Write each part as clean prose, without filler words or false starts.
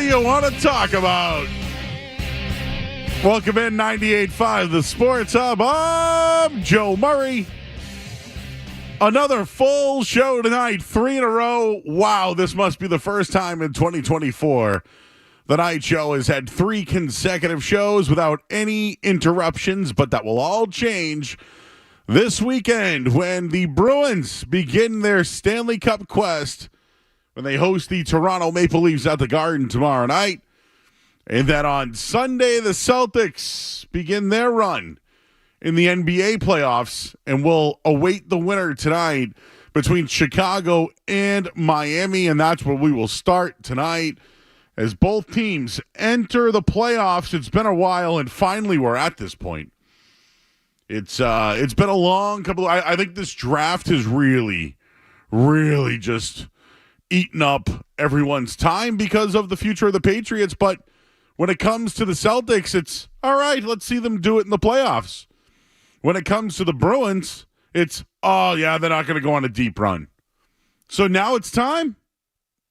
do you want to talk about? Welcome in 98.5, the Sports Hub. I'm Joe Murray. Another full show tonight, 3 in a row. Wow, this must be the first time in 2024 the night show has had 3 consecutive shows without any interruptions, but that will all change this weekend when the Bruins begin their Stanley Cup quest when they host the Toronto Maple Leafs at the Garden tomorrow night. And then on Sunday, the Celtics begin their run in the NBA playoffs, and we'll await the winner tonight between Chicago and Miami, and that's where we will start tonight as both teams enter the playoffs. It's been a while, and finally we're at this point. It's been a long couple. I think this draft has really just eaten up everyone's time because of the future of the Patriots. But when it comes to the Celtics, it's all right. Let's see them do it in the playoffs. When it comes to the Bruins, it's, oh, yeah, they're not going to go on a deep run. So now it's time.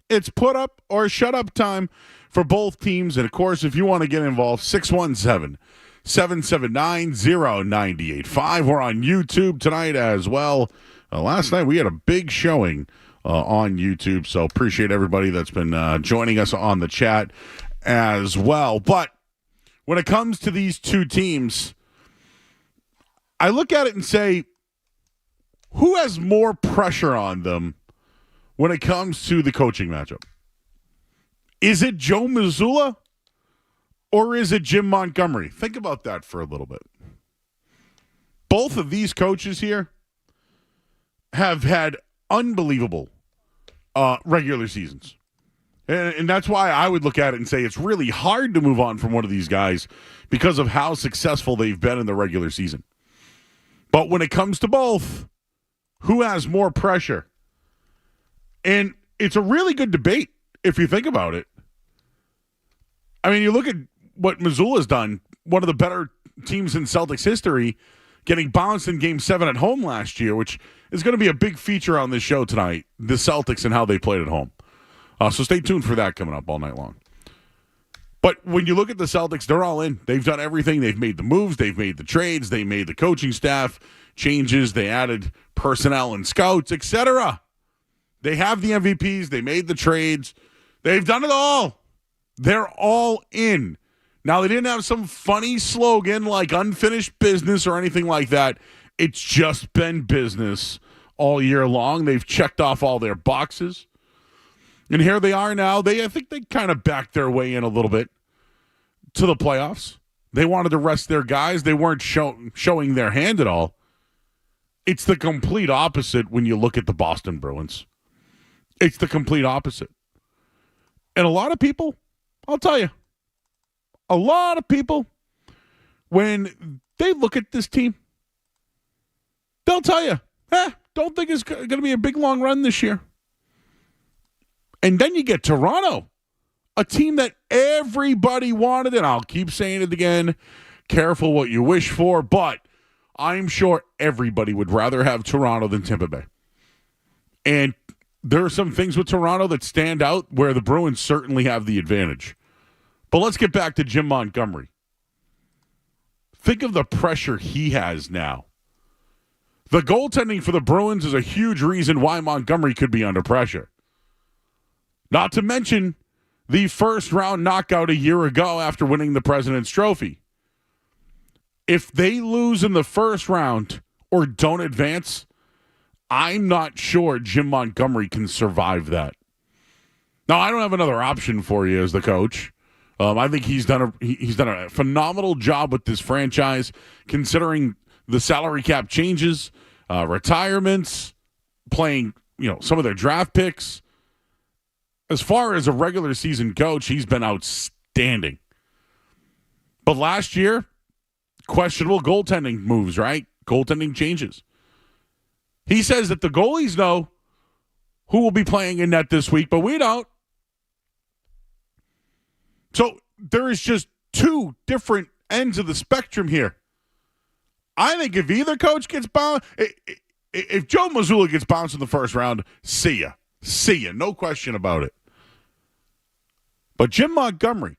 It's put up or shut up time for both teams. And, of course, if you want to get involved, 617-779-0985. We're on YouTube tonight as well. Last night we had a big showing on YouTube, so appreciate everybody that's been joining us on the chat as well. But when it comes to these two teams, I look at it and say, who has more pressure on them when it comes to the coaching matchup? Is it Joe Mazzulla or is it Jim Montgomery? Think about that for a little bit. Both of these coaches here have had unbelievable regular seasons. And that's why I would look at it and say it's really hard to move on from one of these guys because of how successful they've been in the regular season. But when it comes to both, who has more pressure? And it's a really good debate if you think about it. I mean, you look at what Mazzulla's done, one of the better teams in Celtics history, getting bounced in Game 7 at home last year, which is going to be a big feature on this show tonight, the Celtics and how they played at home. So stay tuned for that coming up all night long. But when you look at the Celtics, they're all in. They've done everything. They've made the moves. They've made the trades. They made the coaching staff changes. They added personnel and scouts, etc. They have the MVPs. They made the trades. They've done it all. They're all in. Now, they didn't have some funny slogan like unfinished business or anything like that. It's just been business all year long. They've checked off all their boxes. And here they are now. I think they kind of backed their way in a little bit to the playoffs. They wanted to rest their guys. They weren't showing their hand at all. It's the complete opposite when you look at the Boston Bruins. It's the complete opposite. And a lot of people, I'll tell you, a lot of people, when they look at this team, they'll tell you, don't think it's going to be a big, long run this year. And then you get Toronto, a team that everybody wanted, and I'll keep saying it again, careful what you wish for, but I'm sure everybody would rather have Toronto than Tampa Bay. And there are some things with Toronto that stand out where the Bruins certainly have the advantage. But let's get back to Jim Montgomery. Think of the pressure he has now. The goaltending for the Bruins is a huge reason why Montgomery could be under pressure. Not to mention the first-round knockout a year ago after winning the President's Trophy. If they lose in the first round or don't advance, I'm not sure Jim Montgomery can survive that. Now, I don't have another option for you as the coach. I think he's done a phenomenal job with this franchise, considering the salary cap changes, retirements, playing some of their draft picks. As far as a regular season coach, he's been outstanding. But last year, questionable goaltending moves, right? Goaltending changes. He says that the goalies know who will be playing in net this week, but we don't. So there is just two different ends of the spectrum here. I think if either coach gets bounced, if Joe Mazzulla gets bounced in the first round, see ya. No question about it. But Jim Montgomery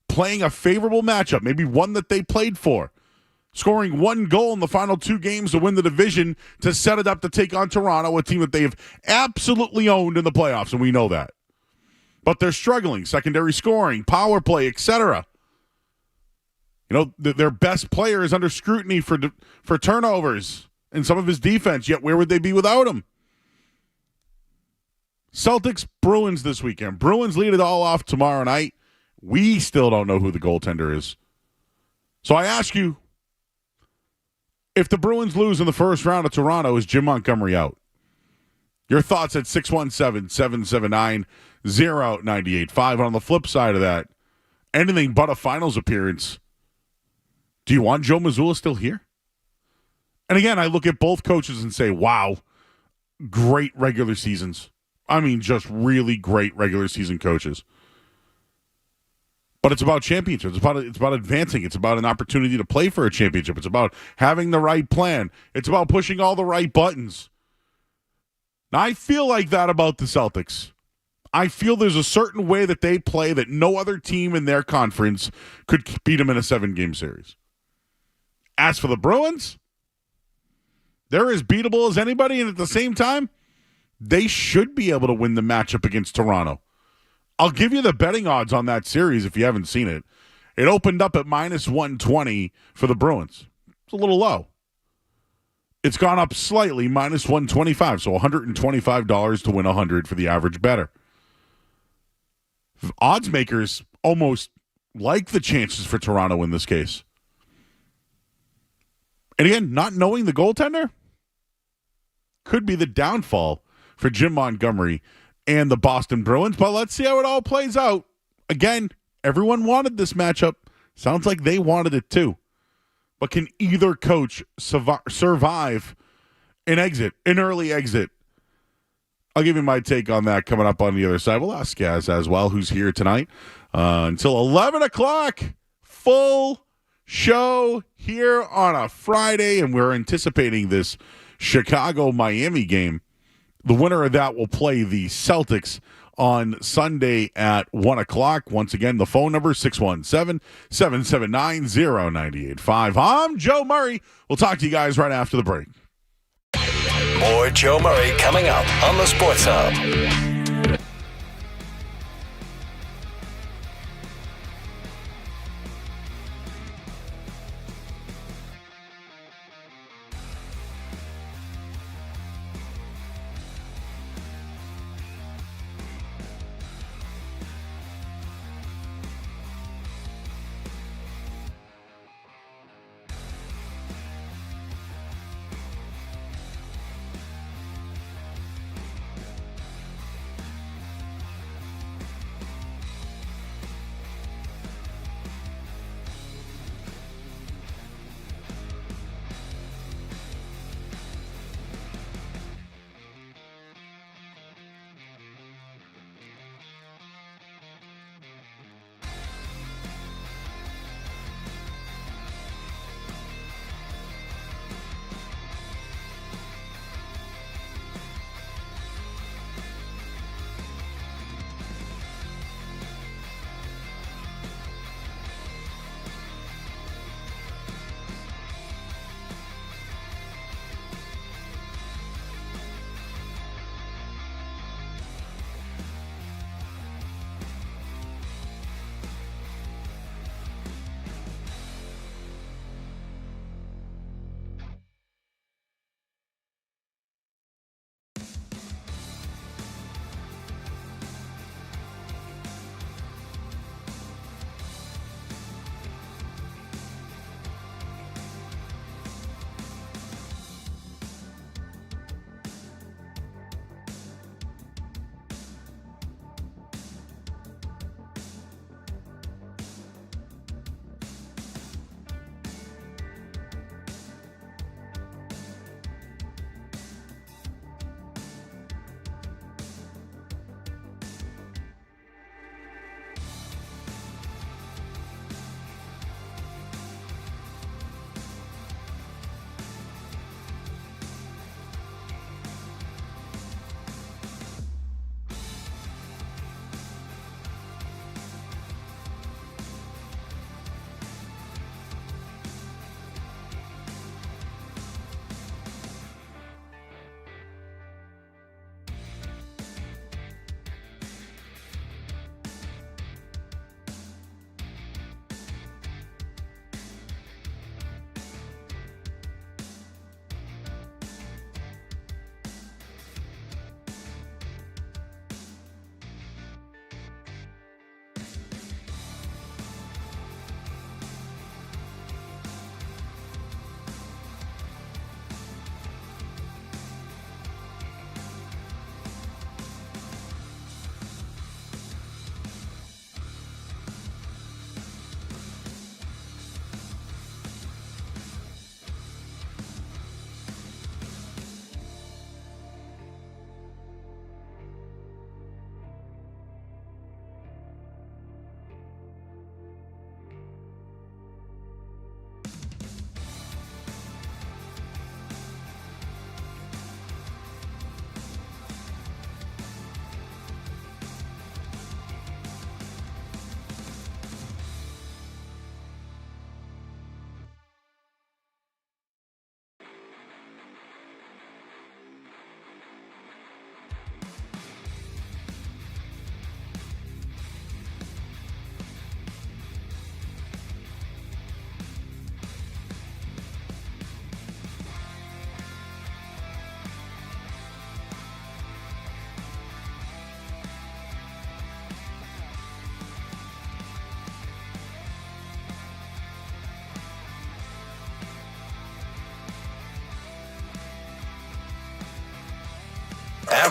playing a favorable matchup, maybe one that they played for, scoring one goal in the final two games to win the division to set it up to take on Toronto, a team that they have absolutely owned in the playoffs, and we know that. But they're struggling, secondary scoring, power play, etc. You know, their best player is under scrutiny for turnovers and some of his defense, yet where would they be without him? Celtics, Bruins this weekend. Bruins lead it all off tomorrow night. We still don't know who the goaltender is. So I ask you, if the Bruins lose in the first round of Toronto, is Jim Montgomery out? Your thoughts at 617-779-0985. On the flip side of that, anything but a finals appearance. Do you want Joe Mazzulla still here? And again, I look at both coaches and say, wow, great regular seasons. I mean, just really great regular season coaches. But it's about championships. It's about advancing. It's about an opportunity to play for a championship. It's about having the right plan. It's about pushing all the right buttons. Now, I feel like that about the Celtics. I feel there's a certain way that they play that no other team in their conference could beat them in a 7-game series. As for the Bruins, they're as beatable as anybody, and at the same time, they should be able to win the matchup against Toronto. I'll give you the betting odds on that series if you haven't seen it. It opened up at minus 120 for the Bruins. It's a little low. It's gone up slightly, minus 125, so $125 to win 100 for the average bettor. Odds makers almost like the chances for Toronto in this case. And again, not knowing the goaltender could be the downfall for Jim Montgomery and the Boston Bruins, but let's see how it all plays out. Again, everyone wanted this matchup. Sounds like they wanted it too. But can either coach survive an early exit? I'll give you my take on that coming up on the other side. We'll ask Gaz as well, who's here tonight until 11 o'clock. Full show here on a Friday, and we're anticipating this Chicago-Miami game. The winner of that will play the Celtics on Sunday at 1 o'clock. Once again, the phone number, 617-779-0985. I'm Joe Murray. We'll talk to you guys right after the break. More Joe Murray coming up on the Sports Hub.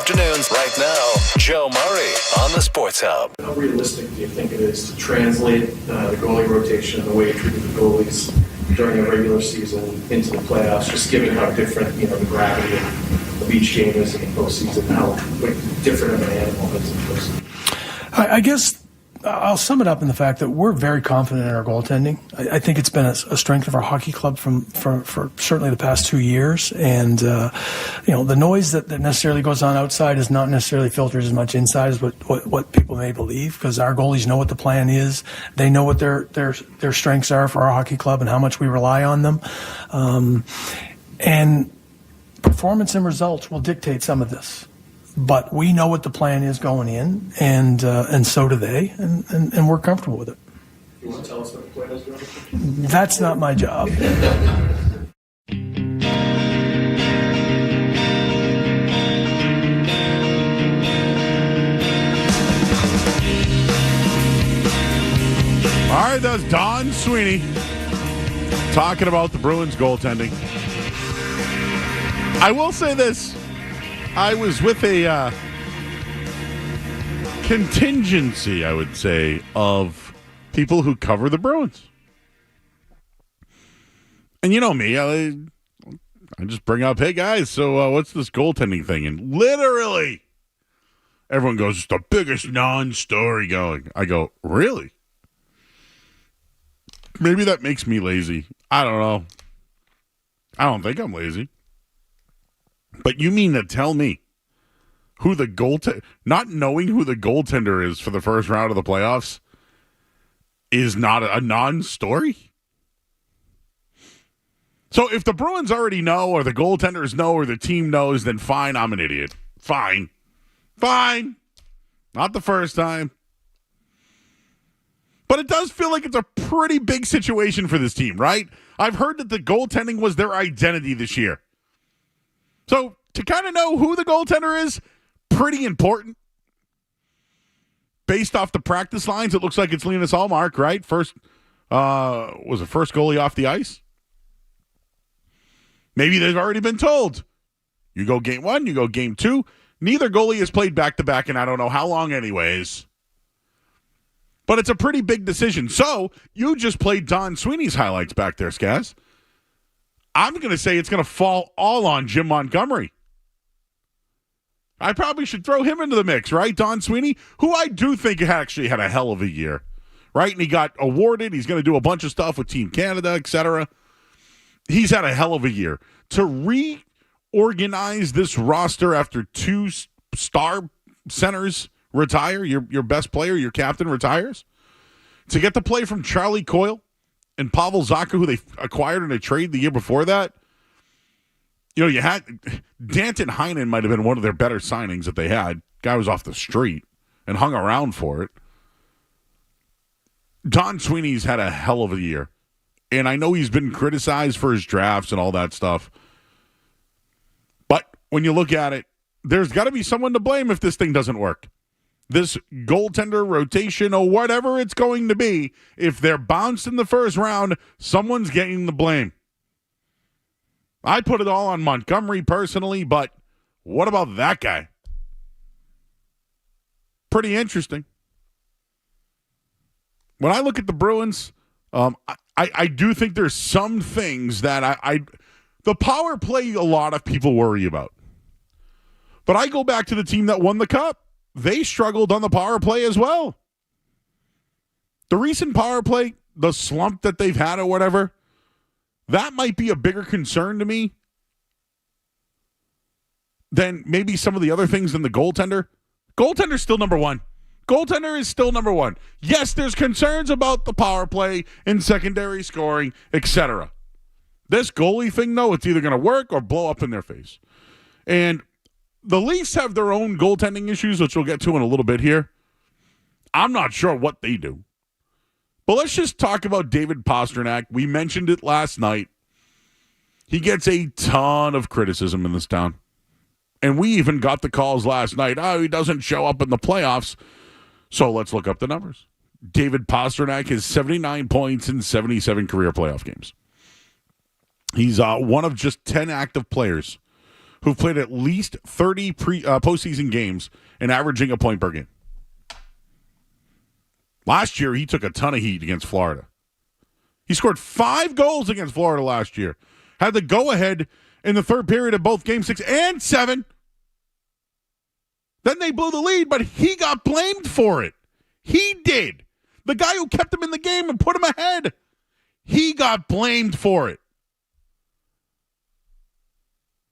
afternoons. Right now, Joe Murray on the Sports Hub. How realistic do you think it is to translate the goalie rotation and the way you treated the goalies during the regular season into the playoffs, just given how different, the gravity of each game is in the postseason, how different of an animal it is in the postseason? I guess I'll sum it up in the fact that we're very confident in our goaltending. I think it's been a strength of our hockey club for certainly the past 2 years. And, the noise that necessarily goes on outside is not necessarily filtered as much inside as what people may believe, because our goalies know what the plan is. They know what their strengths are for our hockey club and how much we rely on them. And performance and results will dictate some of this. But we know what the plan is going in, and so do they, and we're comfortable with it. You want to tell us what the plan is going? That's not my job. All right, that's Don Sweeney talking about the Bruins goaltending. I will say this. I was with a contingency, I would say, of people who cover the Bruins. And you know me, I just bring up, hey guys, so what's this goaltending thing? And literally, everyone goes, it's the biggest non-story going. I go, really? Maybe that makes me lazy. I don't know. I don't think I'm lazy. But you mean to tell me who the not knowing who the goaltender is for the first round of the playoffs is not a non-story? So if the Bruins already know, or the goaltenders know, or the team knows, then fine, I'm an idiot. Fine. Not the first time. But it does feel like it's a pretty big situation for this team, right? I've heard that the goaltending was their identity this year. So to kind of know who the goaltender is, pretty important. Based off the practice lines, it looks like it's Linus Ullmark, right? First goalie off the ice? Maybe they've already been told. You go game one, you go game two. Neither goalie has played back-to-back in I don't know how long anyways. But it's a pretty big decision. So you just played Don Sweeney's highlights back there, Skaz. I'm going to say it's going to fall all on Jim Montgomery. I probably should throw him into the mix, right? Don Sweeney, who I do think actually had a hell of a year, right? And he got awarded. He's going to do a bunch of stuff with Team Canada, etc. He's had a hell of a year. To reorganize this roster after two star centers retire, your best player, your captain retires, to get the play from Charlie Coyle and Pavel Zacha, who they acquired in a trade the year before that. You had Danton Heinen might have been one of their better signings that they had. Guy was off the street and hung around for it. Don Sweeney's had a hell of a year. And I know he's been criticized for his drafts and all that stuff. But when you look at it, there's got to be someone to blame if this thing doesn't work. This goaltender rotation or whatever it's going to be, if they're bounced in the first round, someone's getting the blame. I put it all on Montgomery personally, but what about that guy? Pretty interesting. When I look at the Bruins, I do think there's some things that the power play a lot of people worry about. But I go back to the team that won the Cup. They struggled on the power play as well. The recent power play, the slump that they've had or whatever, that might be a bigger concern to me than maybe some of the other things in the goaltender. Goaltender's still number one. Goaltender is still number one. Yes, there's concerns about the power play and secondary scoring, etc. This goalie thing, though, it's either going to work or blow up in their face. And the Leafs have their own goaltending issues, which we'll get to in a little bit here. I'm not sure what they do. But let's just talk about David Pastrnak. We mentioned it last night. He gets a ton of criticism in this town. And we even got the calls last night. Oh, he doesn't show up in the playoffs. So let's look up the numbers. David Pastrnak has 79 points in 77 career playoff games. He's one of just 10 active players who've played at least 30 postseason games and averaging a point per game. Last year, he took a ton of heat against Florida. He scored 5 goals against Florida last year. Had the go-ahead in the third period of both Game 6 and 7. Then they blew the lead, but he got blamed for it. He did. The guy who kept him in the game and put him ahead, he got blamed for it.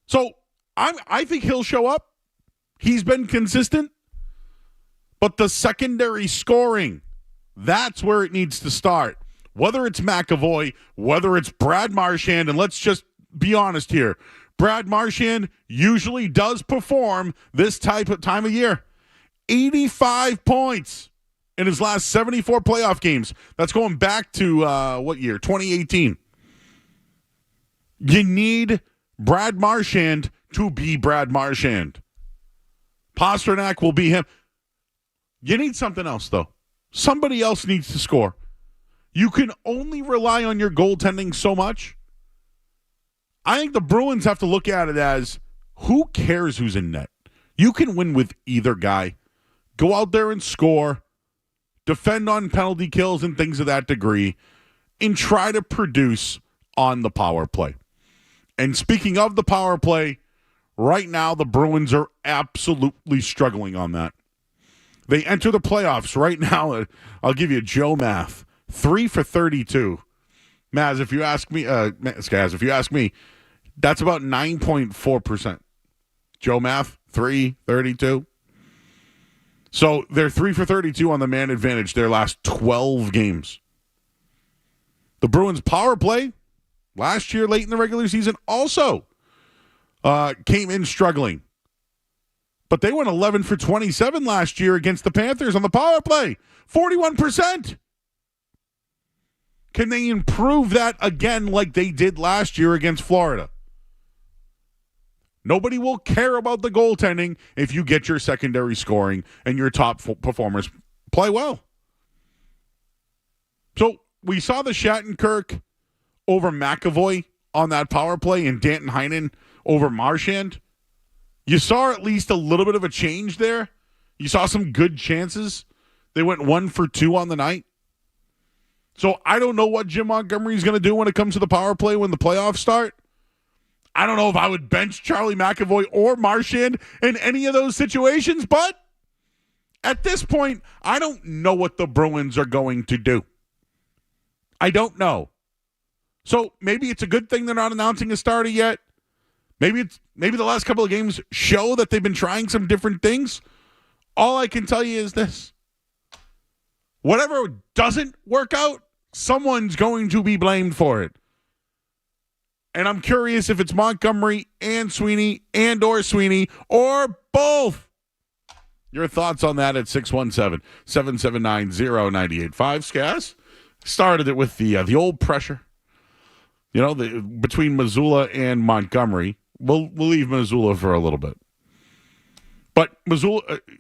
So I think he'll show up. He's been consistent. But the secondary scoring, that's where it needs to start. Whether it's McAvoy, whether it's Brad Marchand, and let's just be honest here. Brad Marchand usually does perform this type of time of year. 85 points in his last 74 playoff games. That's going back to, what year? 2018. You need Brad Marchand to be Brad Marchand. Pastrnak will be him. You need something else, though. Somebody else needs to score. You can only rely on your goaltending so much. I think the Bruins have to look at it as, who cares who's in net? You can win with either guy. Go out there and score. Defend on penalty kills and things of that degree. And try to produce on the power play. And speaking of the power play, right now the Bruins are absolutely struggling on that. They enter the playoffs right now. I'll give you Joe math. 3 for 32. Maz, if you ask me, Skaz, if you ask me, that's about 9.4%. Joe math, 3-32. So they're 3 for 32 on the man advantage their last 12 games. The Bruins power play last year, late in the regular season, also came in struggling. But they went 11 for 27 last year against the Panthers on the power play. 41%. Can they improve that again like they did last year against Florida? Nobody will care about the goaltending if you get your secondary scoring and your top performers play well. So we saw the Shattenkirk over McAvoy on that power play and Danton Heinen over Marchand. You saw at least a little bit of a change there. You saw some good chances. They went 1 for 2 on the night. So I don't know what Jim Montgomery is going to do when it comes to the power play when the playoffs start. I don't know if I would bench Charlie McAvoy or Marchand in any of those situations, but at this point, I don't know what the Bruins are going to do. I don't know. So maybe it's a good thing they're not announcing a starter yet. Maybe the last couple of games show that they've been trying some different things. All I can tell you is this. Whatever doesn't work out, someone's going to be blamed for it. And I'm curious if it's Montgomery and Sweeney and or Sweeney or both. Your thoughts on that at 617-779-0985. Skaz started it with the old pressure. You know, between Mazzulla and Montgomery. We'll leave Mazzulla for a little bit. But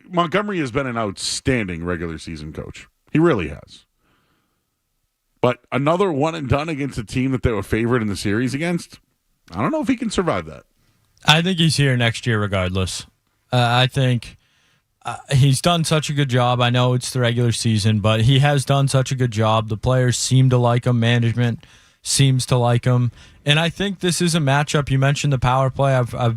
Montgomery has been an outstanding regular season coach. He really has. But another one and done against a team that they were favored in the series against, I don't know if he can survive that. I think he's here next year regardless. I think he's done such a good job. I know it's the regular season, but he has done such a good job. The players seem to like him. Management seems to like him. And I think this is a matchup. You mentioned the power play. I've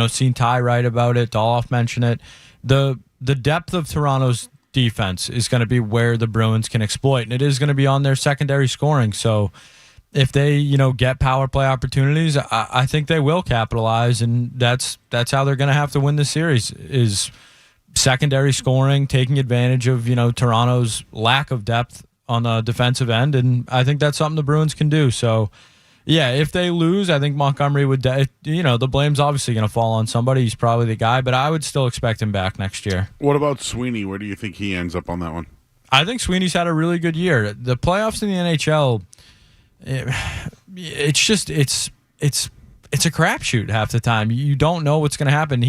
seen Ty write about it. Doloff mention it. The depth of Toronto's defense is going to be where the Bruins can exploit, and it is going to be on their secondary scoring. So if they get power play opportunities, I think they will capitalize, and that's how they're going to have to win this series is secondary scoring, taking advantage of Toronto's lack of depth on the defensive end, and I think that's something the Bruins can do. So yeah, if they lose, I think Montgomery would, the blame's obviously going to fall on somebody. He's probably the guy, but I would still expect him back next year. What about Sweeney? Where do you think he ends up on that one? I think Sweeney's had a really good year. The playoffs in the NHL, it's a crapshoot half the time. You don't know what's going to happen.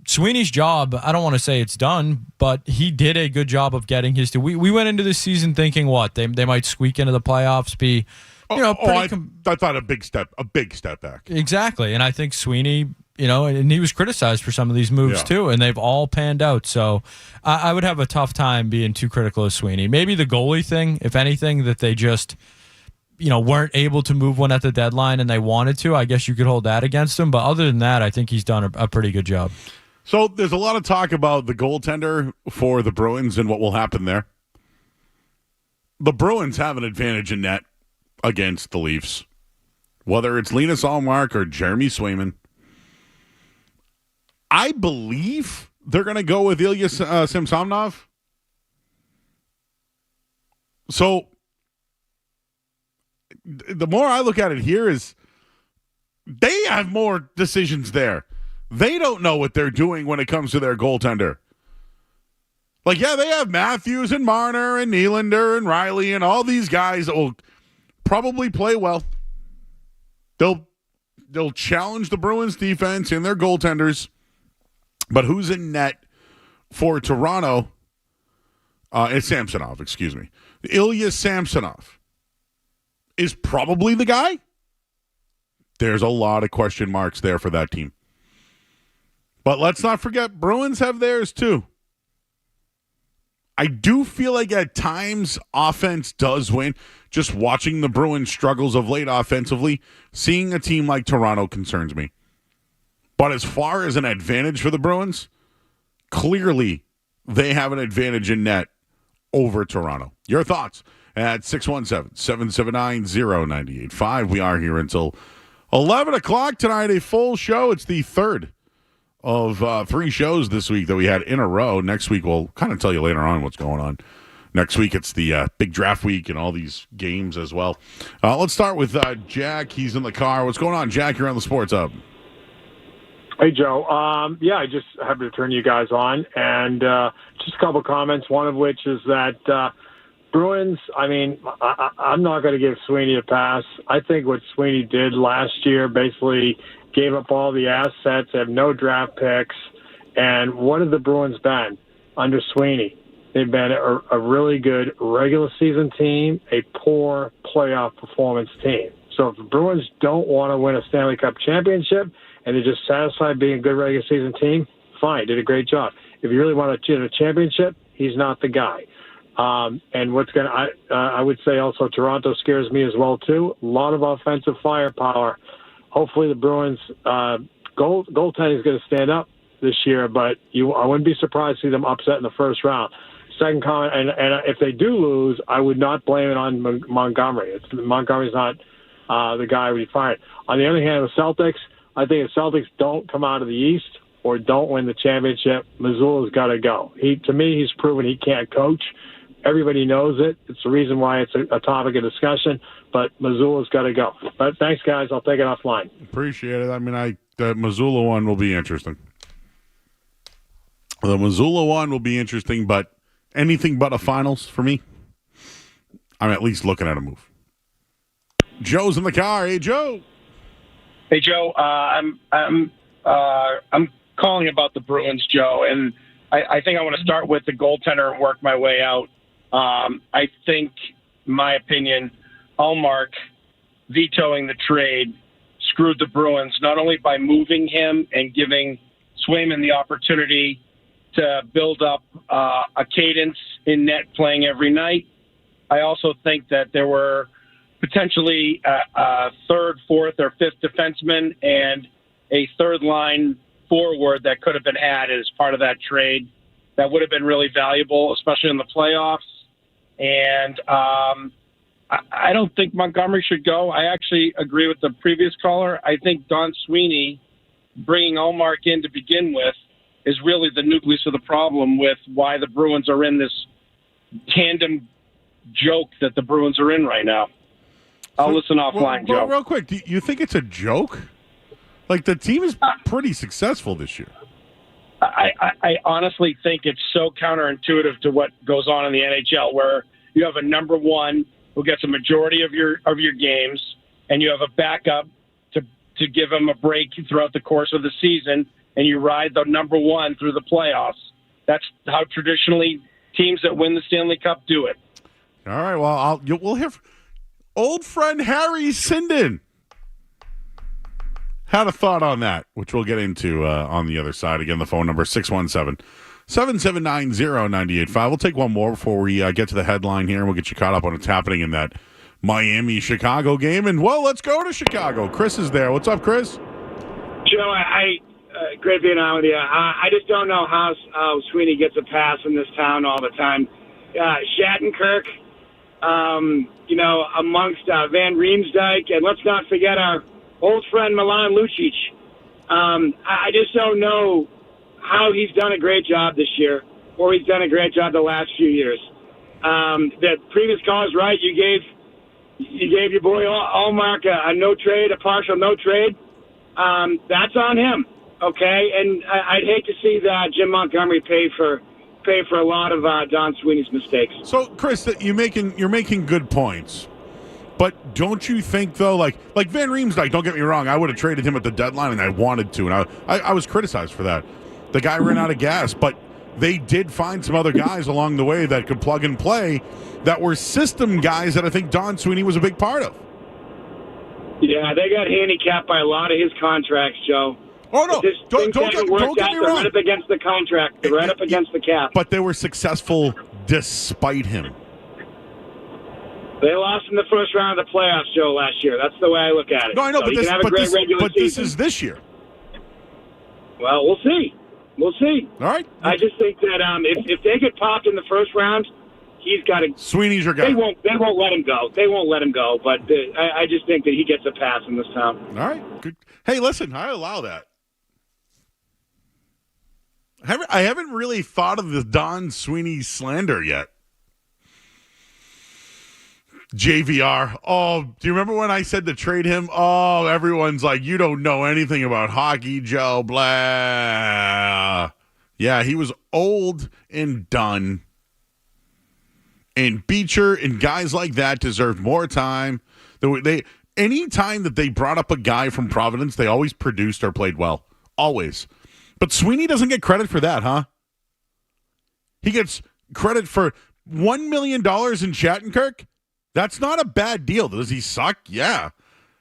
Sweeney's job, I don't want to say it's done, but he did a good job of getting his team. We went into this season thinking what? They might squeak into the playoffs, be I thought a big step back. Exactly, and I think Sweeney, and he was criticized for some of these moves too, and they've all panned out. So I would have a tough time being too critical of Sweeney. Maybe the goalie thing, if anything, that they just weren't able to move one at the deadline and they wanted to. I guess you could hold that against him, but other than that, I think he's done a pretty good job. So there's a lot of talk about the goaltender for the Bruins and what will happen there. The Bruins have an advantage in net against the Leafs, whether it's Linus Ullmark or Jeremy Swayman. I believe they're going to go with Ilya Samsonov. So the more I look at it here is they have more decisions there. They don't know what they're doing when it comes to their goaltender. Like, yeah, they have Matthews and Marner and Nylander and Riley and all these guys that will probably play well. They'll challenge the Bruins defense and their goaltenders. But who's in net for Toronto? It's Samsonov, excuse me. Ilya Samsonov is probably the guy. There's a lot of question marks there for that team. But let's not forget, Bruins have theirs too. I do feel like at times offense does win. Just watching the Bruins struggles of late offensively, seeing a team like Toronto concerns me. But as far as an advantage for the Bruins, clearly they have an advantage in net over Toronto. Your thoughts at 617-779-0985. We are here until 11 o'clock tonight, a full show. It's the third of 3 shows this week that we had in a row. Next week, we'll kind of tell you later on what's going on. Next week, it's the big draft week and all these games as well. Let's start with Jack. He's in the car. What's going on, Jack? You're on the Sports Hub. Hey, Joe. I just happy to turn you guys on. And just a couple comments, one of which is that Bruins, I'm not going to give Sweeney a pass. I think what Sweeney did last year basically gave up all the assets, have no draft picks. And what have the Bruins been under Sweeney? They've been a really good regular season team, a poor playoff performance team. So if the Bruins don't want to win a Stanley Cup championship and they're just satisfied being a good regular season team, fine, did a great job. If you really want to win a championship, he's not the guy. And I would say also Toronto scares me as well too. A lot of offensive firepower. Hopefully the Bruins goaltending is going to stand up this year, but I wouldn't be surprised to see them upset in the first round. Second comment, and if they do lose, I would not blame it on Montgomery. Montgomery's not the guy who would be fired. On the other hand, the Celtics, I think if Celtics don't come out of the East or don't win the championship, Mazzulla's got to go. To me, he's proven he can't coach. Everybody knows it. It's the reason why it's a topic of discussion, but Mazzulla's got to go. But thanks, guys. I'll take it offline. Appreciate it. The Mazzulla one will be interesting. The Mazzulla one will be interesting, but anything but a finals for me. I'm at least looking at a move. Joe's in the car. Hey, Joe. Hey, Joe. I'm calling about the Bruins, Joe, and I think I want to start with the goaltender and work my way out. I think, in my opinion, Ullmark vetoing the trade screwed the Bruins, not only by moving him and giving Swayman the opportunity to build up a cadence in net playing every night. I also think that there were potentially a third, fourth, or fifth defenseman and a third-line forward that could have been added as part of that trade that would have been really valuable, especially in the playoffs. And I don't think Montgomery should go. I actually agree with the previous caller. I think Don Sweeney bringing Ullmark in to begin with is really the nucleus of the problem with why the Bruins are in this tandem joke that the Bruins are in right now. I'll listen offline, Joe. Real quick, do you think it's a joke? Like, the team is pretty successful this year. I honestly think it's so counterintuitive to what goes on in the NHL, where you have a number one who gets a majority of your games, and you have a backup to give him a break throughout the course of the season, and you ride the number one through the playoffs. That's how traditionally teams that win the Stanley Cup do it. All right. Well, Old friend Harry Sinden had a thought on that, which we'll get into on the other side. Again, the phone number 617-779-0985. We'll take one more before we get to the headline here, and we'll get you caught up on what's happening in that Miami-Chicago game. And, well, let's go to Chicago. Chris is there. What's up, Chris? Joe, great being on with you. I just don't know how Sweeney gets a pass in this town all the time. Shattenkirk, amongst Van Riemsdyk, and let's not forget our old friend Milan Lucic. I just don't know how he's done a great job this year, or he's done a great job the last few years. The previous call is right. You gave your boy Allmark a no trade, a partial no trade. That's on him, okay? And I'd hate to see that Jim Montgomery pay for a lot of Don Sweeney's mistakes. So, Chris, you're making good points. But don't you think, though, like Van Riemsdyk, don't get me wrong, I would have traded him at the deadline, and I wanted to, and I was criticized for that. The guy ran out of gas, but they did find some other guys along the way that could plug and play that were system guys that I think Don Sweeney was a big part of. Yeah, they got handicapped by a lot of his contracts, Joe. Oh, no, don't get me wrong. They're right up against the contract. They're right up against the cap. But they were successful despite him. They lost in the first round of the playoffs, Joe, last year. That's the way I look at it. No, I know, so but this is this year. Well, we'll see. We'll see. All right. I just think that if they get popped in the first round, he's got to. Sweeney's your guy. They won't let him go. They won't let him go. But I just think that he gets a pass in this town. All right. Good. Hey, listen, I allow that. I haven't really thought of the Don Sweeney slander yet. JVR. Oh, do you remember when I said to trade him? Oh, everyone's like, you don't know anything about hockey, Joe, blah. Yeah, he was old and done. And Beecher and guys like that deserved more time. Any time that they brought up a guy from Providence, they always produced or played well. Always. But Sweeney doesn't get credit for that, huh? He gets credit for $1 million in Shattenkirk. That's not a bad deal. Does he suck? Yeah.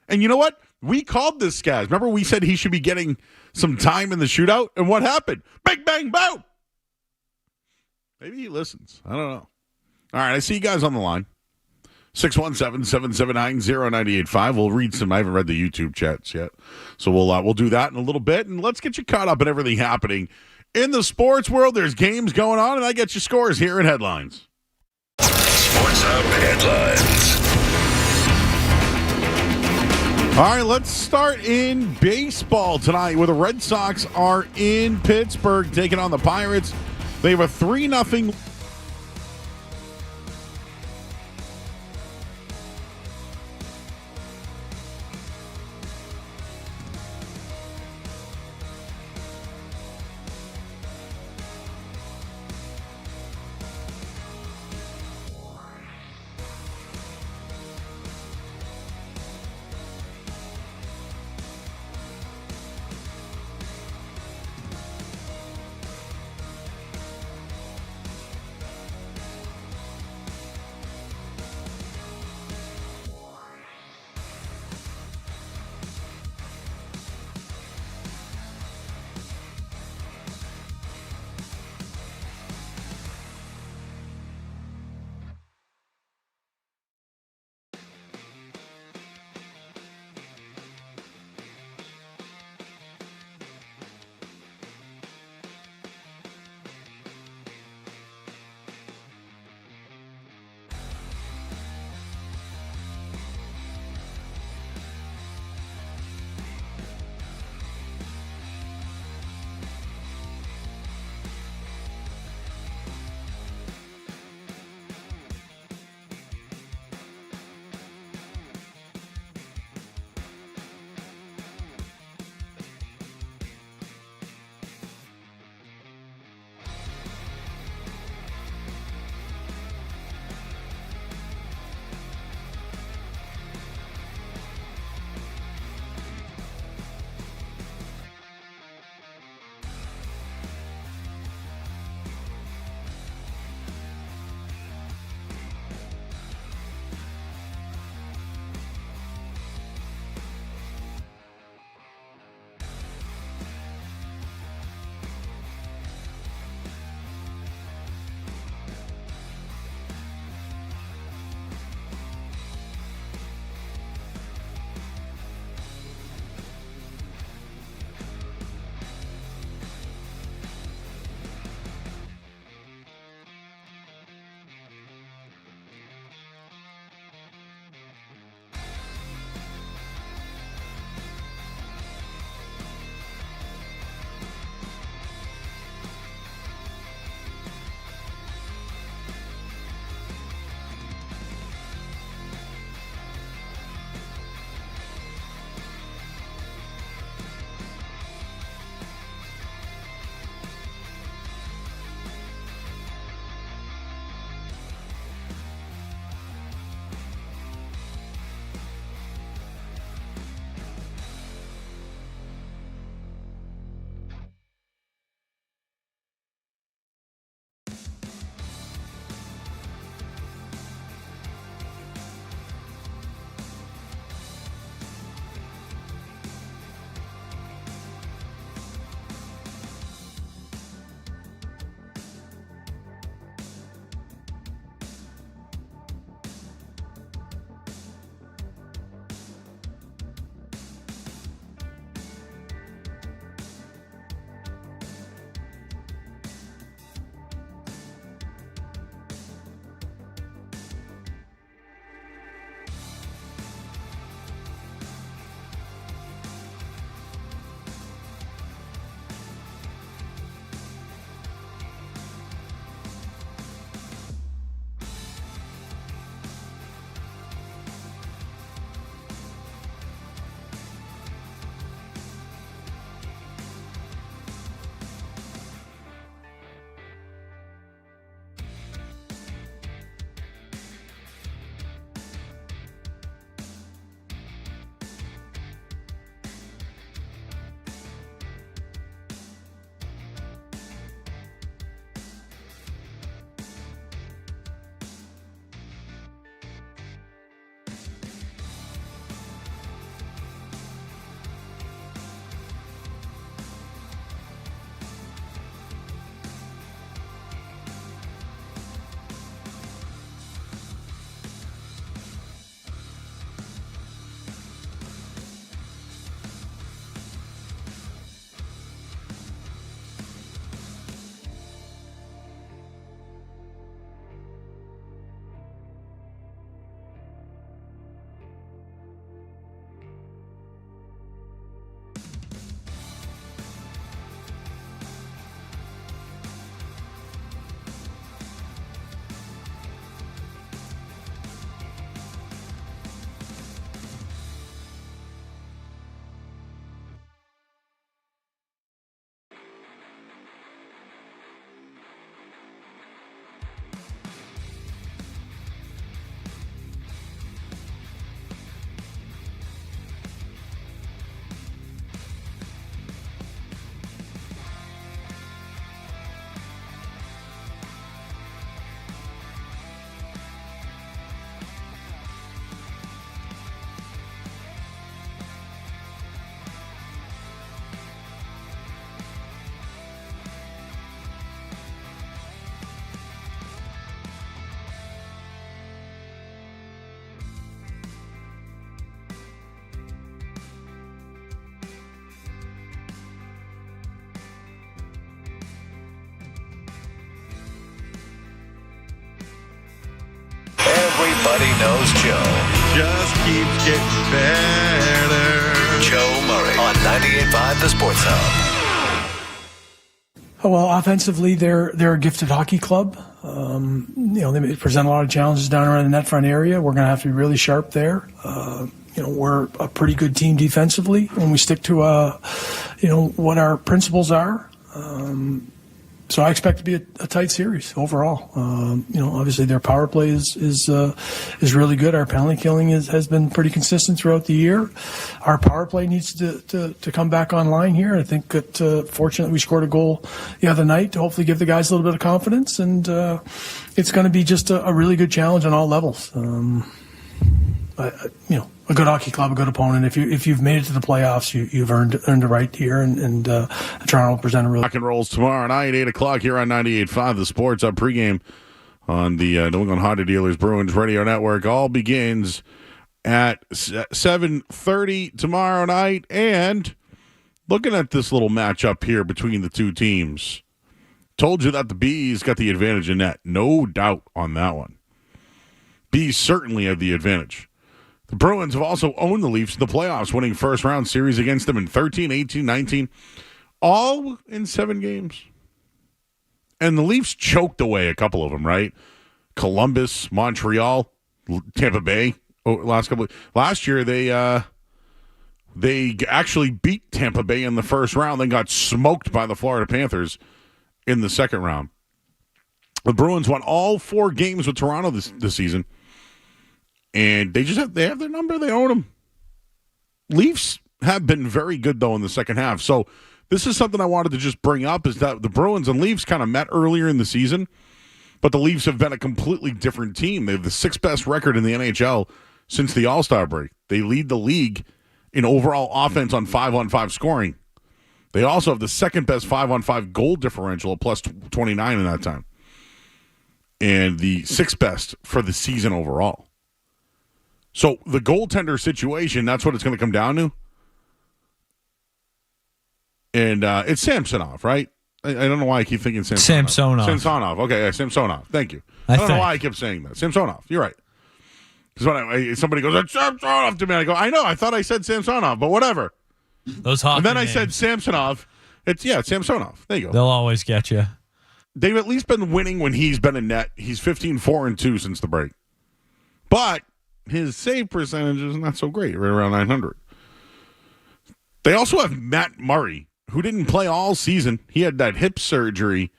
And you know what? We called this guy. Remember we said he should be getting some time in the shootout? And what happened? Bang, bang, boom. Maybe he listens. I don't know. All right, I see you guys on the line. 617-779-0985. We'll read some. I haven't read the YouTube chats yet. So we'll do that in a little bit. And let's get you caught up in everything happening in the sports world. There's games going on, and I get your scores here in headlines. Sports Hub headlines. All right, let's start in baseball tonight where the Red Sox are in Pittsburgh taking on the Pirates. They have a 3-0 Everybody knows Joe. Just keeps getting better. Joe Murray on 98.5 The Sports Hub. Well, offensively, they're a gifted hockey club. They present a lot of challenges down around the net front area. We're going to have to be really sharp there. We're a pretty good team defensively when we stick to, what our principles are. So I expect to be a tight series overall. Obviously their power play is really good. Our penalty killing has been pretty consistent throughout the year. Our power play needs to come back online here. I think that fortunately we scored a goal the other night to hopefully give the guys a little bit of confidence, and it's going to be just a really good challenge on all levels. A good hockey club, a good opponent. If you've made it to the playoffs, you've earned a right here, and Toronto will present a really. Rock and rolls tomorrow night, 8:00 here on 98.5 The Sports Up pregame on the New England Honda Dealers Bruins Radio Network. All begins at 7:30 tomorrow night, and looking at this little matchup here between the two teams, told you that the Bees got the advantage in net. No doubt on that one. Bees certainly have the advantage. The Bruins have also owned the Leafs in the playoffs, winning first-round series against them in 13, 18, 19, all in 7 games. And the Leafs choked away a couple of them, right? Columbus, Montreal, Tampa Bay. Last year, they actually beat Tampa Bay in the first round, then got smoked by the Florida Panthers in the second round. The Bruins won all 4 games with Toronto this season. And they have their number. They own them. Leafs have been very good, though, in the second half. So this is something I wanted to just bring up, is that the Bruins and Leafs kind of met earlier in the season, but the Leafs have been a completely different team. They have the 6th best record in the NHL since the All-Star break. They lead the league in overall offense on 5-on-5 scoring. They also have the 2nd best 5-on-5 goal differential at plus 29 in that time, and the 6th best for the season overall. So the goaltender situation, that's what it's going to come down to. And it's Samsonov, right? I don't know why I keep thinking Samsonov. Samsonov. Okay, yeah, Samsonov. Thank you. I don't know why I kept saying that. Samsonov. You're right. Because when somebody goes, it's Samsonov to me, I go, I know, I thought I said Samsonov, but whatever. Those hockey And then names. I said Samsonov. It's Samsonov. There you go. They'll always get you. They've at least been winning when he's been in net. He's 15-4-2 since the break. But his save percentage is not so great, right around 900. They also have Matt Murray, who didn't play all season. He had that hip surgery,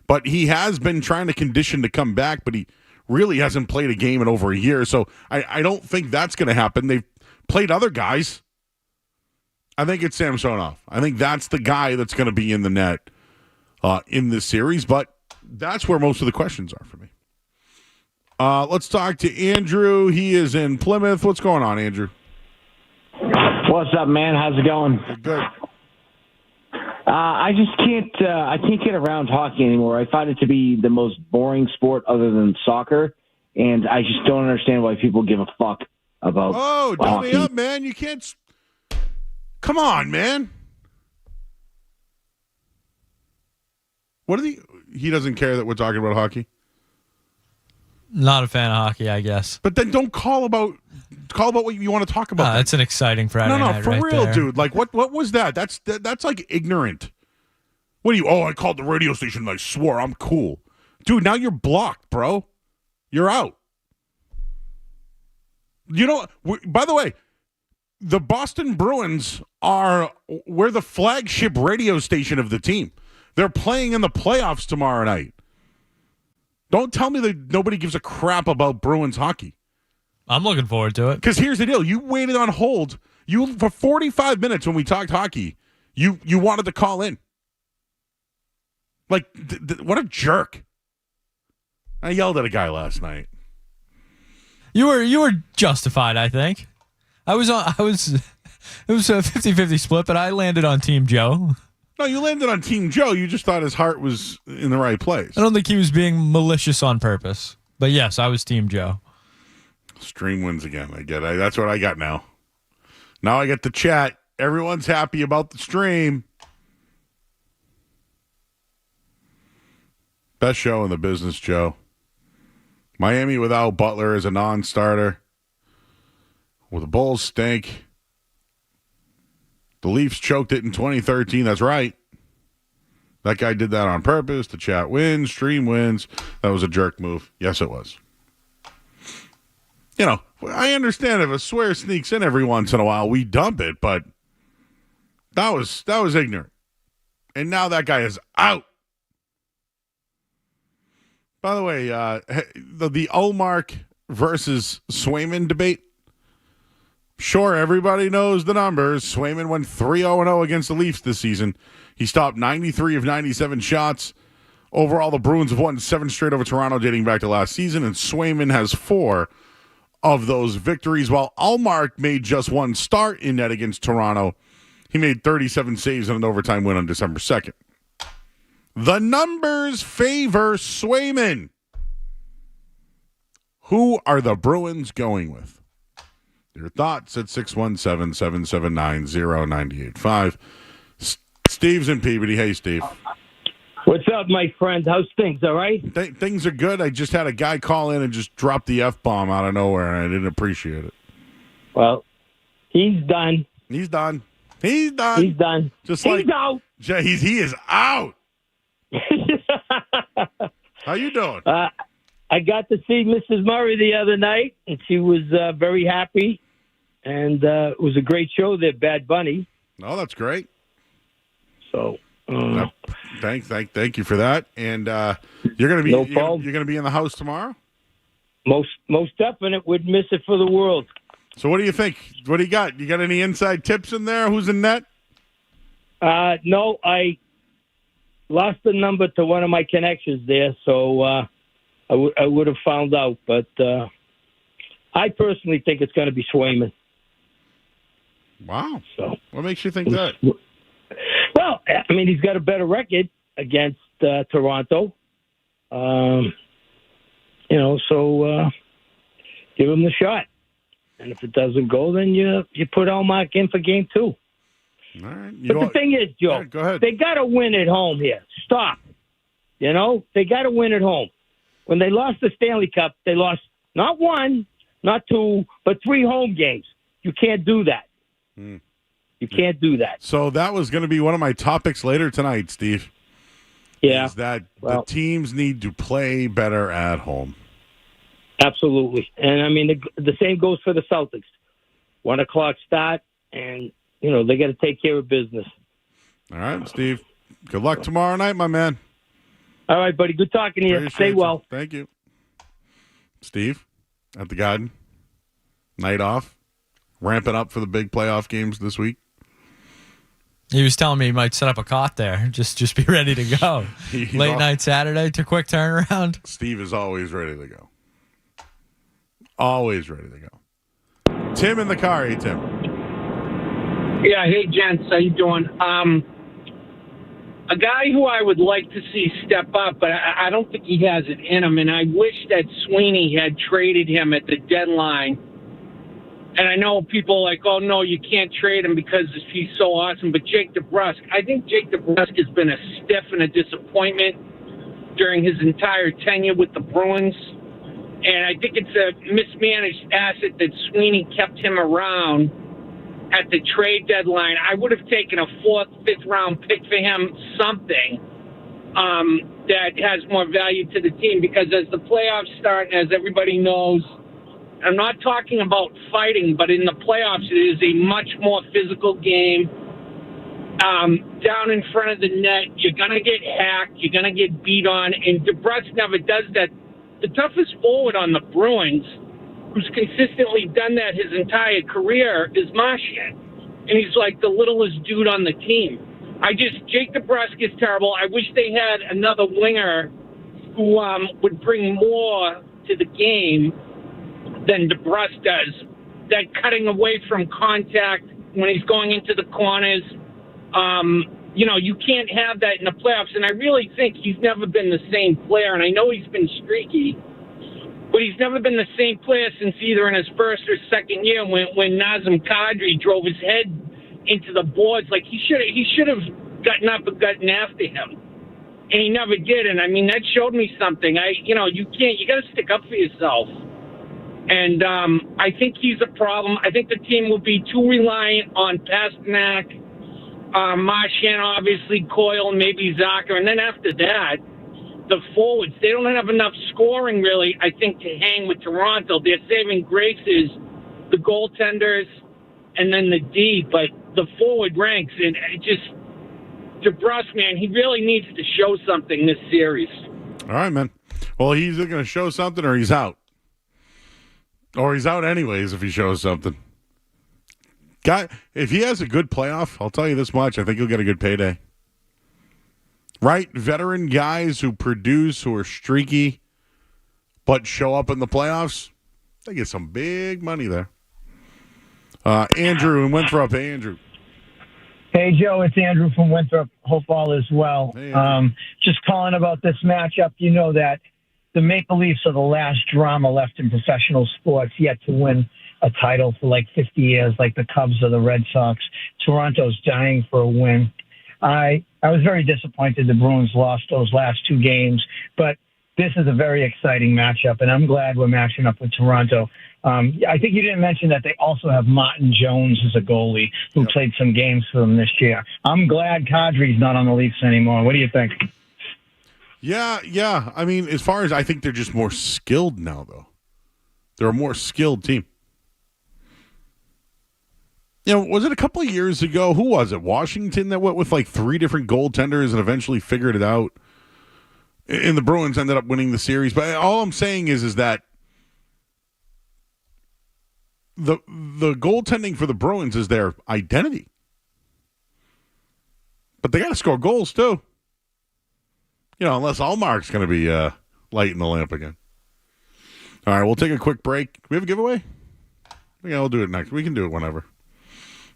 but he has been trying to condition to come back, but he really hasn't played a game in over a year. So I don't think that's going to happen. They've played other guys. I think it's Samsonov. I think that's the guy that's going to be in the net in this series, but that's where most of the questions are for me. Let's talk to Andrew. He is in Plymouth. What's going on, Andrew? What's up, man? How's it going? Good. I just can't. I can't get around hockey anymore. I find it to be the most boring sport other than soccer, and I just don't understand why people give a fuck about. Oh, don't hockey. me up, man! You can't. Come on, man. What are he doesn't care that we're talking about hockey. Not a fan of hockey, I guess. But then don't call about what you want to talk about. That's an exciting Friday night. No, for right real, there. dude. Like, what was that? That's like ignorant. What do you? Oh, I called the radio station and I swore I'm cool, dude. Now you're blocked, bro. You're out. You know. By the way, the Boston Bruins we're the flagship radio station of the team. They're playing in the playoffs tomorrow night. Don't tell me that nobody gives a crap about Bruins hockey. I'm looking forward to it. Because here's the deal. You waited on hold. For 45 minutes when we talked hockey, you wanted to call in. Like, what a jerk. I yelled at a guy last night. You were justified, I think. It was a 50-50 split, but I landed on Team Joe. No, you landed on Team Joe. You just thought his heart was in the right place. I don't think he was being malicious on purpose. But yes, I was Team Joe. Stream wins again. I get it. That's what I got now. Now I get the chat. Everyone's happy about the stream. Best show in the business, Joe. Miami without Butler is a non-starter. Well, the Bulls stink. The Leafs choked it in 2013. That's right. That guy did that on purpose. The chat wins, stream wins. That was a jerk move. Yes, it was. You know, I understand if a swear sneaks in every once in a while, we dump it, but that was ignorant. And now that guy is out. By the way, the Ullmark versus Swayman debate. Sure, everybody knows the numbers. Swayman went 3-0-0 against the Leafs this season. He stopped 93 of 97 shots. Overall, the Bruins have won 7 straight over Toronto dating back to last season, and Swayman has 4 of those victories, while Ullmark made just 1 start in net against Toronto. He made 37 saves in an overtime win on December 2nd. The numbers favor Swayman. Who are the Bruins going with? Your thoughts at 617-779-0985. Steve's in Peabody. Hey, Steve. What's up, my friend? How's things? All right? Things are good. I just had a guy call in and just drop the F-bomb out of nowhere, and I didn't appreciate it. Well, he's done. He's done. He's done. He's done. Just he's like out. He is out. How you doing? I got to see Mrs. Murray the other night, and she was very happy. And it was a great show there, Bad Bunny. Oh, that's great. So, thank you for that. And you're gonna be you're gonna be in the house tomorrow. Most definite. Would miss it for the world. So, what do you think? What do you got? You got any inside tips in there? Who's in net? No, I lost the number to one of my connections there, so I would have found out. But I personally think it's going to be Swayman. Wow. So, what makes you think that? Well, I mean, he's got a better record against Toronto. So give him the shot. And if it doesn't go, then you put Ullmark in for game 2. All right. But the thing is, Joe, yeah, go ahead. They got to win at home here. Stop. They got to win at home. When they lost the Stanley Cup, they lost not 1, not 2, but 3 home games. You can't do that. You can't do that. So that was going to be one of my topics later tonight, Steve. Yeah. Is that the teams need to play better at home. Absolutely. And, I mean, the same goes for the Celtics. 1 o'clock start, and, they got to take care of business. All right, Steve. Good luck tomorrow night, my man. All right, buddy. Good talking to you. Stay well. Thank you. Steve, at the Garden. Night off. Ramping up for the big playoff games this week. He was telling me he might set up a cot there. Just be ready to go. Late night Saturday to quick turnaround. Steve is always ready to go. Always ready to go. Tim in the car. Hey, Tim. Yeah, hey, gents. How you doing? A guy who I would like to see step up, but I don't think he has it in him, and I wish that Sweeney had traded him at the deadline. And I know people are like, oh, no, you can't trade him because he's so awesome. But Jake DeBrusk, I think Jake DeBrusk has been a stiff and a disappointment during his entire tenure with the Bruins. And I think it's a mismanaged asset that Sweeney kept him around at the trade deadline. I would have taken a 4th, 5th round pick for him, something that has more value to the team. Because as the playoffs start, and as everybody knows, I'm not talking about fighting, but in the playoffs, it is a much more physical game. Down in front of the net, you're going to get hacked. You're going to get beat on. And DeBrusk never does that. The toughest forward on the Bruins, who's consistently done that his entire career, is Marchand. And he's like the littlest dude on the team. Jake DeBrusk is terrible. I wish they had another winger who would bring more to the game than DeBrusk does. That cutting away from contact when he's going into the corners, you can't have that in the playoffs. And I really think he's never been the same player. And I know he's been streaky, but he's never been the same player since either in his first or second year when Nazem Kadri drove his head into the boards. Like he should have gotten up and gotten after him. and he never did. And I mean, that showed me something. You got to stick up for yourself. And I think he's a problem. I think the team will be too reliant on Pasternak, Marchand, obviously, Coyle, maybe Zucker. And then after that, the forwards, they don't have enough scoring, really, I think, to hang with Toronto. Their saving grace is the goaltenders and then the D. But the forward ranks, and it just, DeBrusque, man, he really needs to show something this series. All right, man. Well, he's either going to show something or he's out. Or he's out anyways if he shows something. Guy, if he has a good playoff, I'll tell you this much, I think he'll get a good payday. Right? Veteran guys who produce, who are streaky, but show up in the playoffs, they get some big money there. Andrew in Winthrop. Hey, Andrew. Hey, Joe, it's Andrew from Winthrop. Hope all is well. Hey, just calling about this matchup. You know that the Maple Leafs are the last drama left in professional sports yet to win a title for like 50 years, like the Cubs or the Red Sox. Toronto's dying for a win. I was very disappointed the Bruins lost those last two games, but this is a very exciting matchup, and I'm glad we're matching up with Toronto. I think you didn't mention that they also have Martin Jones as a goalie who played some games for them this year. I'm glad Kadri's not on the Leafs anymore. What do you think? Yeah. I mean, as far as I think they're just more skilled now, though. They're a more skilled team. You know, was it a couple of years ago? Who was it? Washington that went with like 3 different goaltenders and eventually figured it out. And the Bruins ended up winning the series. But all I'm saying is that the goaltending for the Bruins is their identity. But they got to score goals, too. You know, unless Allmark's going to be lighting the lamp again. All right, we'll take a quick break. Do we have a giveaway? Yeah, we'll do it next. We can do it whenever.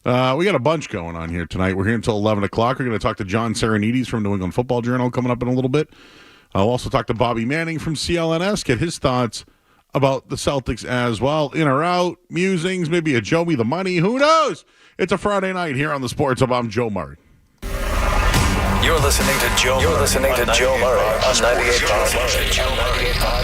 We got a bunch going on here tonight. We're here until 11 o'clock. We're going to talk to John Serenides from New England Football Journal coming up in a little bit. I'll also talk to Bobby Manning from CLNS, get his thoughts about the Celtics as well. In or out, musings, maybe a Joe Me the Money. Who knows? It's a Friday night here on the Sports Hub. I'm Joe Murray. You're listening to Joe Murray on 98.5.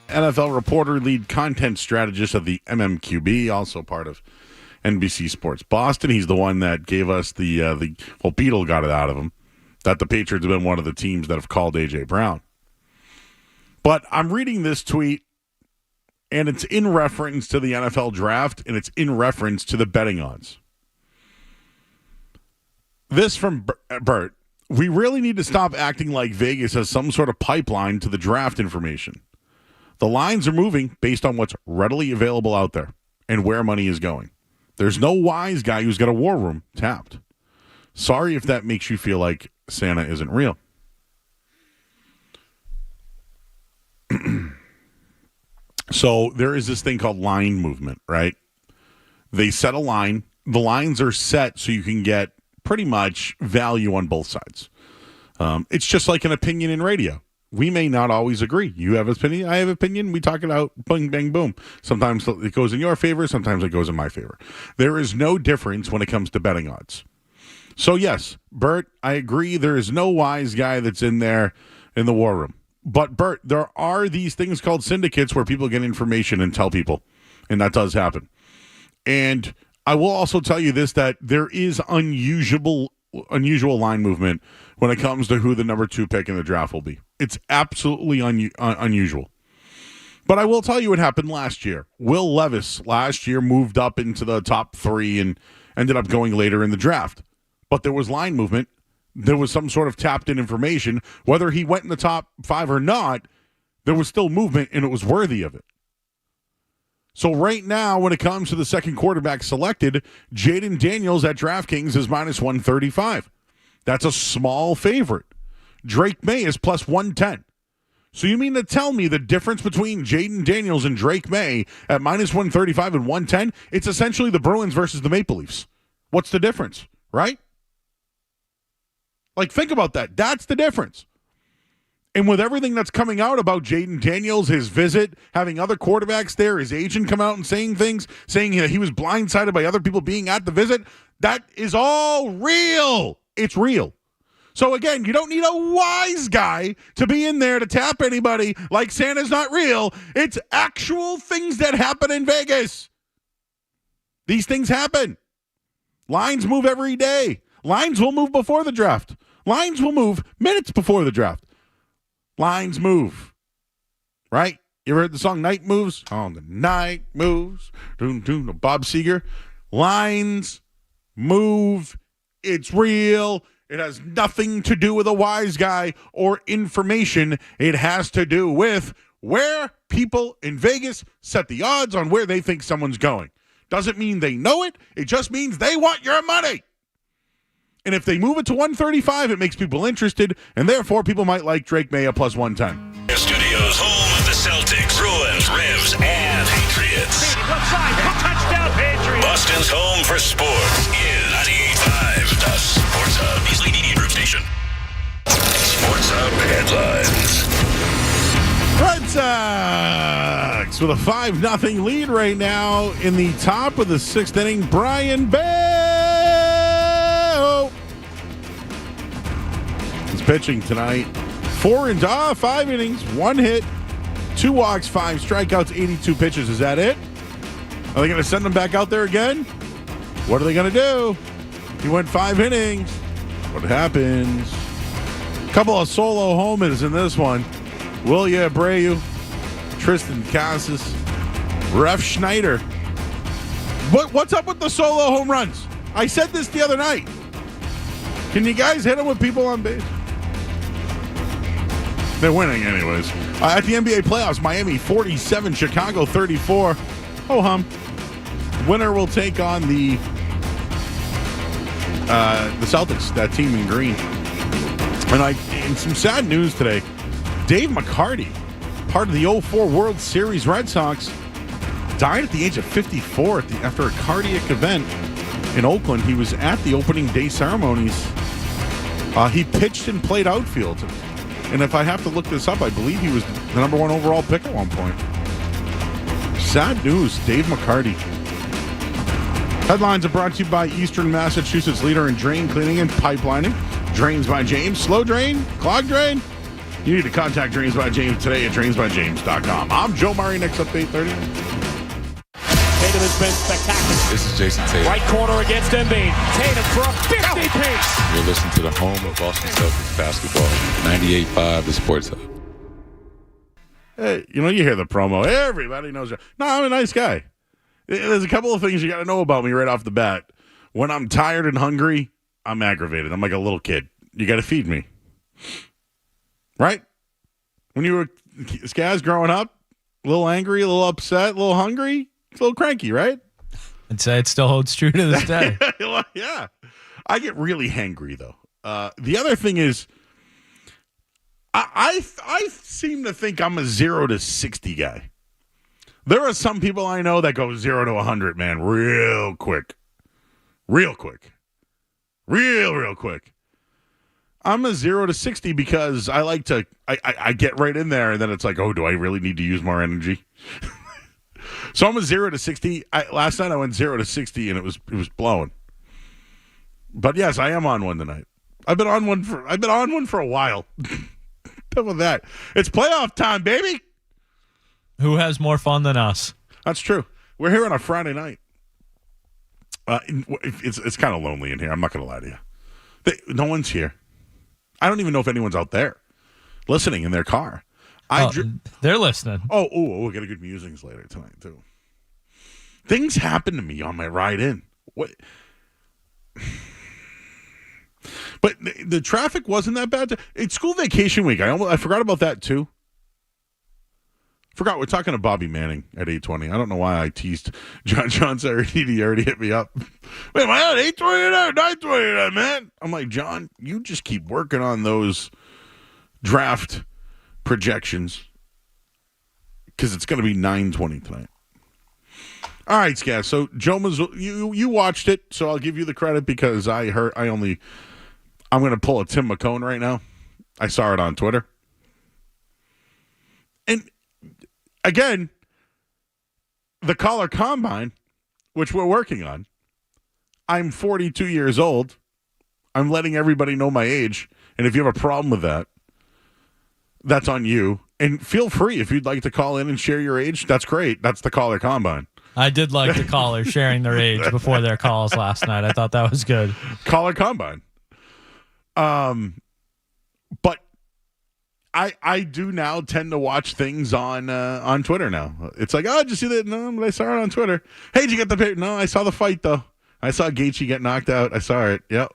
NFL reporter, lead content strategist of the MMQB, also part of NBC Sports Boston. He's the one that gave us Beetle got it out of him, that the Patriots have been one of the teams that have called A.J. Brown. But I'm reading this tweet, and it's in reference to the NFL draft, and it's in reference to the betting odds. This from Bert. We really need to stop acting like Vegas has some sort of pipeline to the draft information. The lines are moving based on what's readily available out there and where money is going. There's no wise guy who's got a war room tapped. Sorry if that makes you feel like Santa isn't real. So there is this thing called line movement, right? They set a line. The lines are set so you can get pretty much value on both sides. It's just like an opinion in radio. We may not always agree. You have an opinion, I have an opinion. We talk it out, bang, bang, boom. Sometimes it goes in your favor. Sometimes it goes in my favor. There is no difference when it comes to betting odds. So yes, Bert, I agree. There is no wise guy that's in there in the war room. But Bert, there are these things called syndicates where people get information and tell people, and that does happen. And I will also tell you this, that there is unusual line movement when it comes to who the number 2 pick in the draft will be. It's absolutely unusual. But I will tell you what happened last year. Will Levis last year moved up into the top 3 and ended up going later in the draft. But there was line movement. There was some sort of tapped-in information. Whether he went in the top 5 or not, there was still movement, and it was worthy of it. So right now, when it comes to the second quarterback selected, Jaden Daniels at DraftKings is minus 135. That's a small favorite. Drake May is plus 110. So you mean to tell me the difference between Jaden Daniels and Drake May at minus 135 and 110, it's essentially the Bruins versus the Maple Leafs. What's the difference, right? Like, think about that. That's the difference. And with everything that's coming out about Jaden Daniels, his visit, having other quarterbacks there, his agent come out and saying things, saying that he was blindsided by other people being at the visit, that is all real. It's real. So again, you don't need a wise guy to be in there to tap anybody like Santa's not real. It's actual things that happen in Vegas. These things happen. Lines move every day. Lines will move before the draft. Lines will move minutes before the draft. Lines move, right? You ever heard the song Night Moves? On the night moves. Bob Seger. Lines move. It's real. It has nothing to do with a wise guy or information. It has to do with where people in Vegas set the odds on where they think someone's going. Doesn't mean they know it. It just means they want your money. And if they move it to 135, it makes people interested, and therefore people might like Drake May at plus 110. The studio's home of the Celtics, Bruins, Revs, and Patriots. Left side, touchdown Patriots. Boston's home for sports is 98.5, the Sports Hub, Easily Media Group Station. Sports Hub headlines. Red Sox with a 5-0 lead right now in the top of the 6th inning. Brian Bell is pitching tonight. 5 innings, 1 hit, 2 walks, 5 strikeouts, 82 pitches. Is that it? Are they going to send him back out there again? What are they going to do? He went 5 innings. What happens? A couple of solo homers in this one. Willia Abreu, Tristan Casas, Ref Schneider. What's up with the solo home runs? I said this the other night. Can you guys hit them with people on base? They're winning anyways. At the NBA playoffs, Miami 47, Chicago 34. Ho hum. Winner will take on the Celtics, that team in green. And some sad news today. Dave McCarty, part of the 2004 World Series Red Sox, died at the age of 54 after a cardiac event in Oakland. He was at the opening day ceremonies. He pitched and played outfield. And if I have to look this up, I believe he was the number 1 overall pick at one point. Sad news, Dave McCarty. Headlines are brought to you by Eastern Massachusetts leader in drain cleaning and pipelining. Drains by James. Slow drain, clog drain. You need to contact Dreams by James today at dreamsbyjames.com. I'm Joe Murray. Next up, 8:30. Tatum has been spectacular. This is Jason Tatum. Right corner against Embiid. Tatum for a 50-piece. You're listening to the home of Boston Celtics basketball. 98.5, the Sports Hub. Hey, you hear the promo. Everybody knows. No, I'm a nice guy. There's a couple of things you got to know about me right off the bat. When I'm tired and hungry, I'm aggravated. I'm like a little kid. You got to feed me. Right? When you were Skaz growing up, a little angry, a little upset, a little hungry, a little cranky, right? I'd say it still holds true to this day. Yeah. I get really hangry, though. The other thing is, I seem to think I'm a 0 to 60 guy. There are some people I know that go 0 to 100, man, real quick. Real quick. Real quick. I'm a 0 to 60 because I like to, I get right in there and then it's like, oh, do I really need to use more energy? So I'm a 0 to 60. Last night I went 0 to 60 and it was blowing. But yes, I am on one tonight. I've been on one for a while. How about that? It's playoff time, baby. Who has more fun than us? That's true. We're here on a Friday night. It's kind of lonely in here. I'm not going to lie to you. No one's here. I don't even know if anyone's out there listening in their car. They're listening. Oh, we'll get a good musings later tonight, too. Things happen to me on my ride in. What? But the traffic wasn't that bad. It's school vacation week. I forgot about that, too. Forgot we're talking to Bobby Manning at 8:20. I don't know why I teased John Sarahidi. Already hit me up. Wait, am I on 8:29, 9:29, man? I'm like, John, you just keep working on those draft projections because it's going to be 9:20 tonight. All right, Scaz. So Joe Mazzulla, you watched it, so I'll give you the credit because I'm going to pull a Tim McCone right now. I saw it on Twitter. And again, the Collar Combine, which we're working on, I'm 42 years old. I'm letting everybody know my age. And if you have a problem with that, that's on you. And feel free, if you'd like to call in and share your age, that's great. That's the Collar Combine. I did like the callers sharing their age before their calls last night. I thought that was good. Collar Combine. But I do now tend to watch things on Twitter now. It's like, oh, did you see that? No, but I saw it on Twitter. Hey, did you get the paper? No, I saw the fight, though. I saw Gaethje get knocked out. I saw it. Yep.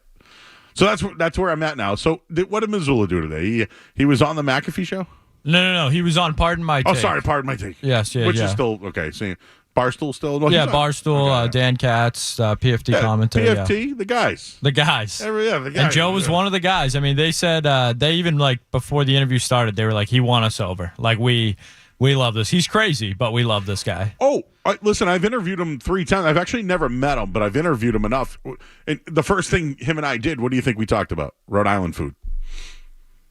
So that's where I'm at now. So what did Mazzulla do today? He was on the McAfee show? No. He was on Pardon My Take. Oh, sorry, Pardon My Take. Yes, Which is still, okay, see, Barstool still? No, Barstool, okay. Dan Katz, PFT commentary. PFT, the guys. The guys. The guys. And Joe was one of the guys. I mean, they said, they even, before the interview started, they were like, he won us over. We love this. He's crazy, but we love this guy. Oh, listen, I've interviewed him 3 times. I've actually never met him, but I've interviewed him enough. And the first thing him and I did, what do you think we talked about? Rhode Island food.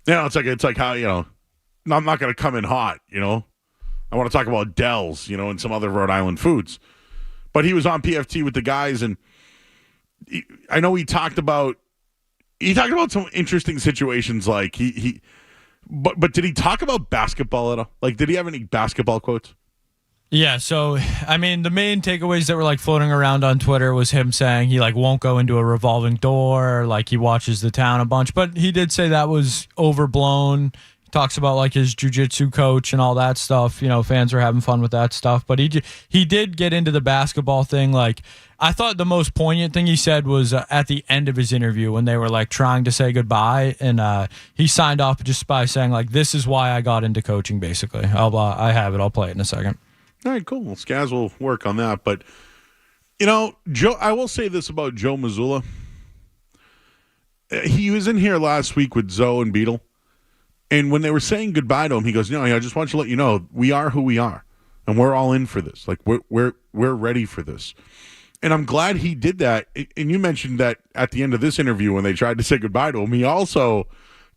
It's like how, I'm not going to come in hot, I want to talk about Dells, and some other Rhode Island foods. But he was on PFT with the guys, and I know he talked about some interesting situations. Like but did he talk about basketball at all? Like, did he have any basketball quotes? Yeah. So, I mean, the main takeaways that were floating around on Twitter was him saying he won't go into a revolving door, he watches the town a bunch. But he did say that was overblown. Talks about his jiu-jitsu coach and all that stuff. Fans are having fun with that stuff. But he did get into the basketball thing. I thought the most poignant thing he said was at the end of his interview when they were trying to say goodbye, and he signed off just by saying this is why I got into coaching. Basically, I have it. I'll play it in a second. All right, cool. Well, Skaz will work on that. But Joe, I will say this about Joe Mazzulla. He was in here last week with Zoe and Beetle. And when they were saying goodbye to him, he goes, I just want you to let you know, we are who we are. And we're all in for this. We're ready for this. And I'm glad he did that. And you mentioned that at the end of this interview when they tried to say goodbye to him, he also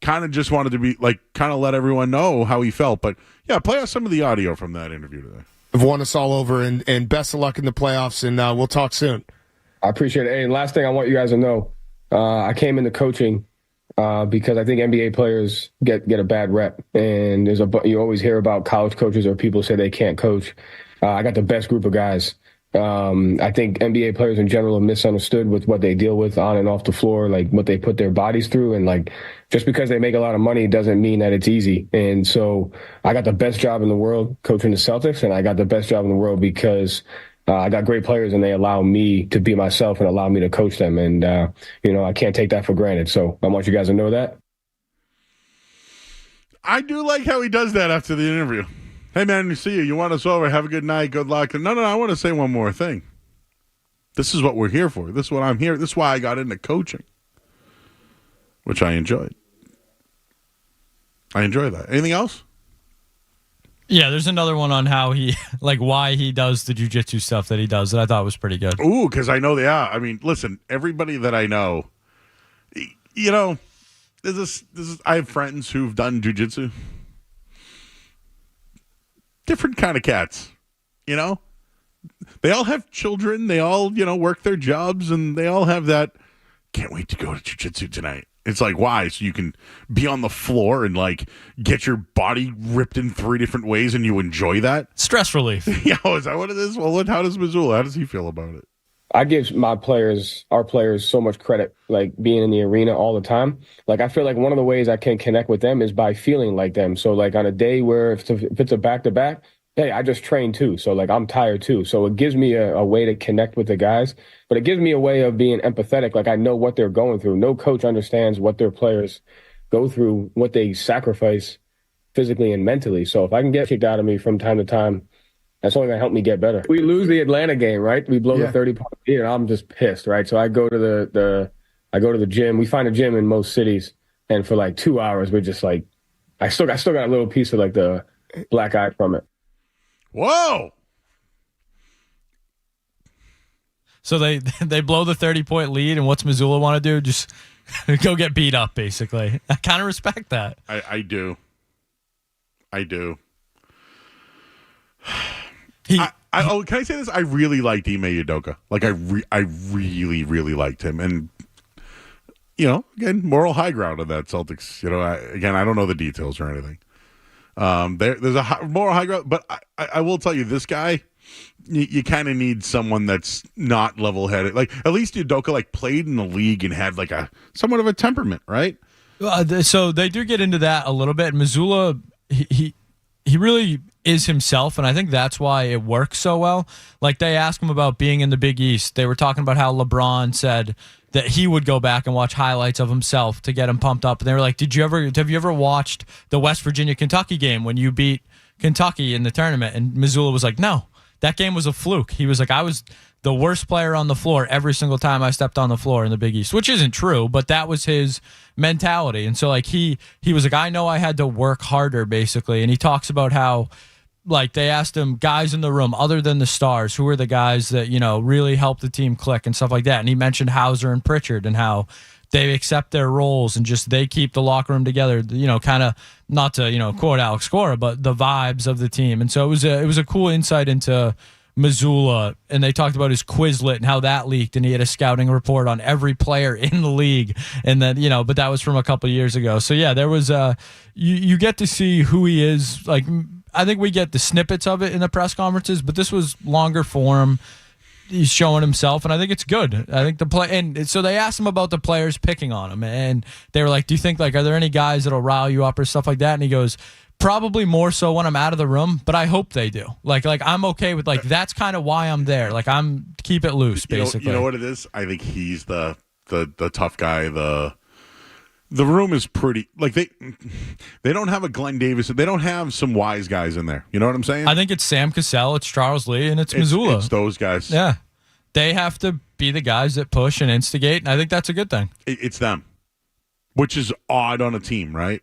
kind of just wanted to be, kind of let everyone know how he felt. But, yeah, play us some of the audio from that interview today. I've won us all over, and best of luck in the playoffs, and we'll talk soon. I appreciate it. Hey, and last thing I want you guys to know, I came into coaching because I think NBA players get a bad rep, and you always hear about college coaches or people say they can't coach. I got the best group of guys. I think NBA players in general are misunderstood with what they deal with on and off the floor, like what they put their bodies through. And like, just because they make a lot of money doesn't mean that it's easy. And so I got the best job in the world coaching the Celtics, and I got the best job in the world because I got great players and they allow me to be myself and allow me to coach them. And, I can't take that for granted. So I want you guys to know that. I do like how he does that after the interview. Hey, man, we see you. You want us over. Have a good night. Good luck. No, I want to say one more thing. This is what we're here for. This is what I'm here. This is why I got into coaching, which I enjoyed. I enjoy that. Anything else? Yeah, there's another one on how why he does the jiu-jitsu stuff that he does that I thought was pretty good. Ooh, because I know I mean, listen, everybody that I know, I have friends who've done jiu-jitsu. Different kind of cats, They all have children. They all, work their jobs, and they all have that, can't wait to go to jiu-jitsu tonight. It's like, why? So you can be on the floor and, get your body ripped in 3 different ways, and you enjoy that? Stress relief. Yeah, is that what it is? Well, how does Mazzulla, how does he feel about it? I give our players, so much credit, being in the arena all the time. I feel like one of the ways I can connect with them is by feeling like them. So, on a day where if it's a back-to-back, hey, I just trained too. So, I'm tired too. So it gives me a way to connect with the guys, but it gives me a way of being empathetic. I know what they're going through. No coach understands what their players go through, what they sacrifice physically and mentally. So if I can get kicked out of me from time to time, that's only going to help me get better. We lose the Atlanta game, right? We blow the 30-point lead, and I'm just pissed, right? So I go to the gym. We find a gym in most cities, and for 2 hours, we're just I still got a little piece of the black eye from it. Whoa! So they blow the 30-point lead, and what's Mazzulla want to do? Just go get beat up, basically. I kind of respect that. I do. Can I say this? I really liked Ime Udoka. I really, really liked him. And, again, moral high ground on that Celtics. I don't know the details or anything. There's a moral high ground. But I will tell you, this guy, you kind of need someone that's not level-headed. At least Udoka, played in the league and had, a somewhat of a temperament, right? So they do get into that a little bit. Mazzulla, he really is himself, and I think that's why it works so well. They asked him about being in the Big East. They were talking about how LeBron said that he would go back and watch highlights of himself to get him pumped up. And they were like, have you ever watched the West Virginia-Kentucky game when you beat Kentucky in the tournament? And Mazzulla was like, no, that game was a fluke. He was like, I was the worst player on the floor every single time I stepped on the floor in the Big East, which isn't true, but that was his mentality. And so he was like, I know I had to work harder, basically. And he talks about how they asked him, guys in the room other than the stars, who are the guys that really helped the team click and stuff like that. And he mentioned Hauser and Pritchard and how they accept their roles and just they keep the locker room together, kind of not to quote Alex Cora, but the vibes of the team. And so it was a cool insight into Mazzulla, and they talked about his Quizlet and how that leaked, and he had a scouting report on every player in the league, and then but that was from a couple of years ago. So yeah, there was you get to see who he is. I think we get the snippets of it in the press conferences, but this was longer form. He's showing himself, and I think it's good. I think and so they asked him about the players picking on him, and they were like, "Do you think are there any guys that'll rile you up or stuff like that?" And he goes, probably more so when I'm out of the room, but I hope they do. I'm okay with that's kind of why I'm there. I'm keep it loose, basically. You know what it is? I think he's the tough guy. The room is pretty they don't have a Glenn Davis. They don't have some wise guys in there. You know what I'm saying? I think it's Sam Cassell, it's Charles Lee, and it's Mazzulla. It's those guys. Yeah, they have to be the guys that push and instigate, and I think that's a good thing. It's them, which is odd on a team, right?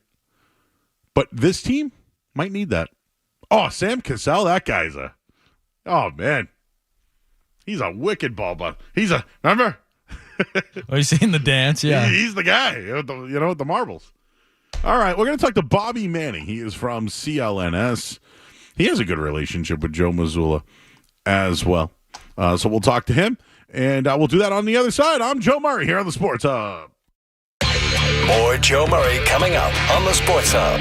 But this team might need that. Oh, Sam Cassell, that guy's man. He's a wicked ball butt. Remember? Oh, you seen the dance? Yeah. He's the guy, with the marbles. All right, we're going to talk to Bobby Manning. He is from CLNS. He has a good relationship with Joe Mazzulla as well. So we'll talk to him, and we'll do that on the other side. I'm Joe Murray here on the Sports Hub. More Joe Murray coming up on the Sports Hub.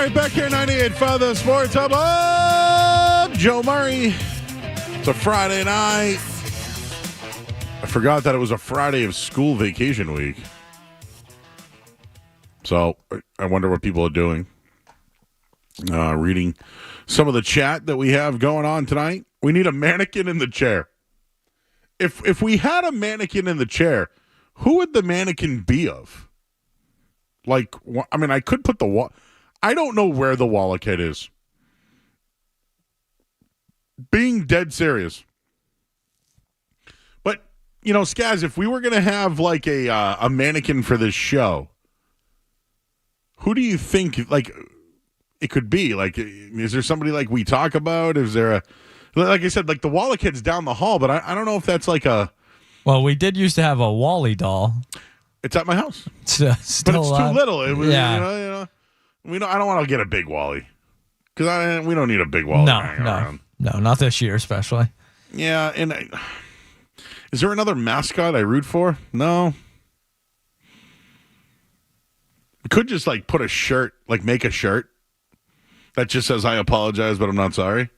All right, back here, 98.5 The Sports Hub. Oh! Joe Murray. It's a Friday night. I forgot that it was a Friday of school vacation week. So I wonder what people are doing. Reading some of the chat that we have going on tonight. We need a mannequin in the chair. If we had a mannequin in the chair, who would the mannequin be of? Like, I mean, I could put the wall. I don't know where the Wallachhead is. Being dead serious. But, you know, Skaz, if we were going to have like a mannequin for this show, who do you think, like, it could be? Like, is there somebody like we talk about? Is there a, like I said, like the Wallachhead's down the hall, but I don't know if that's like a. Well, we did used to have a Wally doll. It's at my house. Still but it's too little. It was, yeah. I don't want to get a big Wally. Because we don't need a big Wally hanging around. No, not this year especially. Yeah, and is there another mascot I root for? No. We could just like put a shirt, like make a shirt that just says I apologize, but I'm not sorry.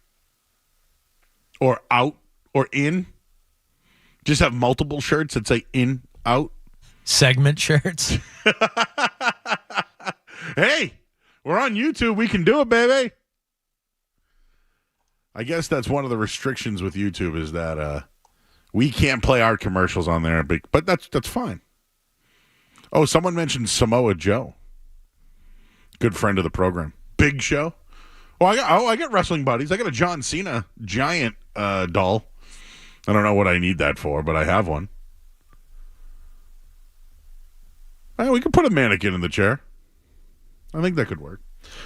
Or out or in. Just have multiple shirts that say in, out. Segment shirts. Hey, we're on YouTube. We can do it, baby. I guess that's one of the restrictions with YouTube is that we can't play our commercials on there, but that's fine. Oh, someone mentioned Samoa Joe. Good friend of the program. Big Show. I got wrestling buddies. I got a John Cena giant doll. I don't know what I need that for, but I have one. We could put a mannequin in the chair. I think that could work.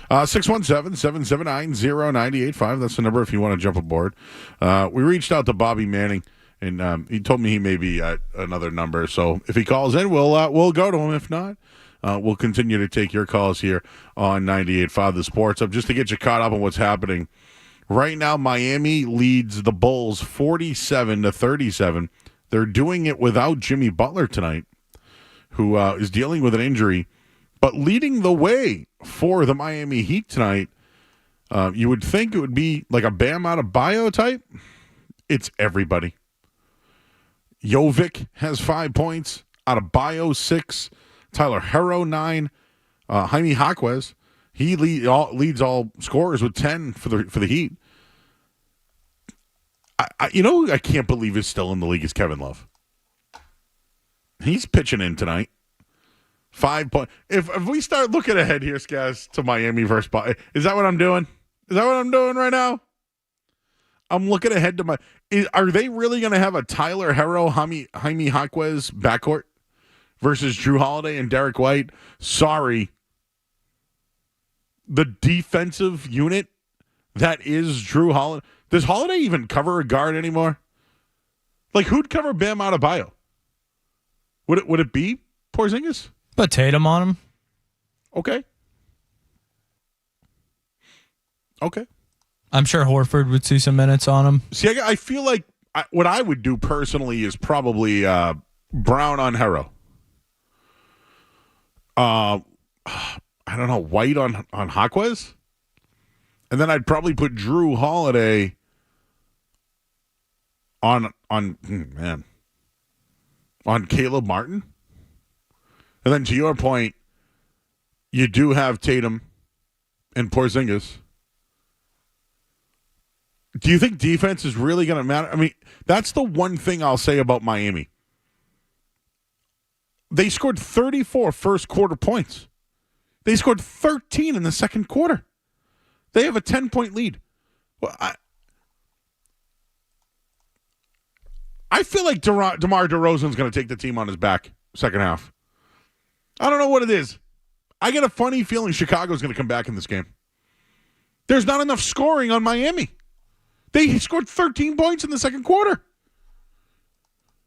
617-779-0985. That's the number if you want to jump aboard. We reached out to Bobby Manning, and he told me he may be at another number. So if he calls in, we'll go to him. If not, we'll continue to take your calls here on 98.5 The Sports Up just to get you caught up on what's happening. Right now, Miami leads the Bulls 47-37. They're doing it without Jimmy Butler tonight, who is dealing with an injury. But leading the way for the Miami Heat tonight, you would think it would be like a Bam Adebayo type. It's everybody. Jovic has 5 points. Adebayo 6. Tyler Herro 9. Jaime Jaquez, he leads all scorers with 10 for the Heat. I can't believe is still in the league is Kevin Love. He's pitching in tonight. 5 points. If we start looking ahead here, guys, to Miami versus Boston, is that what I'm doing? Is that what I'm doing right now? I'm looking ahead to are they really going to have a Tyler Herro, Jaime Jaquez backcourt versus Drew Holiday and Derek White? Sorry. The defensive unit that is Drew Holiday. Does Holiday even cover a guard anymore? Like, who'd cover Bam Adebayo? Would it be Porzingis? Put Tatum on him. Okay. I'm sure Horford would see some minutes on him. See, I feel like what I would do personally is probably Brown on Herro. I don't know, White on Jaquez? And then I'd probably put Drew Holiday on Caleb Martin. And then to your point, you do have Tatum and Porzingis. Do you think defense is really going to matter? I mean, that's the one thing I'll say about Miami. They scored 34 first quarter points. They scored 13 in the second quarter. They have a 10-point lead. Well, I feel like DeMar DeRozan's going to take the team on his back second half. I don't know what it is. I get a funny feeling Chicago's going to come back in this game. There's not enough scoring on Miami. They scored 13 points in the second quarter.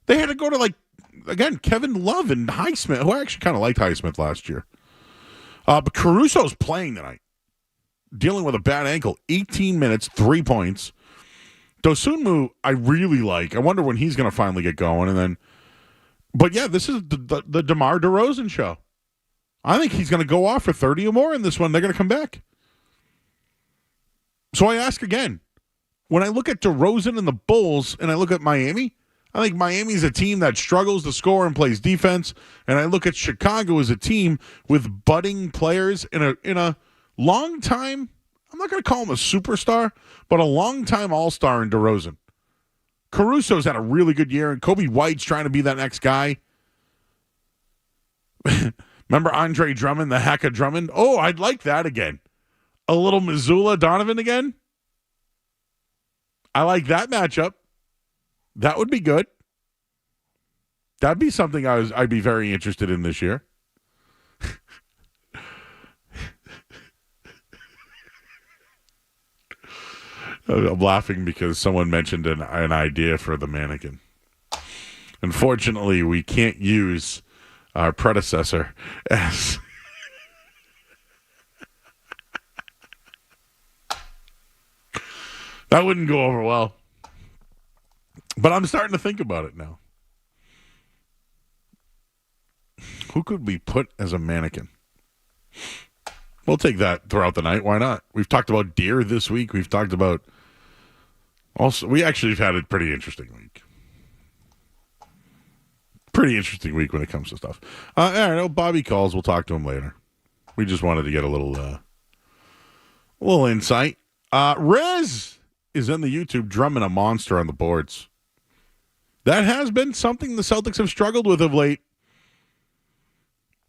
They had to go to, again, Kevin Love and Highsmith, who I actually kind of liked Highsmith last year. But Caruso's playing tonight, dealing with a bad ankle. 18 minutes, 3 points. Dosunmu, I really like. I wonder when he's going to finally get going. But yeah, this is the DeMar DeRozan show. I think he's going to go off for 30 or more in this one. They're going to come back. So I ask again, when I look at DeRozan and the Bulls and I look at Miami, I think Miami's a team that struggles to score and plays defense. And I look at Chicago as a team with budding players in a long time. I'm not going to call him a superstar, but a long-time all-star in DeRozan. Caruso's had a really good year, and Kobe White's trying to be that next guy. Remember Andre Drummond, the hack of Drummond? Oh, I'd like that again. A little Mazzulla Donovan again? I like that matchup. That would be good. That'd be something I'd be very interested in this year. I'm laughing because someone mentioned an idea for the mannequin. Unfortunately, we can't use our predecessor as that wouldn't go over well. But I'm starting to think about it now. Who could we put as a mannequin? We'll take that throughout the night. Why not? We've talked about deer this week. We've talked about also, we actually have had a pretty interesting week. Pretty interesting week when it comes to stuff. All right, Bobby calls. We'll talk to him later. We just wanted to get a little insight. Riz is in the YouTube drumming a monster on the boards. That has been something the Celtics have struggled with of late.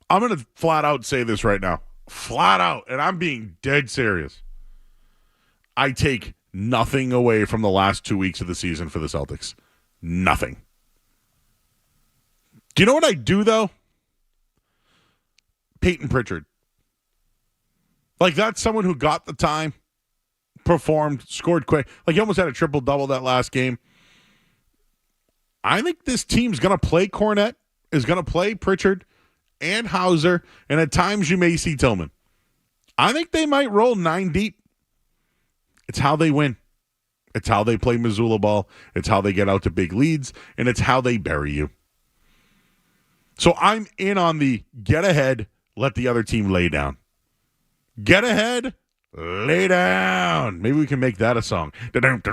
I'm going to flat out say this right now. Flat out, and I'm being dead serious. I take nothing away from the last 2 weeks of the season for the Celtics. Nothing. Do you know what I do, though? Peyton Pritchard. Like, that's someone who got the time, performed, scored quick. Like, he almost had a triple-double that last game. I think this team's going to play Cornette, is going to play Pritchard and Hauser, and at times you may see Tillman. I think they might roll 9 deep. It's how they win. It's how they play Mazzulla ball. It's how they get out to big leads, and it's how they bury you. So I'm in on the get ahead, let the other team lay down. Get ahead, lay down. Maybe we can make that a song. Get ahead,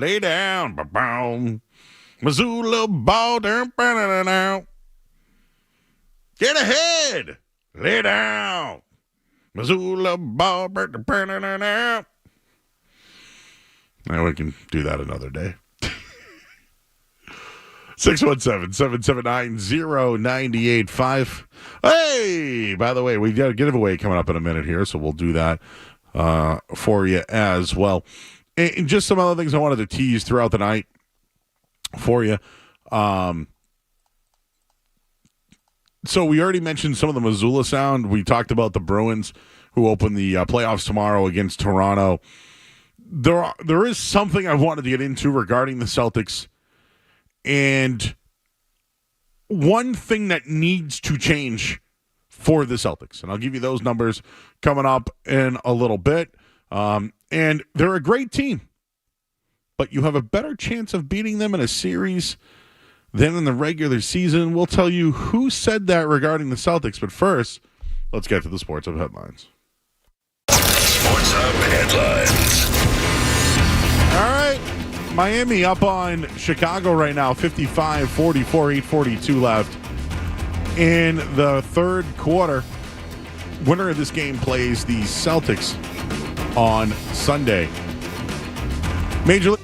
lay down. Mazzulla ball, get ahead, lay down. Mazzulla ball, now we can do that another day. 617-779-0985. Hey, by the way, we've got a giveaway coming up in a minute here, so we'll do that for you as well. And just some other things I wanted to tease throughout the night for you. So we already mentioned some of the Mazzulla sound. We talked about the Bruins who open the playoffs tomorrow against Toronto. There is something I wanted to get into regarding the Celtics. And one thing that needs to change for the Celtics, and I'll give you those numbers coming up in a little bit. And they're a great team, but you have a better chance of beating them in a series than in the regular season. We'll tell you who said that regarding the Celtics. But first, let's get to the Sports Hub headlines. Sports Hub headlines. All right. Miami up on Chicago right now, 55-44, 8:42 left in the third quarter. Winner of this game plays the Celtics on Sunday. Major League.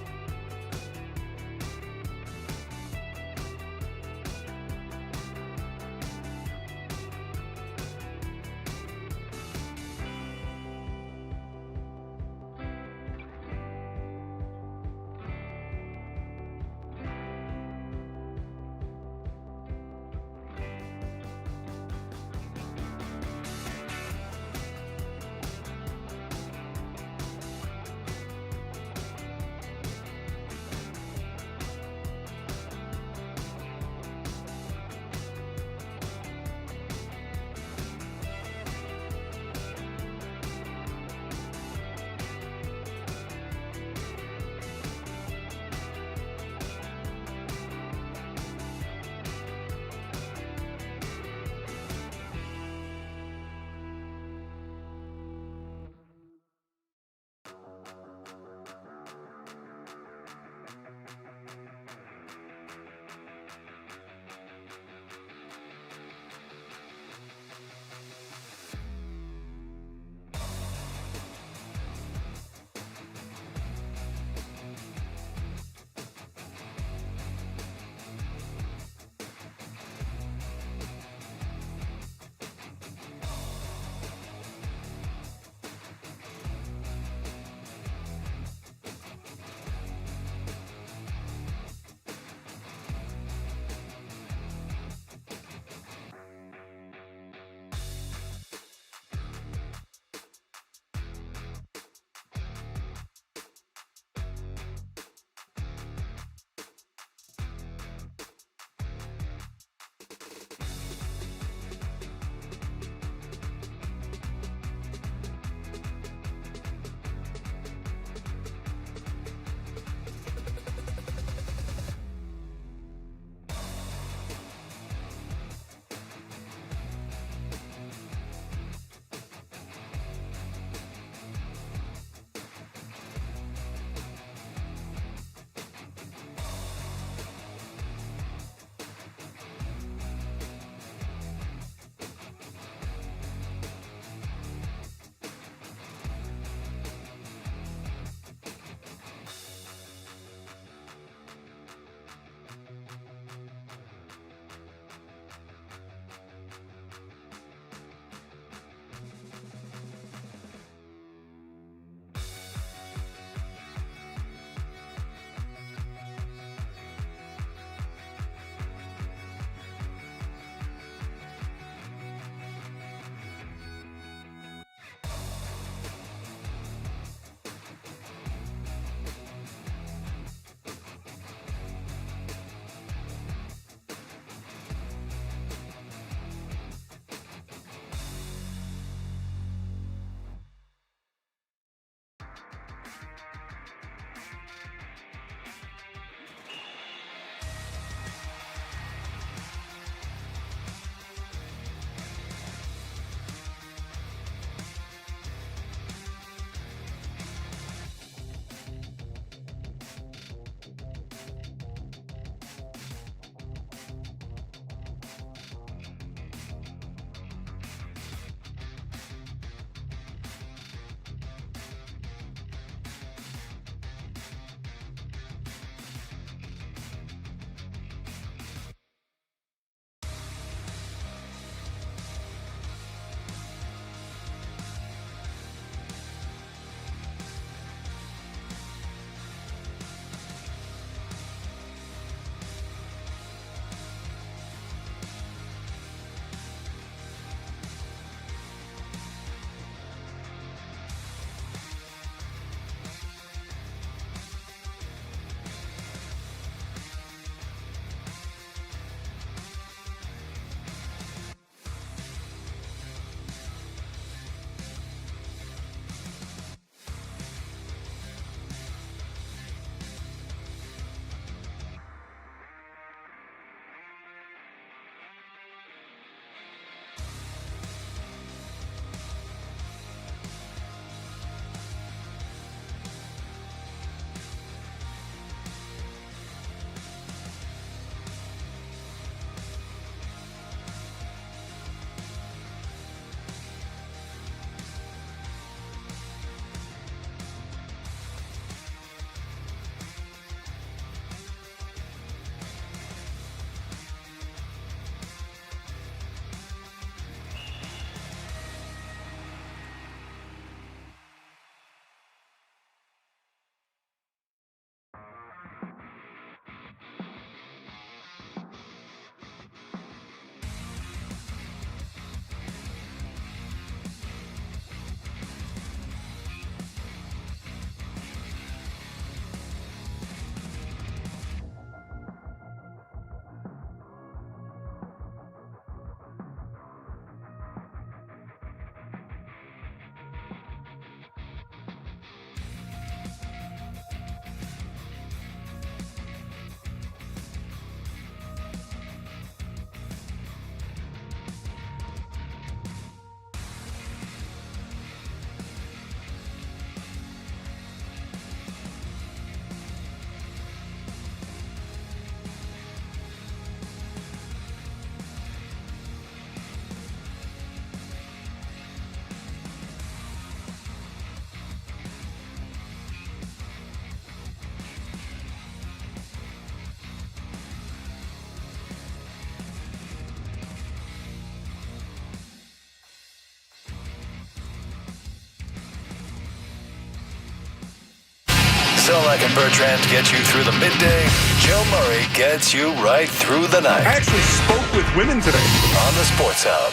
Mazzulla and Bertrand get you through the midday. Joe Murray gets you right through the night. I actually spoke with women today. On the Sports Hub.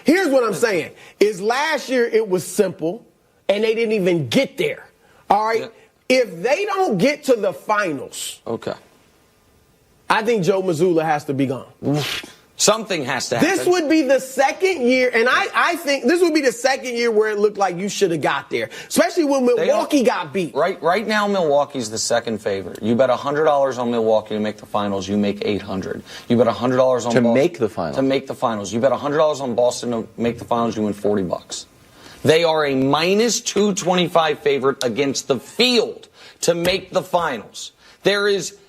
Here's what I'm saying, is last year it was simple, and they didn't even get there. All right? Yeah. If they don't get to the finals, okay, I think Joe Mazzulla has to be gone. Something has to happen. This would be the second year, and I think this would be the second year where it looked like you should have got there, especially when Milwaukee got beat. Right now, Milwaukee's the second favorite. You bet $100 on Milwaukee to make the finals, you make $800. You bet $100 on Boston make the finals. To make the finals, you bet $100 on Boston to make the finals, you win $40. They are a minus 225 favorite against the field to make the finals. There is.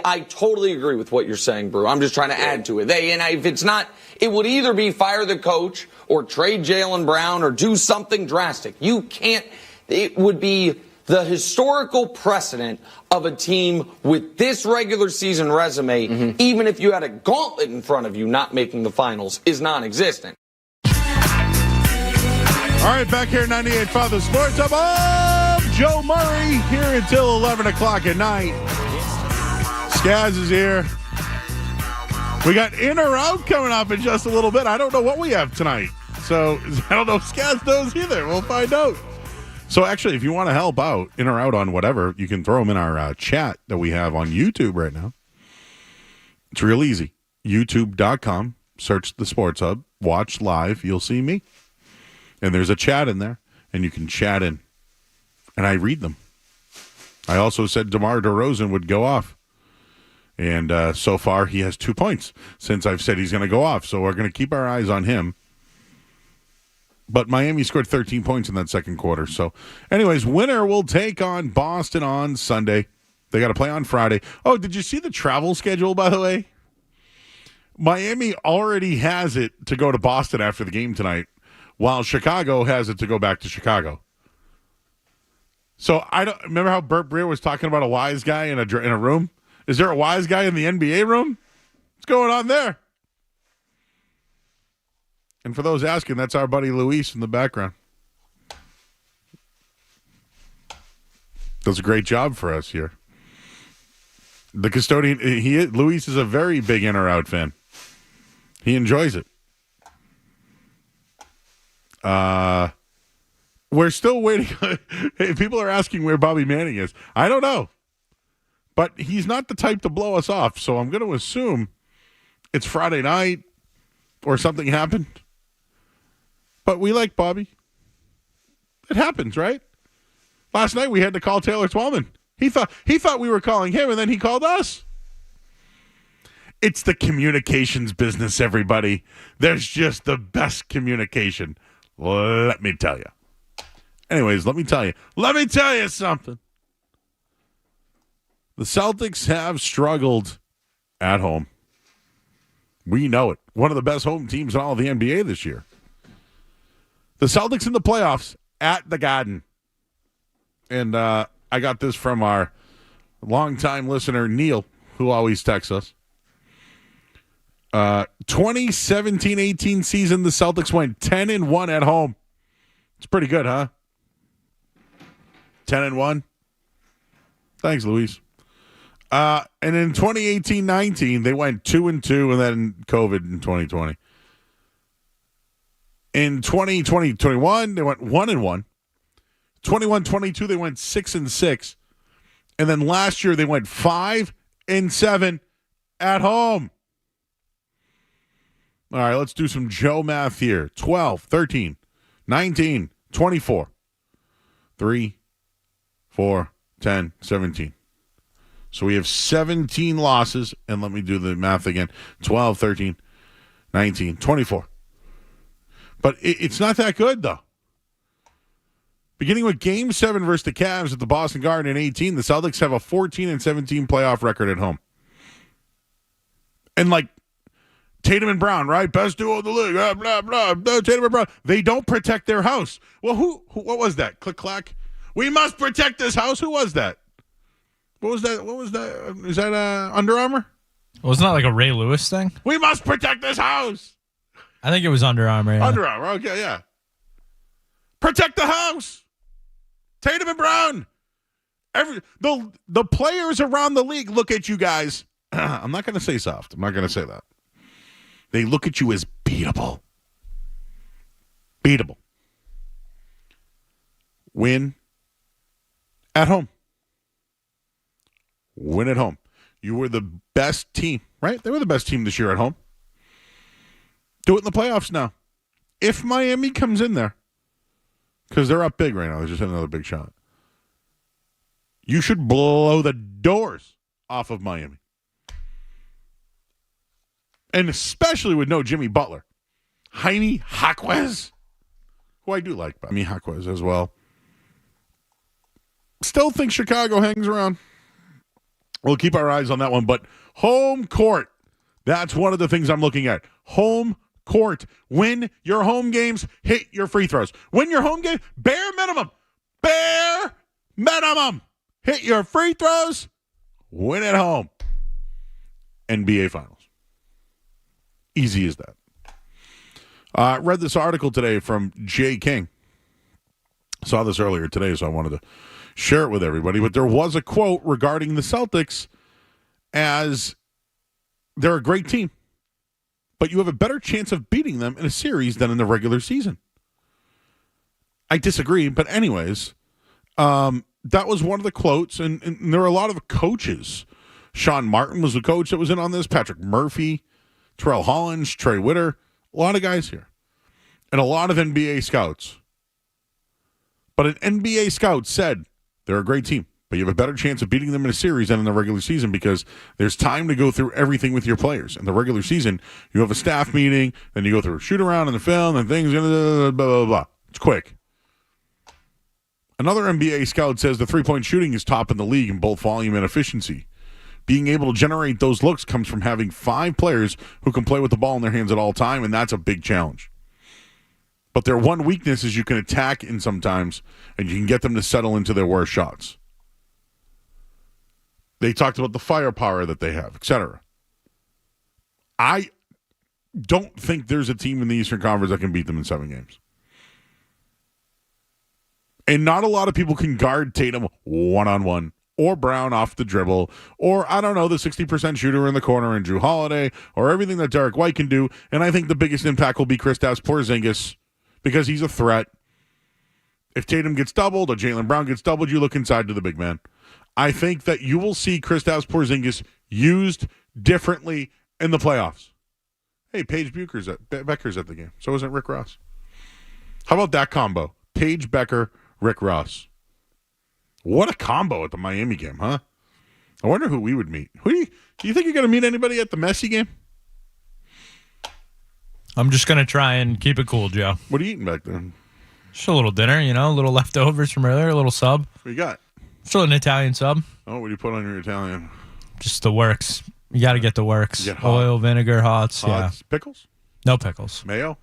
I totally agree with what you're saying, Brew. I'm just trying to add to it. If it's not, it would either be fire the coach or trade Jaylen Brown or do something drastic. You can't. It would be the historical precedent of a team with this regular season resume, even if you had a gauntlet in front of you, not making the finals, is non-existent. All right, back here at 98.5 The Sports Hub. Joe Murray here until 11 o'clock at night. Skaz is here. We got In or Out coming up in just a little bit. I don't know what we have tonight. So I don't know if Skaz knows either. We'll find out. So actually, if you want to help out, In or Out on whatever, you can throw them in our chat that we have on YouTube right now. It's real easy. YouTube.com. Search The Sports Hub. Watch live. You'll see me. And there's a chat in there. And you can chat in. And I read them. I also said DeMar DeRozan would go off. And so far, he has 2 points since I've said he's going to go off. So we're going to keep our eyes on him. But Miami scored 13 points in that second quarter. So anyways, winner will take on Boston on Sunday. They got to play on Friday. Oh, did you see the travel schedule, by the way? Miami already has it to go to Boston after the game tonight, while Chicago has it to go back to Chicago. So I don't remember how Burt Breer was talking about a wise guy in a room. Is there a wise guy in the NBA room? What's going on there? And for those asking, that's our buddy Luis in the background. Does a great job for us here. The custodian, Luis is a very big In or Out fan. He enjoys it. We're still waiting. People are asking where Bobby Manning is. I don't know. But he's not the type to blow us off, so I'm going to assume it's Friday night or something happened. But we like Bobby. It happens, right? Last night we had to call Taylor Twellman. He thought we were calling him, and then he called us. It's the communications business, everybody. There's just the best communication. Let me tell you. Anyways, let me tell you something. The Celtics have struggled at home. We know it. One of the best home teams in all of the NBA this year. The Celtics in the playoffs at the Garden. And I got this from our longtime listener, Neil, who always texts us. 2017-18 season, the Celtics went 10-1 at home. It's pretty good, huh? 10-1. Thanks, Luis. And in 2018-19, they went 2-2, and then COVID in 2020. In 2020-21, they went 1-1. 21-22, they went 6-6. And then last year, they went 5-7 at home. All right, let's do some Joe math here. 12, 13, 19, 24, 3, 4, 10, 17. So we have 17 losses, and let me do the math again. 12, 13, 19, 24. But it's not that good, though. Beginning with Game 7 versus the Cavs at the Boston Garden in 18, the Celtics have a 14-17 playoff record at home. And, like, Tatum and Brown, right? Best duo in the league. Blah, blah, blah. Tatum and Brown. They don't protect their house. Well, who what was that? Click, clack. We must protect this house. Who was that? What was that? Is that Under Armour? Wasn't that like a Ray Lewis thing? We must protect this house. I think it was Under Armour. Yeah. Under Armour. Okay, yeah. Protect the house. Tatum and Brown. The players around the league look at you guys. I'm not going to say soft. I'm not going to say that. They look at you as beatable. Beatable. Win at home. Win at home. You were the best team, right? They were the best team this year at home. Do it in the playoffs now. If Miami comes in there, because they're up big right now. They just had another big shot. You should blow the doors off of Miami. And especially with no Jimmy Butler. Jaime Jaquez, who I do like, but Jaime Jaquez as well. Still think Chicago hangs around. We'll keep our eyes on that one. But home court, that's one of the things I'm looking at. Home court. Win your home games. Hit your free throws. Win your home game. Bare minimum. Bare minimum. Hit your free throws. Win at home. NBA Finals. Easy as that. Read this article today from Jay King. Saw this earlier today, so I wanted to share it with everybody. But there was a quote regarding the Celtics as they're a great team, but you have a better chance of beating them in a series than in the regular season. I disagree, but anyways, that was one of the quotes, and there are a lot of coaches. Sean Martin was the coach that was in on this, Patrick Murphy, Terrell Hollins, Trey Witter, a lot of guys here, and a lot of NBA scouts. But an NBA scout said they're a great team, but you have a better chance of beating them in a series than in the regular season because there's time to go through everything with your players. In the regular season, you have a staff meeting, then you go through a shoot-around and the film and things, blah, blah, blah, blah. It's quick. Another NBA scout says the three-point shooting is top in the league in both volume and efficiency. Being able to generate those looks comes from having 5 players who can play with the ball in their hands at all time, and that's a big challenge. But their one weakness is you can attack in sometimes, and you can get them to settle into their worst shots. They talked about the firepower that they have, etc. I don't think there's a team in the Eastern Conference that can beat them in 7 games. And not a lot of people can guard Tatum one-on-one. Or Brown off the dribble, or, I don't know, the 60% shooter in the corner and Drew Holiday, or everything that Derek White can do. And I think the biggest impact will be Kristaps Porzingis because he's a threat. If Tatum gets doubled or Jaylen Brown gets doubled, you look inside to the big man. I think that you will see Kristaps Porzingis used differently in the playoffs. Hey, Paige Becker's at the game. So isn't Rick Ross. How about that combo? Paige Becker, Rick Ross. What a combo at the Miami game, huh? I wonder who we would meet. Do you think you're going to meet anybody at the Messi game? I'm just going to try and keep it cool, Joe. What are you eating back there? Just a little dinner, a little leftovers from earlier, a little sub. What you got? Still an Italian sub. Oh, what do you put on your Italian? Just the works. You got to get the works. Oil, vinegar, hots. Yeah. Pickles? No pickles. Mayo?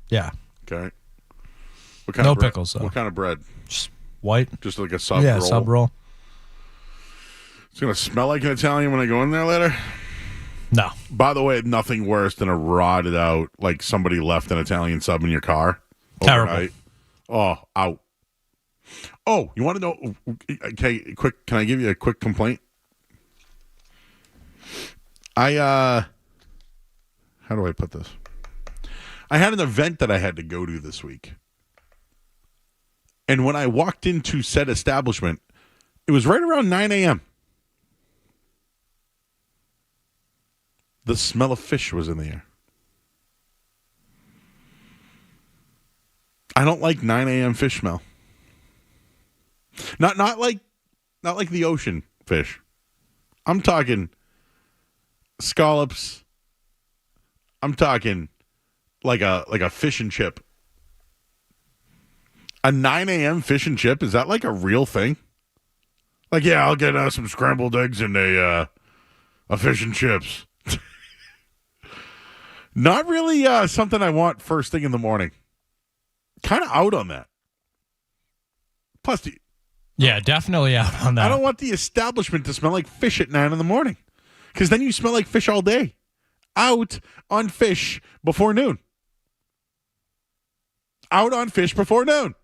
Yeah. Okay. What kind no of bread? Pickles, though. What kind of bread? Just white. Just like a sub roll? Yeah, sub roll. It's going to smell like an Italian when I go in there later? No. By the way, nothing worse than a rotted out, like somebody left an Italian sub in your car. Terrible. Overnight. Oh, out. Oh, you want to know? Okay, quick. Can I give you a quick complaint? How do I put this? I had an event that I had to go to this week. And when I walked into said establishment, it was right around 9 a.m. The smell of fish was in the air. I don't like 9 a.m. fish smell. Not like the ocean fish. I'm talking scallops. I'm talking like a fish and chip. A 9 a.m. fish and chip, is that like a real thing? Like, yeah, I'll get some scrambled eggs and a fish and chips. Not really something I want first thing in the morning. Kind of out on that. Plus, yeah, definitely out on that. I don't want the establishment to smell like fish at 9 in the morning. Because then you smell like fish all day. Out on fish before noon. Out on fish before noon.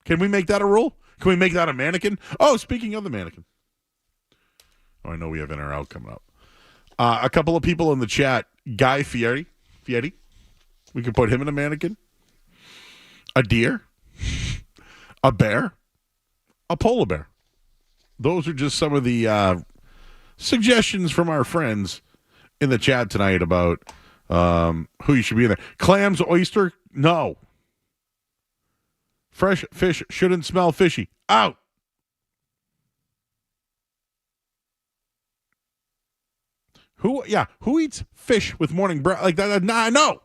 Can we make that a rule? Can we make that a mannequin? Oh, speaking of the mannequin. Oh, I know we have in or out coming up. A couple of people in the chat. Guy Fieri. We could put him in a mannequin. A deer. A bear. A polar bear. Those are just some of the suggestions from our friends in the chat tonight about who you should be in there. Clams, oyster, no. Fresh fish shouldn't smell fishy. Out. Who eats fish with morning bread like that? Nah, no.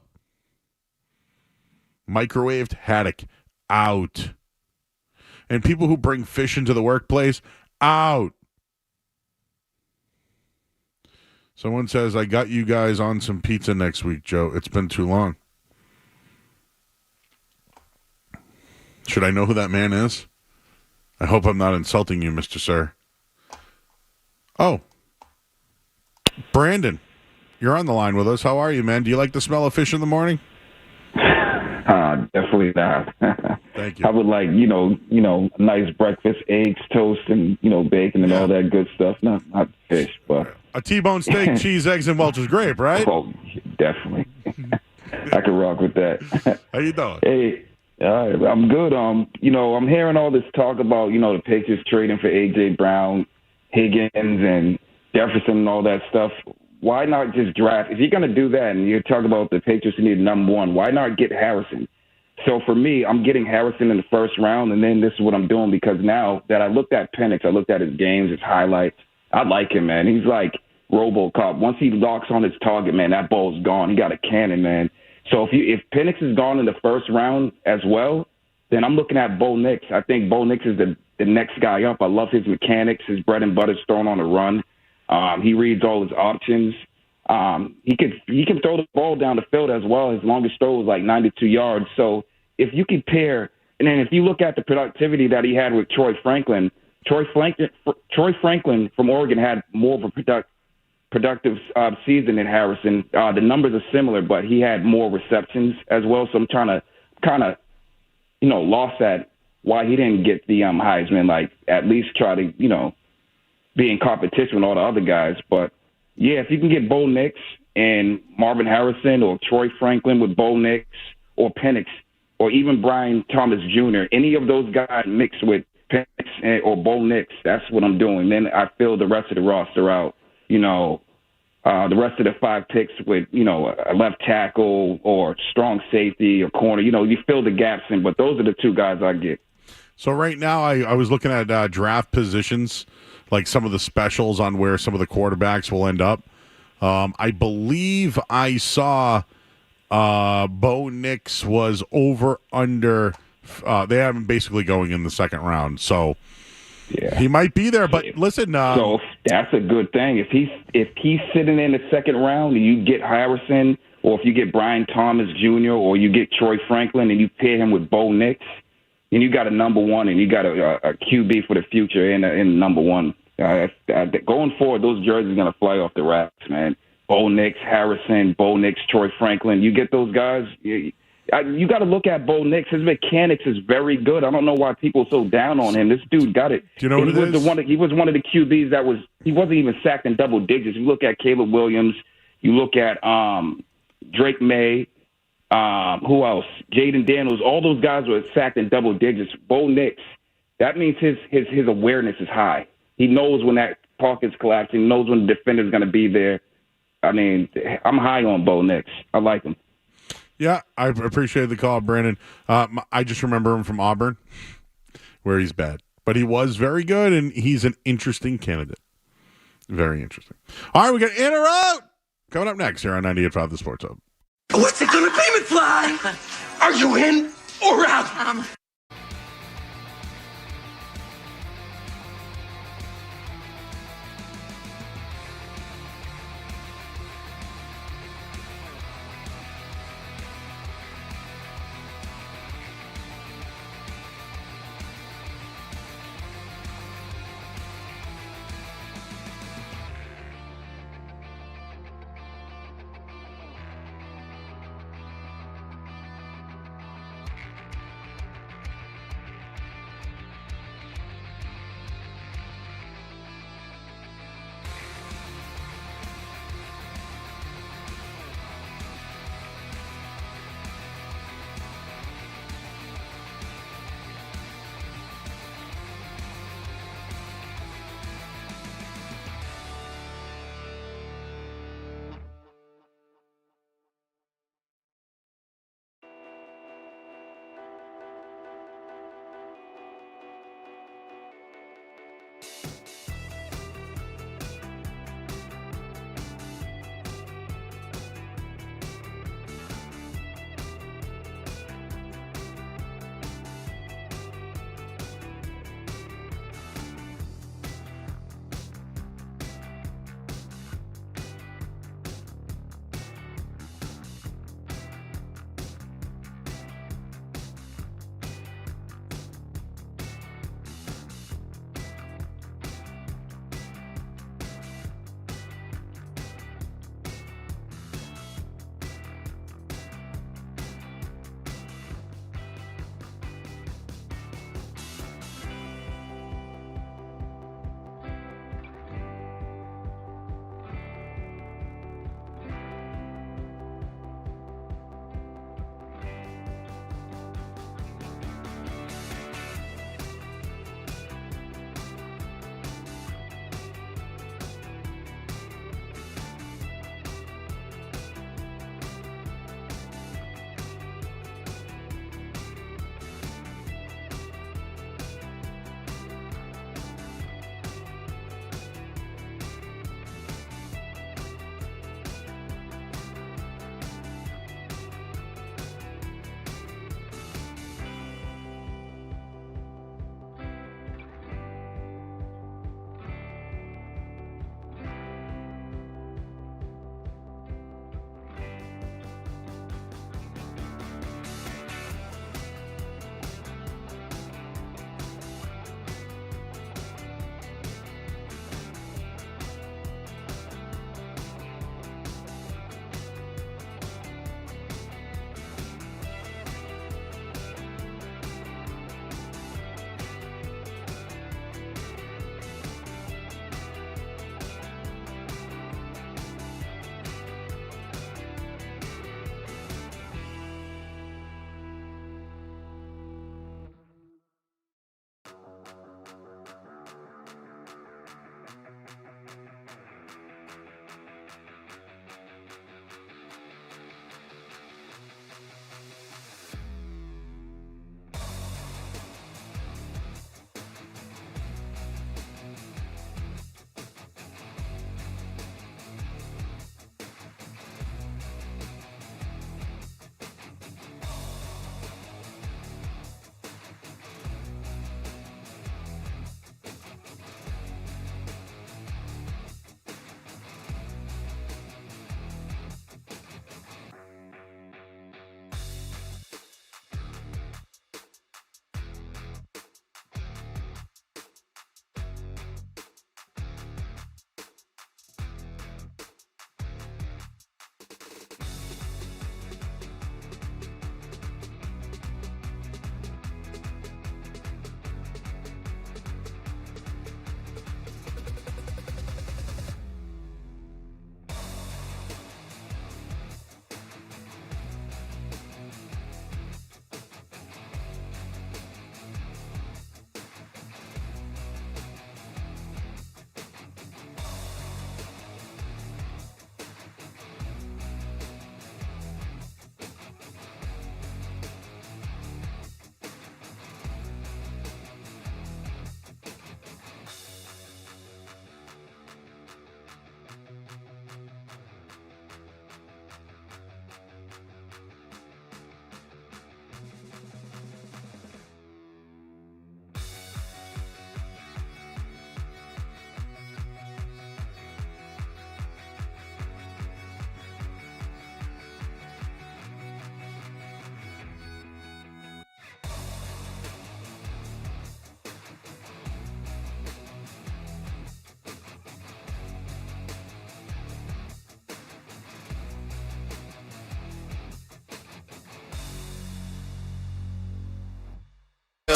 Microwaved haddock, out. And people who bring fish into the workplace, out. Someone says, I got you guys on some pizza next week, Joe. It's been too long. Should I know who that man is? I hope I'm not insulting you, Mr. Sir. Oh. Brandon, you're on the line with us. How are you, man? Do you like the smell of fish in the morning? Definitely not. Thank you. I would like, a nice breakfast, eggs, toast, and, bacon and all that good stuff. Not fish, but... A T-bone steak, cheese, eggs, and Welch's grape, right? Oh, definitely. I can rock with that. How you doing? Hey, I'm good. I'm hearing all this talk about, the Patriots trading for A.J. Brown, Higgins, and Jefferson and all that stuff. Why not just draft? If you're going to do that and you're talking about the Patriots need number one, why not get Harrison? So for me, I'm getting Harrison in the first round, and then this is what I'm doing because now that I looked at Penix, I looked at his games, his highlights. I like him, man. He's like RoboCop. Once he locks on his target, man, that ball's gone. He got a cannon, man. So if Penix is gone in the first round as well, then I'm looking at Bo Nix. I think Bo Nix is the next guy up. I love his mechanics. His bread and butter's thrown on the run. He reads all his options. He can throw the ball down the field as well. His longest throw was like 92 yards. So if you compare, and then if you look at the productivity that he had with Troy Franklin from Oregon had more of a productive season than Harrison. The numbers are similar, but he had more receptions as well. So I'm trying to kind of, lost at why he didn't get the Heisman. Like at least try to, be in competition with all the other guys. But yeah, if you can get Bo Nix and Marvin Harrison or Troy Franklin with Bo Nix or Penix or even Brian Thomas Jr., any of those guys mixed with Penix or Bo Nix, that's what I'm doing. Then I fill the rest of the roster out. The rest of the 5 picks with, a left tackle or strong safety or corner. You fill the gaps in, but those are the 2 guys I get. So right now I was looking at draft positions, like some of the specials on where some of the quarterbacks will end up. I believe I saw Bo Nix was over under. They have him basically going in the second round. So yeah, he might be there. But listen. So that's a good thing. If he's sitting in the second round and you get Harrison, or if you get Brian Thomas Jr. or you get Troy Franklin and you pair him with Bo Nix, and you got a number one and you got a QB for the future in number one. Going forward, those jerseys are going to fly off the racks, man. Bo Nix, Harrison, Bo Nix, Troy Franklin. You get those guys, you got to look at Bo Nix. His mechanics is very good. I don't know why people are so down on him. This dude got it. Do you know what it is? He was one of the QBs he wasn't even sacked in double digits. You look at Caleb Williams. You look at Drake May. Who else? Jaden Daniels. All those guys were sacked in double digits. Bo Nix, that means his awareness is high. He knows when that pocket's collapsing. He knows when the defender's going to be there. I mean, I'm high on Bo Nix. I like him. Yeah, I appreciate the call, Brandon. I just remember him from Auburn, where he's bad. But he was very good, and he's an interesting candidate. Very interesting. All right, we got in or out coming up next here on 98.5 The Sports Hub. What's it gonna be, McFly? Are you in or out?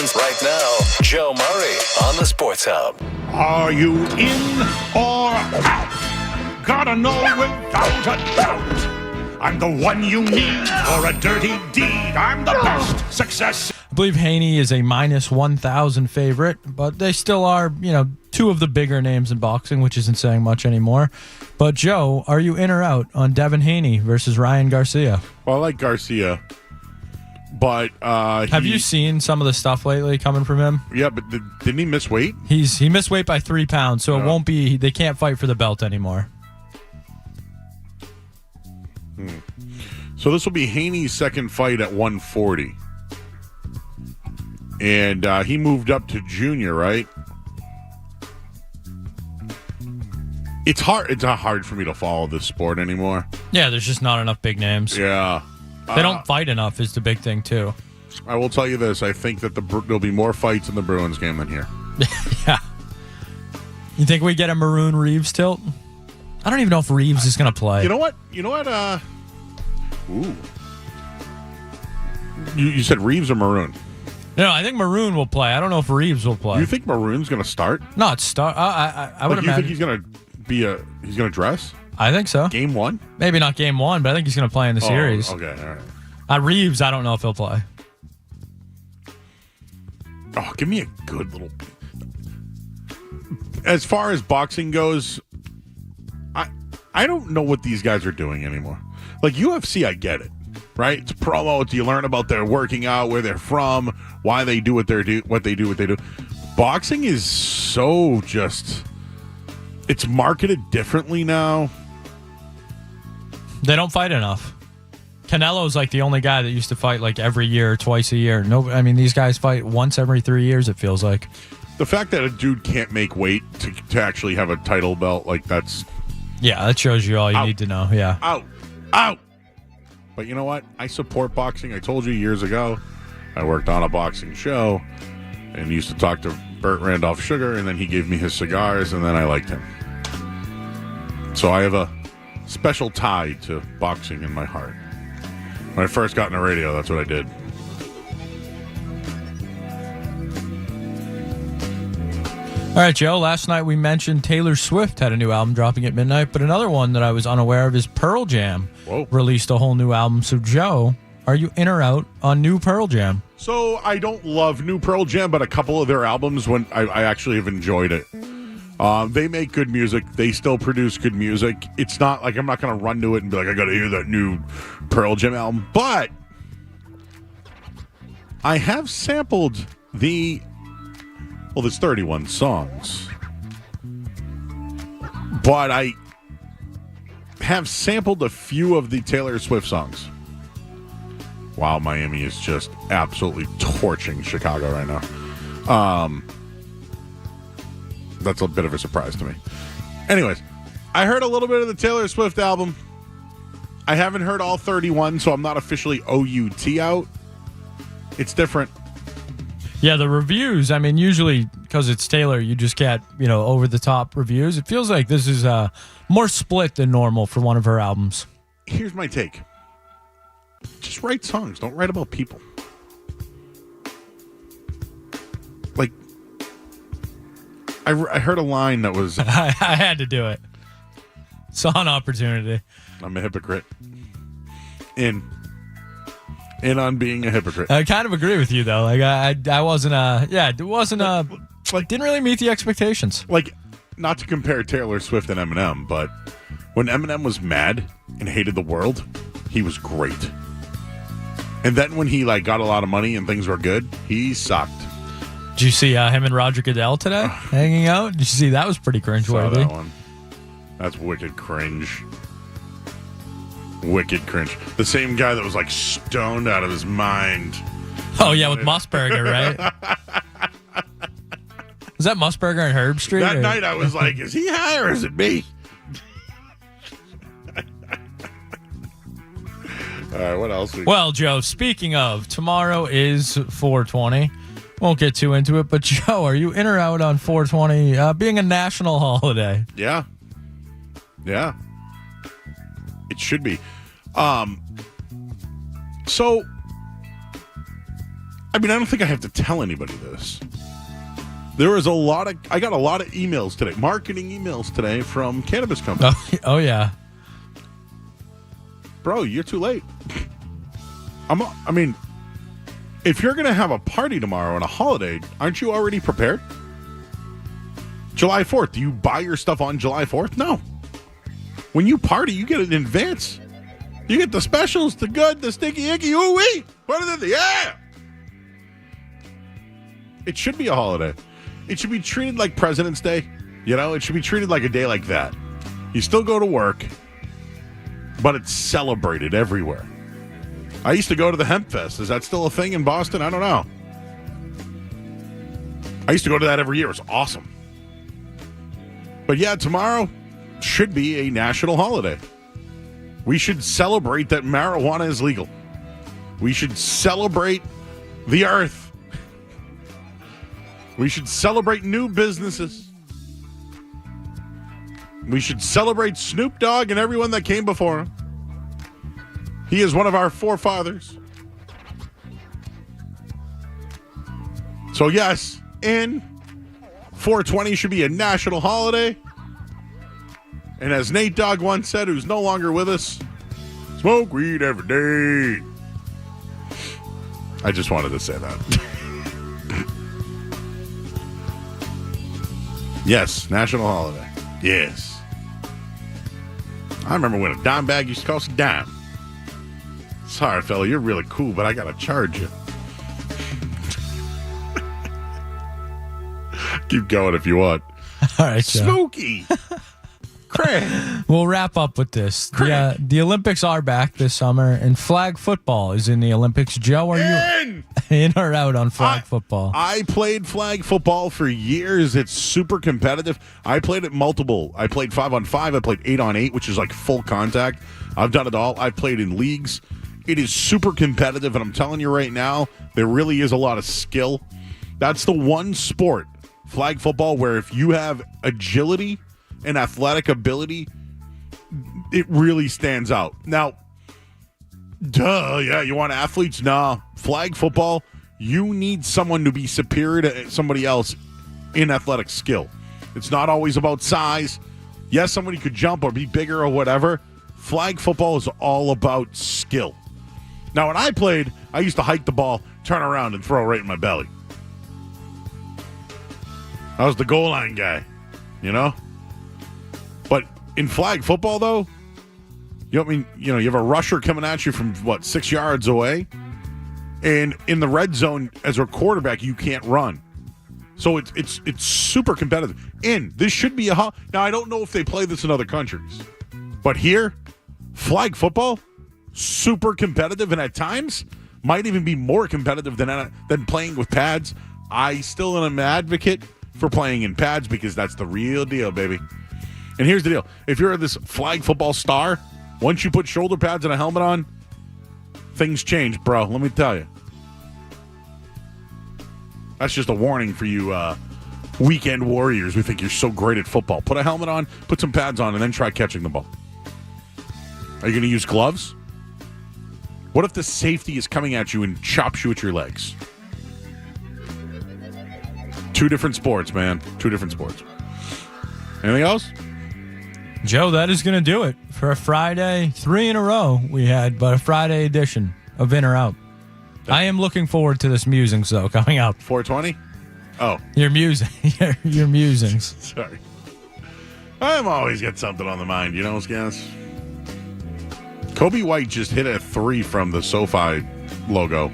happens right now. Joe Murray on the Sports Hub. Are you in or out? Gotta know without a doubt. I'm the one you need for a dirty deed. I'm the best success. I believe Haney is a minus 1,000 favorite, but they still are, two of the bigger names in boxing, which isn't saying much anymore. But, Joe, are you in or out on Devin Haney versus Ryan Garcia? Well, I like Garcia, but have you seen some of the stuff lately coming from him? Yeah, but didn't he miss weight? He missed weight by 3 pounds, so it won't be. They can't fight for the belt anymore. So this will be Haney's second fight at 140. And he moved up to junior, right? It's hard. It's not hard for me to follow this sport anymore. Yeah, there's just not enough big names. Yeah. They don't fight enough is the big thing, too. I will tell you this. I think that there'll be more fights in the Bruins game than here. Yeah. You think we get a Maroon Reeves tilt? I don't even know if Reeves is going to play. You know what? Ooh. You said Reeves or Maroon? No, I think Maroon will play. I don't know if Reeves will play. You think Maroon's going to start? Not start. I would imagine. You think he's going to he's going to dress? I think so. Game 1? Maybe not game 1, but I think he's going to play in the series. Okay, all right. Reeves, I don't know if he'll play. Oh, give me a good little... As far as boxing goes, I don't know what these guys are doing anymore. Like UFC, I get it, right? It's a promo. You learn about their working out, where they're from, why they do what they do. Boxing is so just... It's marketed differently now. They don't fight enough. Canelo's like the only guy that used to fight like every year, twice a year. No, I mean, these guys fight once every 3 years, it feels like. The fact that a dude can't make weight to actually have a title belt, like that's... Yeah, that shows you all you need to know. Yeah. Out. But you know what? I support boxing. I told you years ago, I worked on a boxing show and used to talk to Burt Randolph Sugar, and then he gave me his cigars, and then I liked him. So I have a special tie to boxing in my heart. When I first got into radio, that's what I did. All right, Joe, last night we mentioned Taylor Swift had a new album dropping at midnight, but another one that I was unaware of is Pearl Jam released a whole new album. So, Joe, are you in or out on new Pearl Jam? So I don't love new Pearl Jam, but a couple of their albums, when I actually have enjoyed it. They make good music. They still produce good music. It's not like I'm not going to run to it and be like, I got to hear that new Pearl Jam album. But I have sampled there's 31 songs. But I have sampled a few of the Taylor Swift songs. Wow, Miami is just absolutely torching Chicago right now. That's a bit of a surprise to me. Anyways, I heard a little bit of the Taylor Swift album. I haven't heard all 31, so I'm not officially OUT out. It's different. Yeah, the reviews, I mean, usually because it's Taylor, you just get, over-the-top reviews. It feels like this is more split than normal for one of her albums. Here's my take. Just write songs. Don't write about people. Like, I heard a line that was... I had to do it. Saw an opportunity. I'm a hypocrite. In on being a hypocrite. I kind of agree with you, though. Like, I wasn't... it wasn't... didn't really meet the expectations. Like, not to compare Taylor Swift and Eminem, but when Eminem was mad and hated the world, he was great. And then when he got a lot of money and things were good, he sucked. Did you see him and Roger Goodell today hanging out? Did you see that was pretty cringeworthy? Saw that one. That's wicked cringe. Wicked cringe. The same guy that was stoned out of his mind. Oh yeah, with Musburger, right? Was that Musburger and Herb Street? That night I was like, is he high or is it me? All right, what else? Well, Joe, speaking of, tomorrow is 420. Won't get too into it, but Joe, are you in or out on 420 being a national holiday? Yeah. It should be. So, mean, I don't think I have to tell anybody this. I got a lot of emails today, marketing emails today from cannabis companies. Oh yeah. Bro, you're too late. I mean, if you're going to have a party tomorrow on a holiday, aren't you already prepared? July 4th, do you buy your stuff on July 4th? No. When you party, you get it in advance. You get the specials, the good, the sticky icky, ooh-wee. What is it? Yeah. It should be a holiday. It should be treated like President's Day. You know, it should be treated like a day like that. You still go to work, but it's celebrated everywhere. I used to go to the Hemp Fest. Is that still a thing in Boston? I don't know. I used to go to that every year. It was awesome. But yeah, tomorrow should be a national holiday. We should celebrate that marijuana is legal. We should celebrate the earth. We should celebrate new businesses. We should celebrate Snoop Dogg and everyone that came before him. He is one of our forefathers. So yes, in 420 should be a national holiday. And as Nate Dogg once said, who's no longer with us, smoke weed every day. I just wanted to say that. Yes, national holiday. Yes. I remember when a dime bag used to cost a dime. Sorry, fella, you're really cool, but I got to charge you. Keep going if you want. All right, Joe. Smokey. Craig. We'll wrap up with this. The Olympics are back this summer, and flag football is in the Olympics. Joe, are you in or out on flag football? I played flag football for years. It's super competitive. I played it multiple. I played 5-on-5. I played 8-on-8, which is like full contact. I've done it all. I've played in leagues. It is super competitive, and I'm telling you right now, there really is a lot of skill. That's the one sport, flag football, where if you have agility and athletic ability, it really stands out. Now, you want athletes? Nah. Flag football, you need someone to be superior to somebody else in athletic skill. It's not always about size. Yes, somebody could jump or be bigger or whatever. Flag football is all about skill. Now, when I played, I used to hike the ball, turn around, and throw right in my belly. I was the goal line guy, you know? But in flag football, though, you have a rusher coming at you from, 6 yards away? And in the red zone, as a quarterback, you can't run. So it's super competitive. And this should be now, I don't know if they play this in other countries. But here, flag football, super competitive, and at times might even be more competitive than playing with pads. I still am an advocate for playing in pads because that's the real deal, baby. And here's the deal. If you're this flag football star, once you put shoulder pads and a helmet on, things change, bro. Let me tell you. That's just a warning for you weekend warriors who think you're so great at football. Put a helmet on, put some pads on, and then try catching the ball. Are you going to use gloves? What if the safety is coming at you and chops you at your legs? Two different sports, man. Two different sports. Anything else? Joe, that is going to do it for a Friday. 3 in a row we had, but a Friday edition of In or Out. I am looking forward to this musings, though, coming up. 420? Oh. Your musings. Sorry. I'm always got something on the mind, you know, guys. Kobe White just hit a 3 from the SoFi logo.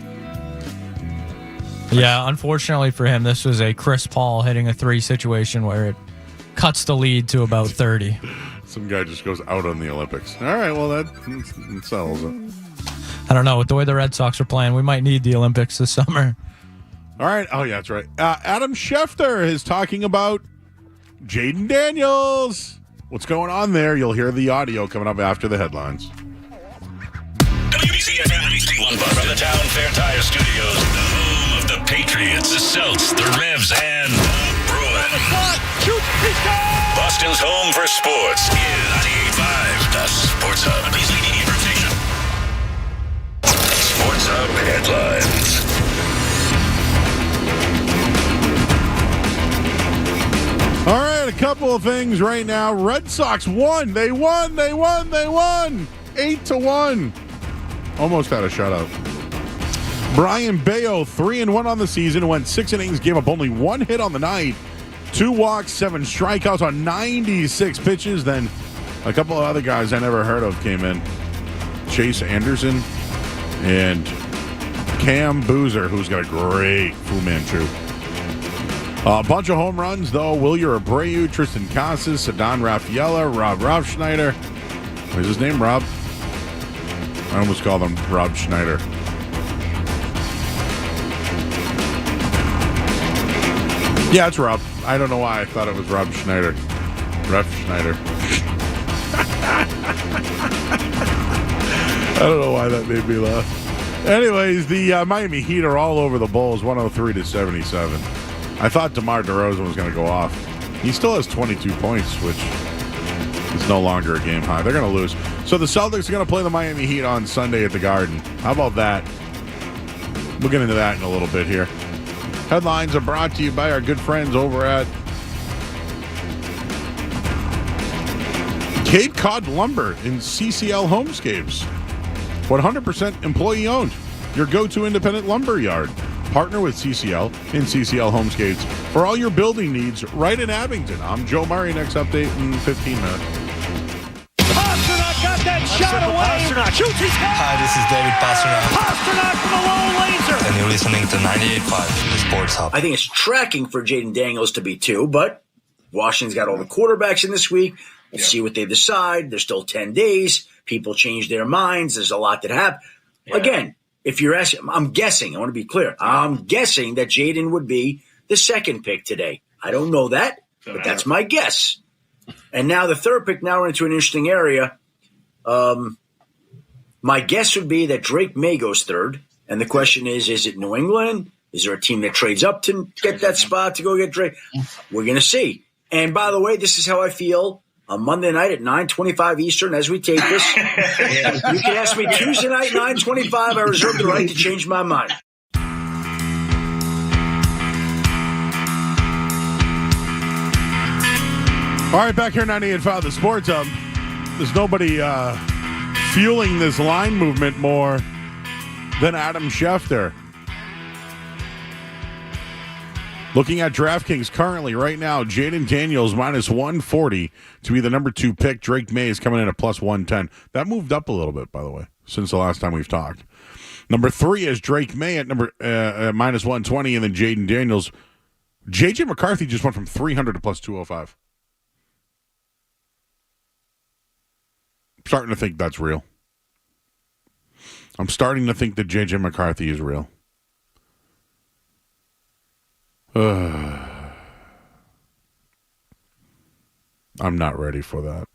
Yeah, unfortunately for him, this was a Chris Paul hitting a 3 situation where it cuts the lead to about 30. Some guy just goes out on the Olympics. All right, well, that settles it. I don't know. With the way the Red Sox are playing, we might need the Olympics this summer. All right. Oh, yeah, that's right. Adam Schefter is talking about Jaden Daniels. What's going on there? You'll hear the audio coming up after the headlines. WBCFM from the Town Fair Tire Studios, the home of the Patriots, the Celts, the Revs, and the Bruins. Boston's home for sports is 98.5, the Sports Hub. Beasley Media Group Station. Sports Hub headlines. couple of things right now. Red Sox won. They won. 8-1. Almost had a shutout. Brian Bayo, 3-1 on the season, went 6 innings, gave up only 1 hit on the night, 2 walks, 7 strikeouts on 96 pitches. Then a couple of other guys I never heard of came in. Chase Anderson and Cam Boozer, who's got a great Fu Manchu. A bunch of home runs, though. Wilyer Abreu, Tristan Casas, Ceddanne Rafaela, Rob Schneider. What's his name, Rob? I almost called him Rob Schneider. Yeah, it's Rob. I don't know why I thought it was Rob Schneider. Ref Schneider. I don't know why that made me laugh. Anyways, the Miami Heat are all over the Bulls, 103-77. I thought DeMar DeRozan was going to go off. He still has 22 points, which is no longer a game high. They're going to lose. So the Celtics are going to play the Miami Heat on Sunday at the Garden. How about that? We'll get into that in a little bit here. Headlines are brought to you by our good friends over at Cape Cod Lumber in CCL Homescapes. 100% employee owned. Your go-to independent lumber yard. Partner with CCL in CCL Homescapes for all your building needs right in Abington. I'm Joe Murray. Next update in 15 minutes. Pastrnak got that shot away. Shoots his head. Hi, this is David Pastrnak. Pastrnak from the low laser. And you're listening to 98.5, the Sports Hub. I think it's tracking for Jaden Daniels to be 2, but Washington's got all the quarterbacks in this week. We'll see what they decide. There's still 10 days. People change their minds. There's a lot that happen. Yeah. Again, if you're asking, I'm guessing, I want to be clear. I'm guessing that Jaden would be the second pick today. I don't know that, but that's my guess. And now the third pick, now we're into an interesting area. My guess would be that Drake May goes third. And the question is it New England? Is there a team that trades up to get that spot to go get Drake? We're going to see. And by the way, this is how I feel on Monday night at 9:25 Eastern as we tape this. You can ask me Tuesday night, 9:25. I reserve the right to change my mind. All right, back here at 98.5, the Sports Hub. There's nobody fueling this line movement more than Adam Schefter. Looking at DraftKings currently, right now, Jaden Daniels minus 140 to be the number 2 pick. Drake May is coming in at plus 110. That moved up a little bit, by the way, since the last time we've talked. Number 3 is Drake May at minus 120, and then Jaden Daniels. J.J. McCarthy just went from 300 to plus 205. I'm starting to think that's real. I'm starting to think that J.J. McCarthy is real. I'm not ready for that.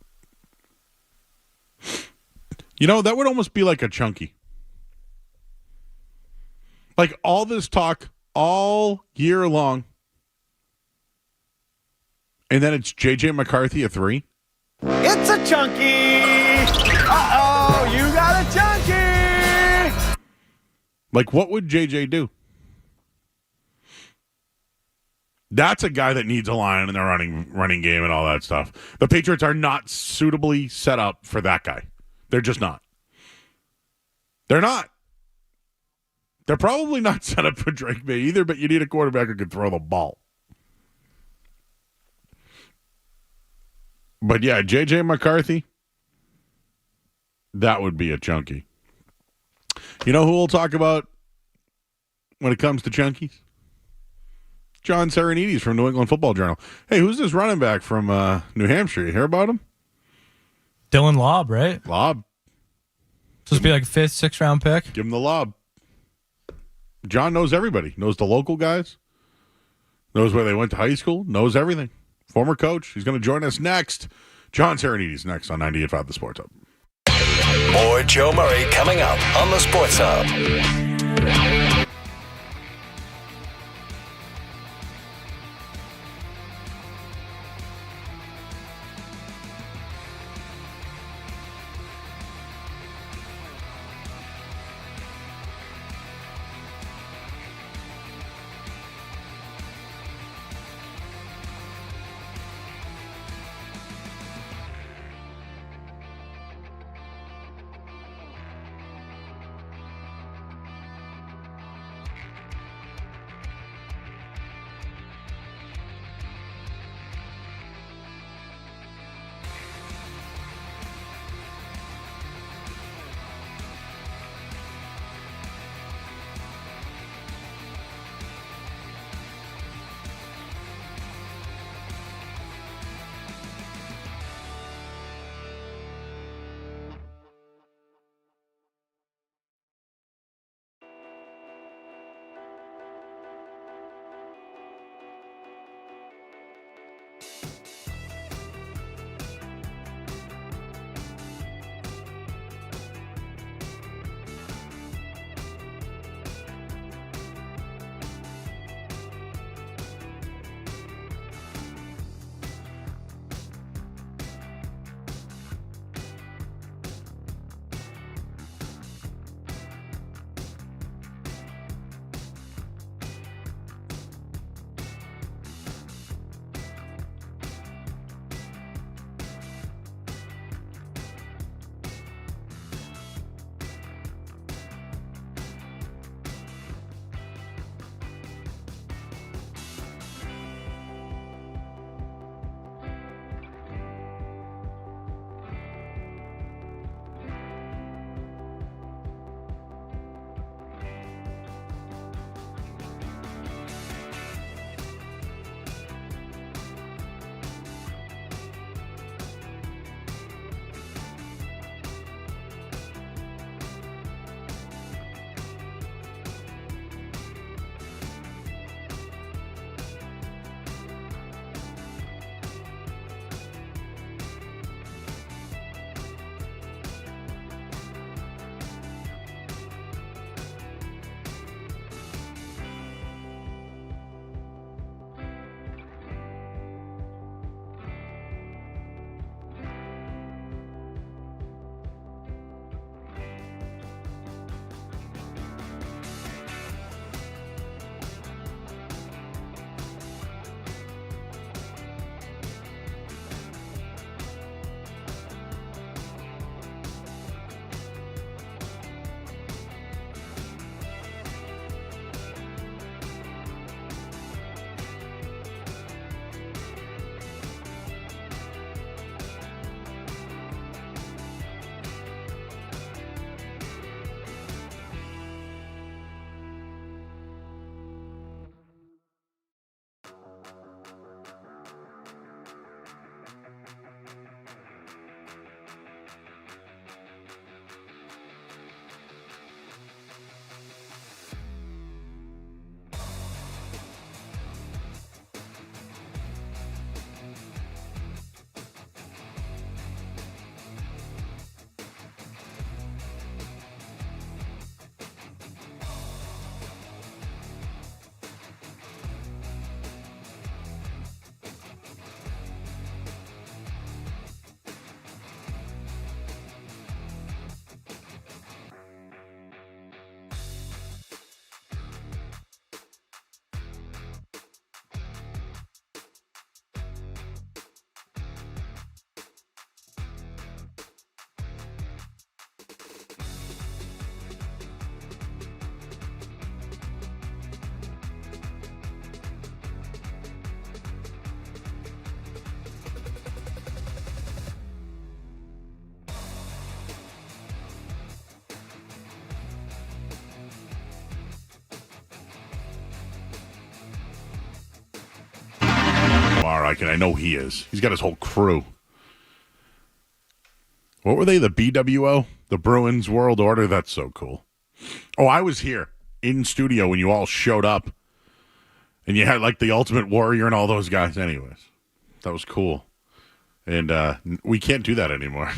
You know, that would almost be like a chunky. Like all this talk all year long. And then it's J.J. McCarthy at 3. It's a chunky. Uh-oh, you got a chunky. Like, what would J.J. do? That's a guy that needs a line in their running game and all that stuff. The Patriots are not suitably set up for that guy. They're just not. They're not. They're probably not set up for Drake May either, but you need a quarterback who can throw the ball. But yeah, J.J. McCarthy, that would be a chunky. You know who we'll talk about when it comes to chunkies? John Serenides from New England Football Journal. Hey, who's this running back from New Hampshire? You hear about him? Dylan Lobb, right? Lobb. Supposed to be like a 5th, 6th round pick. Give him the lob. John knows everybody. Knows the local guys. Knows where they went to high school. Knows everything. Former coach. He's going to join us next. John Serenides next on 98.5 The Sports Hub. More Joe Murray coming up on The Sports Hub. are. I know he is. He's got his whole crew. What were they? The BWO? The Bruins World Order? That's so cool. Oh, I was here in studio when you all showed up. And you had like the Ultimate Warrior and all those guys. Anyways, that was cool. And we can't do that anymore.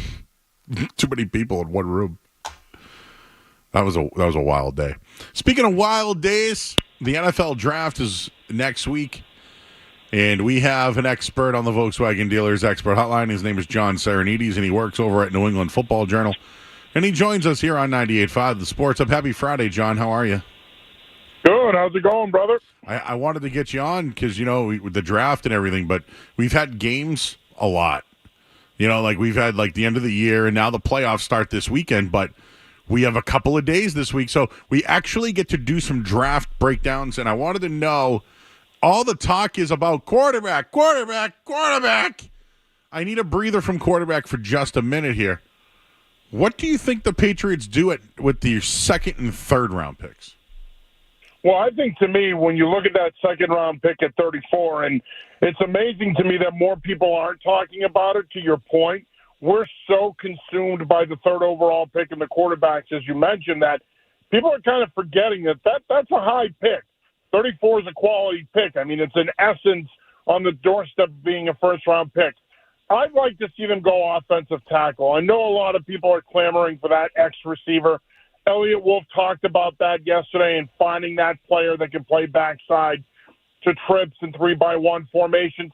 Too many people in one room. That was a wild day. Speaking of wild days, the NFL draft is next week. And we have an expert on the Volkswagen Dealers Expert Hotline. His name is John Serenides, and he works over at New England Football Journal. And he joins us here on 98.5 The Sports Hub. Happy Friday, John. How are you? Good. How's it going, brother? I wanted to get you on because, with the draft and everything, but we've had games a lot. Like we've had like the end of the year, and now the playoffs start this weekend, but we have a couple of days this week. So we actually get to do some draft breakdowns, and I wanted to know, all the talk is about quarterback. I need a breather from quarterback for just a minute here. What do you think the Patriots do with the second and third round picks? Well, I think to me, when you look at that second-round pick at 34, and it's amazing to me that more people aren't talking about it, to your point. We're so consumed by the third overall pick and the quarterbacks, as you mentioned, that people are kind of forgetting that's a high pick. 34 is a quality pick. I mean, it's in essence on the doorstep of being a first-round pick. I'd like to see them go offensive tackle. I know a lot of people are clamoring for that ex-receiver. Elliott Wolf talked about that yesterday and finding that player that can play backside to trips and 3-by-1 formations.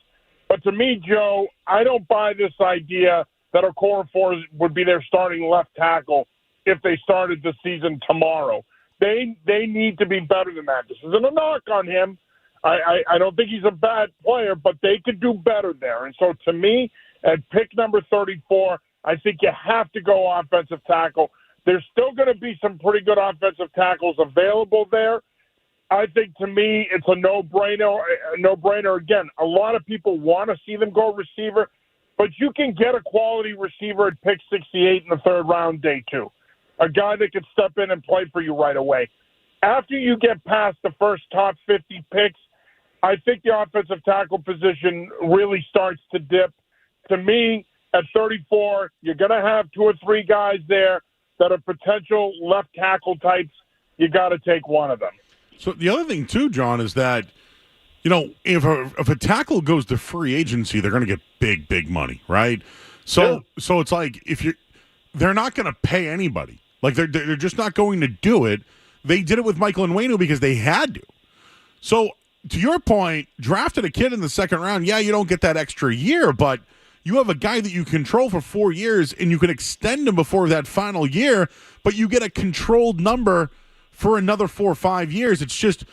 But to me, Joe, I don't buy this idea that Okorafor would be their starting left tackle if they started the season tomorrow. They need to be better than that. This isn't a knock on him. I don't think he's a bad player, but they could do better there. And so to me, at pick number 34, I think you have to go offensive tackle. There's still going to be some pretty good offensive tackles available there. I think, to me, it's a no-brainer. Again, a lot of people want to see them go receiver, but you can get a quality receiver at pick 68 in the third round, day two. A guy that can step in and play for you right away. After you get past the first top 50 picks, I think the offensive tackle position really starts to dip. To me, at 34, you're going to have 2 or 3 guys there that are potential left tackle types. You got to take one of them. So the other thing, too, John, is that, if a tackle goes to free agency, they're going to get big money, right? So it's like they're not going to pay anybody. Like they're just not going to do it. They did it with Michael Onwenu because they had to. So to your point, drafted a kid in the second round, yeah, you don't get that extra year, but you have a guy that you control for 4 years, and you can extend him before that final year, but you get a controlled number for another 4 or 5 years. It's just,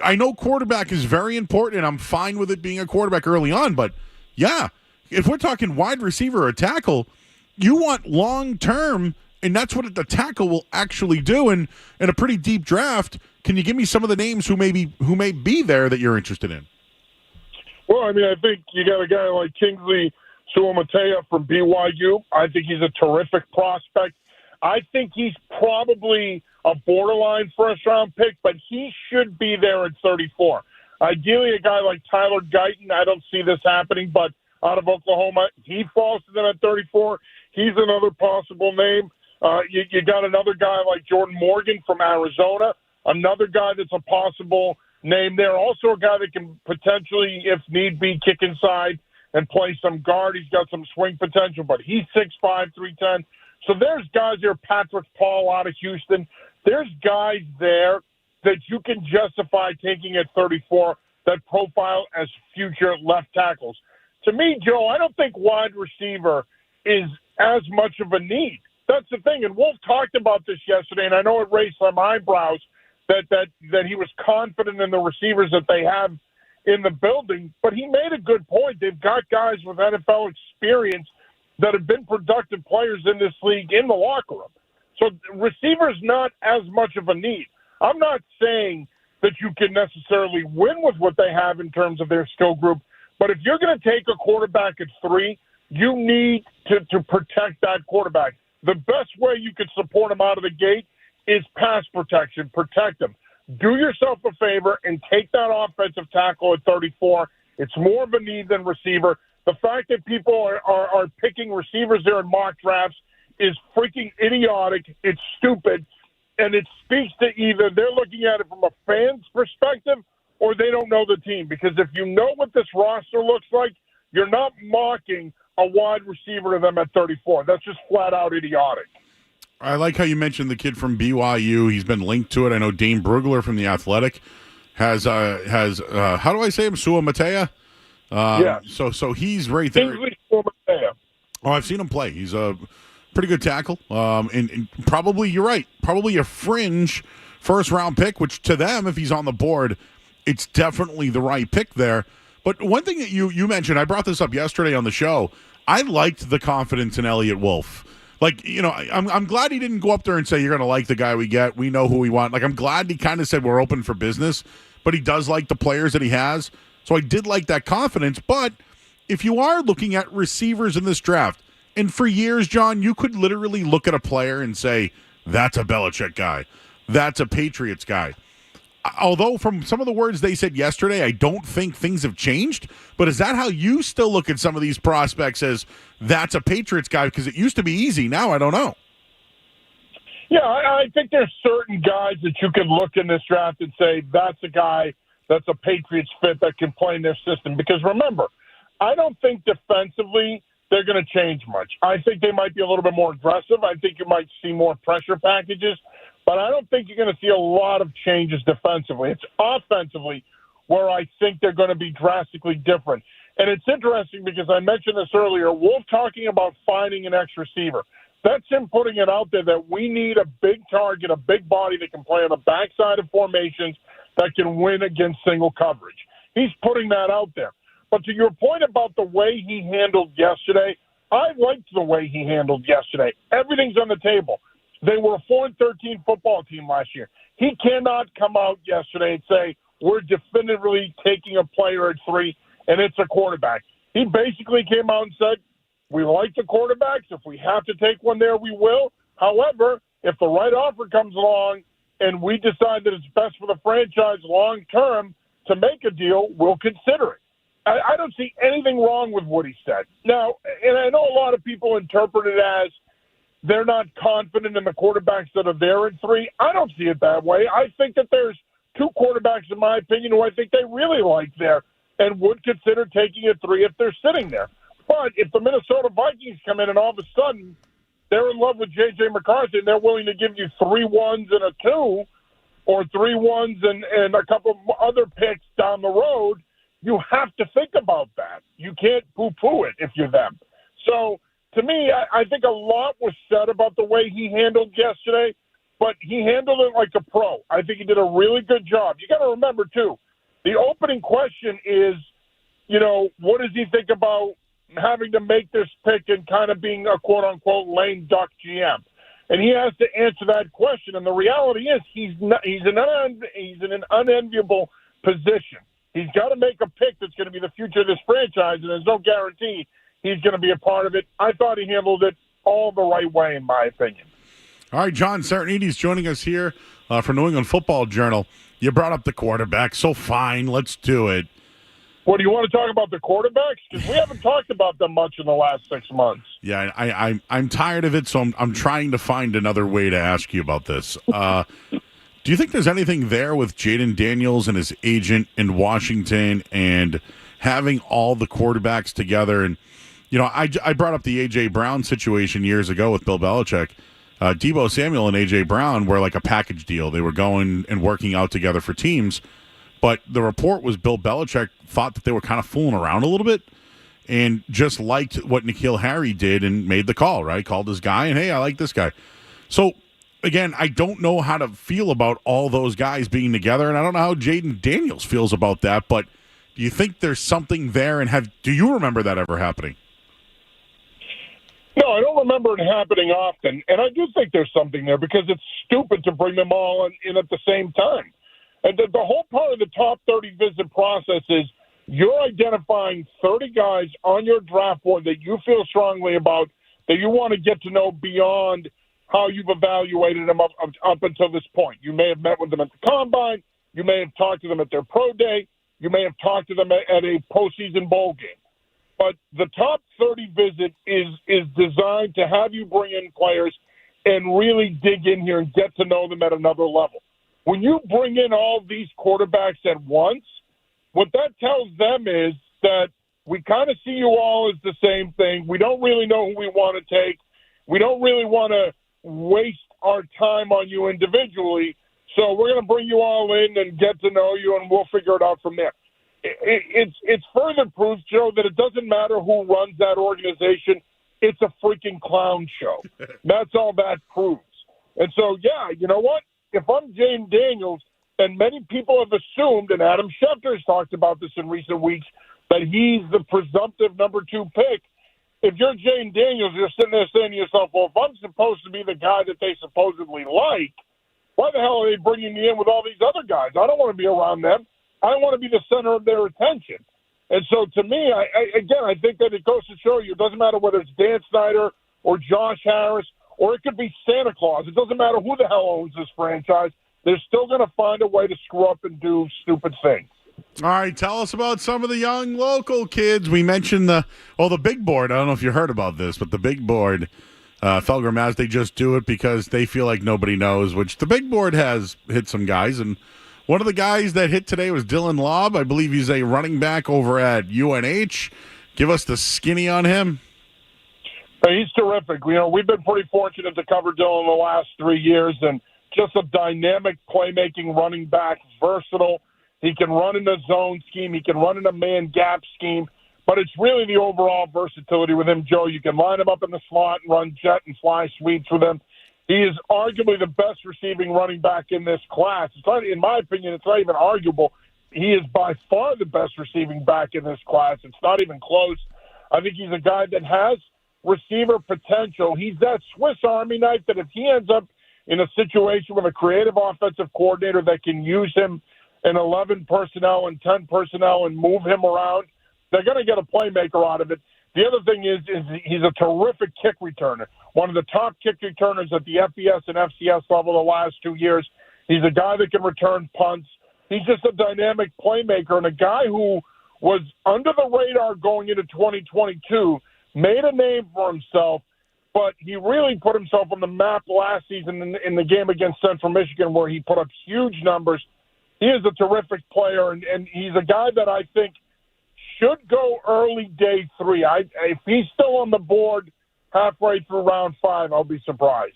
I know quarterback is very important, and I'm fine with it being a quarterback early on, but yeah, if we're talking wide receiver or tackle, you want long-term, and that's what the tackle will actually do. And in a pretty deep draft, can you give me some of the names who may be there that you're interested in? Well, I mean, I think you got a guy like Kingsley Suamatea from BYU. I think he's a terrific prospect. I think he's probably a borderline first-round pick, but he should be there at 34. Ideally, a guy like Tyler Guyton, I don't see this happening, but out of Oklahoma, he falls to them at 34. He's another possible name. You got another guy like Jordan Morgan from Arizona, another guy that's a possible name there. Also a guy that can potentially, if need be, kick inside and play some guard. He's got some swing potential, but he's 6'5", 310. So there's guys there, Patrick Paul out of Houston. There's guys there that you can justify taking at 34 that profile as future left tackles. To me, Joe, I don't think wide receiver is as much of a need. That's the thing, and Wolf talked about this yesterday, and I know it raised some eyebrows that he was confident in the receivers that they have in the building, but he made a good point. They've got guys with NFL experience that have been productive players in this league in the locker room. So receiver's not as much of a need. I'm not saying that you can necessarily win with what they have in terms of their skill group, but if you're going to take a quarterback at 3, you need to protect that quarterback. The best way you can support him out of the gate is pass protection. Protect him. Do yourself a favor and take that offensive tackle at 34 It's more of a need than receiver. The fact that people are picking receivers there in mock drafts is freaking idiotic. It's stupid. And it speaks to either they're looking at it from a fan's perspective or they don't know the team. Because if you know what this roster looks like, you're not mocking a wide receiver to them at 34. That's just flat out idiotic. I like how you mentioned the kid from BYU. He's been linked to it. I know Dane Brugler from The Athletic has how do I say him? Sua Matea? Yeah. So he's right there. Sua Matea. Oh, I've seen him play. He's a pretty good tackle. And probably, you're right, probably a fringe first-round pick, which to them, if he's on the board, it's definitely the right pick there. But one thing that you mentioned, I brought this up yesterday on the show, I liked the confidence in Elliott Wolf. Like, you know, I'm glad he didn't go up there and say, you're going to like the guy we get. We know who we want. Like, I'm glad he kind of said we're open for business, but he does like the players that he has. So I did like that confidence. But if you are looking at receivers in this draft, and for years, John, you could literally look at a player and say, that's a Belichick guy. That's a Patriots guy. Although from some of the words they said yesterday, I don't think things have changed. But is that how you still look at some of these prospects as that's a Patriots guy? Because it used to be easy. Now I don't know. Yeah, I think there's certain guys that you can look in this draft and say that's a guy that's a Patriots fit that can play in their system. Because remember, I don't think defensively they're going to change much. I think they might be a little bit more aggressive. I think you might see more pressure packages. But I don't think you're going to see a lot of changes defensively. It's offensively where I think they're going to be drastically different. And it's interesting because I mentioned this earlier. Wolf talking about finding an X receiver. That's him putting it out there that we need a big target, a big body that can play on the backside of formations that can win against single coverage. He's putting that out there. But to your point about the way he handled yesterday, I liked the way he handled yesterday. Everything's on the table. They were a 4-13 football team last year. He cannot come out yesterday and say, we're definitively taking a player at 3, and it's a quarterback. He basically came out and said, we like the quarterbacks. If we have to take one there, we will. However, if the right offer comes along and we decide that it's best for the franchise long term to make a deal, we'll consider it. I don't see anything wrong with what he said. Now, and I know a lot of people interpret it as they're not confident in the quarterbacks that are there in 3. I don't see it that way. I think that there's 2 quarterbacks, in my opinion, who I think they really like there and would consider taking a 3 if they're sitting there. But if the Minnesota Vikings come in and all of a sudden they're in love with J.J. McCarthy and they're willing to give you 3 1s and a 2 or 3 1s and a couple other picks down the road, you have to think about that. You can't poo-poo it if you're them. So, to me, I think a lot was said about the way he handled yesterday, but he handled it like a pro. I think he did a really good job. You got to remember, too, the opening question is, you know, what does he think about having to make this pick and kind of being a quote-unquote lame duck GM? And he has to answer that question. And the reality is he's in an unenviable position. He's got to make a pick that's going to be the future of this franchise, and there's no guarantee he's going to be a part of it. I thought he handled it all the right way, in my opinion. All right, John Saranides joining us here for New England Football Journal. You brought up the quarterback, so fine, let's do it. Well, do you want to talk about the quarterbacks? Because we haven't talked about them much in the last 6 months. Yeah, I'm tired of it, so I'm trying to find another way to ask you about this. Do you think there's anything there with Jaden Daniels and his agent in Washington and having all the quarterbacks together? And, you know, I brought up the A.J. Brown situation years ago with Bill Belichick. Deebo Samuel and A.J. Brown were like a package deal. They were going and working out together for teams. But the report was Bill Belichick thought that they were kind of fooling around a little bit and just liked what N'Keal Harry did and made the call, right? Called this guy and, hey, I like this guy. So, again, I don't know how to feel about all those guys being together, and I don't know how Jaden Daniels feels about that, but do you think there's something there, and do you remember that ever happening? No, I don't remember it happening often, and I do think there's something there because it's stupid to bring them all in at the same time. And the whole part of the top 30 visit process is you're identifying 30 guys on your draft board that you feel strongly about, that you want to get to know beyond how you've evaluated them up until this point. You may have met with them at the Combine. You may have talked to them at their pro day. You may have talked to them at a postseason bowl game. But the top 30 visit is designed to have you bring in players and really dig in here and get to know them at another level. When you bring in all these quarterbacks at once, what that tells them is that we kind of see you all as the same thing. We don't really know who we want to take. We don't really want to waste our time on you individually. So we're going to bring you all in and get to know you, and we'll figure it out from there. It's further proof, Joe, that it doesn't matter who runs that organization. It's a freaking clown show. That's all that proves. And so, yeah, you know what? If I'm Jane Daniels, and many people have assumed, and Adam Schefter has talked about this in recent weeks, that he's the presumptive number 2 pick. If you're Jane Daniels, you're sitting there saying to yourself, well, if I'm supposed to be the guy that they supposedly like, why the hell are they bringing me in with all these other guys? I don't want to be around them. I want to be the center of their attention. And so to me, I think that it goes to show you, it doesn't matter whether it's Dan Snyder or Josh Harris, or it could be Santa Claus. It doesn't matter who the hell owns this franchise. They're still going to find a way to screw up and do stupid things. All right, tell us about some of the young local kids. We mentioned the big board. I don't know if you heard about this, but the big board, Felgram, as they just do it because they feel like nobody knows, which the big board has hit some guys. And one of the guys that hit today was Dylan Lobb. I believe he's a running back over at UNH. Give us the skinny on him. He's terrific. You know, we've been pretty fortunate to cover Dylan the last 3 years, and just a dynamic playmaking running back, versatile. He can run in a zone scheme. He can run in a man gap scheme. But it's really the overall versatility with him, Joe. You can line him up in the slot and run jet and fly sweeps with him. He is arguably the best receiving running back in this class. It's not, in my opinion, it's not even arguable. He is by far the best receiving back in this class. It's not even close. I think he's a guy that has receiver potential. He's that Swiss Army knife that if he ends up in a situation with a creative offensive coordinator that can use him in 11 personnel and 10 personnel and move him around, they're going to get a playmaker out of it. The other thing is he's a terrific kick returner, one of the top kick returners at the FBS and FCS level the last 2 years. He's a guy that can return punts. He's just a dynamic playmaker and a guy who was under the radar going into 2022, made a name for himself, but he really put himself on the map last season in the game against Central Michigan where he put up huge numbers. He is a terrific player, and he's a guy that I think should go early day 3. If he's still on the board halfway through round 5, I'll be surprised.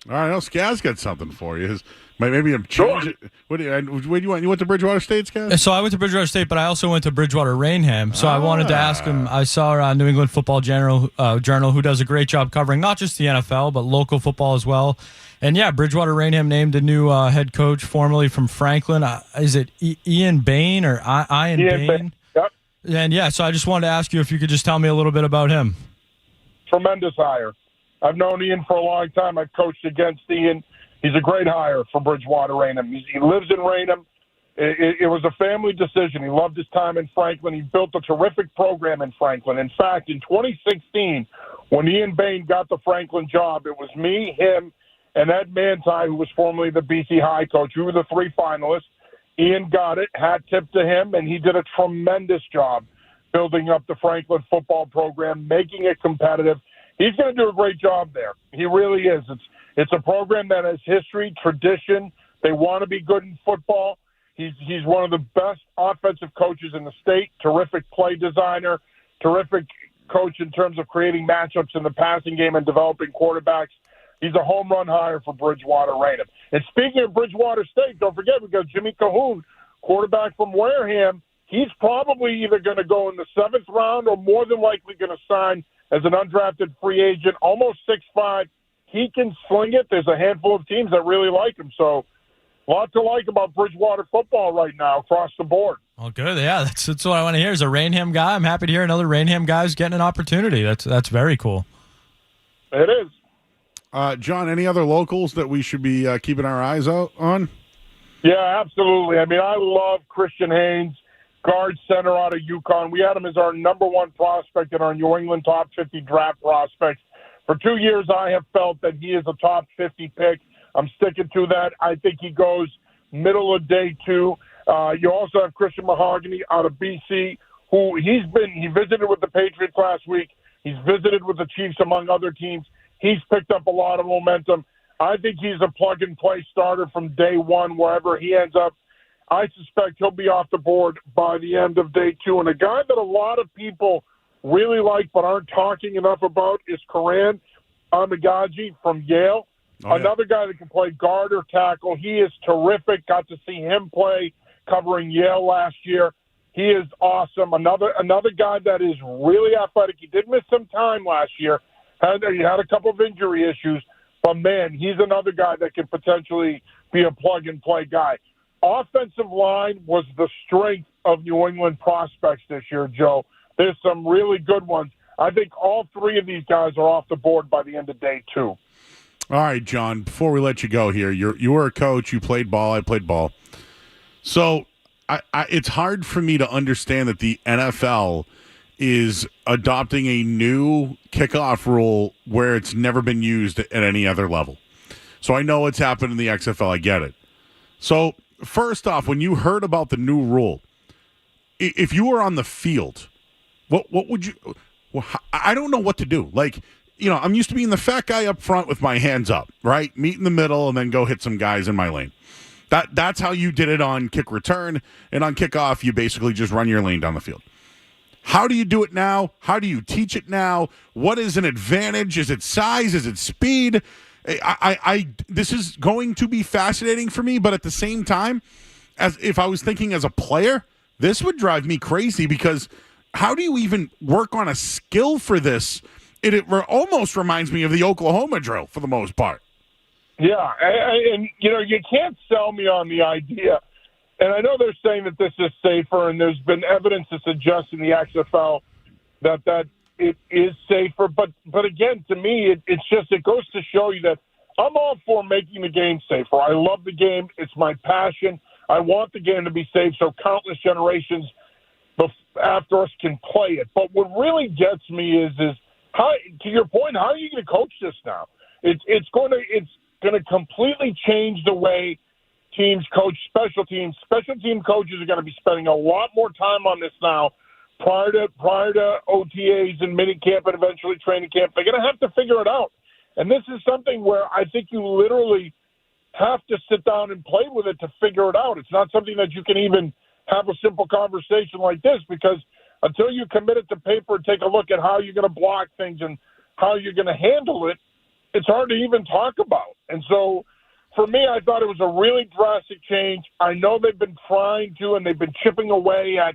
All right, now Skaz got something for you. Maybe a change. What do you want? You went to Bridgewater State, Skaz? So I went to Bridgewater State, but I also went to Bridgewater Rainham. So I wanted to ask him. I saw New England Football Journal, who does a great job covering not just the NFL but local football as well. And yeah, Bridgewater Rainham named a new head coach, formerly from Franklin. Is it Ian Bain or Ian Bain? Yep. And yeah, so I just wanted to ask you if you could just tell me a little bit about him. Tremendous hire. I've known Ian for a long time. I've coached against Ian. He's a great hire for Bridgewater Rainham. He lives in Rainham. It was a family decision. He loved his time in Franklin. He built a terrific program in Franklin. In fact, in 2016, when Ian Bain got the Franklin job, it was me, him, and Ed Manti, who was formerly the BC High coach. We were the 3 finalists. Ian got it, hat tip to him, and he did a tremendous job building up the Franklin football program, making it competitive. He's going to do a great job there. He really is. It's a program that has history, tradition. They want to be good in football. He's one of the best offensive coaches in the state, terrific play designer, terrific coach in terms of creating matchups in the passing game and developing quarterbacks. He's a home run hire for Bridgewater Rainham. And speaking of Bridgewater State, don't forget we got Jimmy Cahoon, quarterback from Wareham. He's probably either going to go in the 7th round or more than likely going to sign as an undrafted free agent, almost 6'5". He can sling it. There's a handful of teams that really like him. So a lot to like about Bridgewater football right now across the board. Well, good. Yeah, that's what I want to hear. As a Rainham guy, I'm happy to hear another Rainham guy's getting an opportunity. That's very cool. It is. John, any other locals that we should be keeping our eyes out on? Yeah, absolutely. I mean, I love Christian Haynes, guard center out of UConn. We had him as our number 1 prospect in our New England top 50 draft prospects. For 2 years, I have felt that he is a top 50 pick. I'm sticking to that. I think he goes middle of day 2. You also have Christian Mahogany out of BC, who he visited with the Patriots last week. He's visited with the Chiefs, among other teams. He's picked up a lot of momentum. I think he's a plug-and-play starter from day one, wherever he ends up. I suspect he'll be off the board by the end of day 2. And a guy that a lot of people really like but aren't talking enough about is Karan Amagaji from Yale. Another guy that can play guard or tackle. He is terrific. Got to see him play covering Yale last year. He is awesome. Another guy that is really athletic. He did miss some time last year. He had a couple of injury issues. But, man, he's another guy that could potentially be a plug-and-play guy. Offensive line was the strength of New England prospects this year, Joe. There's some really good ones. I think all 3 of these guys are off the board by the end of day 2. All right, John, before we let you go here, you were a coach. You played ball. I played ball. So it's hard for me to understand that the NFL is adopting a new kickoff rule where it's never been used at any other level. So I know it's happened in the XFL. I get it. So first off, when you heard about the new rule, if you were on the field, what would you – well, I don't know what to do. Like, you know, I'm used to being the fat guy up front with my hands up, right? Meet in the middle and then go hit some guys in my lane. That's how you did it on kick return. And on kickoff, you basically just run your lane down the field. How do you do it now? How do you teach it now? What is an advantage? Is it size? Is it speed? This is going to be fascinating for me, but at the same time, as if I was thinking as a player, this would drive me crazy because how do you even work on a skill for this? It almost reminds me of the Oklahoma drill for the most part. Yeah, and you know, you can't sell me on the idea. And I know they're saying that this is safer, and there's been evidence to suggest in the XFL that it is safer. But again, to me, it goes to show you that I'm all for making the game safer. I love the game. It's my passion. I want the game to be safe so countless generations after us can play it. But what really gets me is how, to your point, how are you going to coach this now? It's going to completely change the way teams coach special teams. Special team coaches are going to be spending a lot more time on this now prior to OTAs and minicamp and eventually training camp. They're going to have to figure it out. And this is something where I think you literally have to sit down and play with it to figure it out. It's not something that you can even have a simple conversation like this because until you commit it to paper and take a look at how you're going to block things and how you're going to handle it, it's hard to even talk about. And so for me, I thought it was a really drastic change. I know they've been trying to, and they've been chipping away at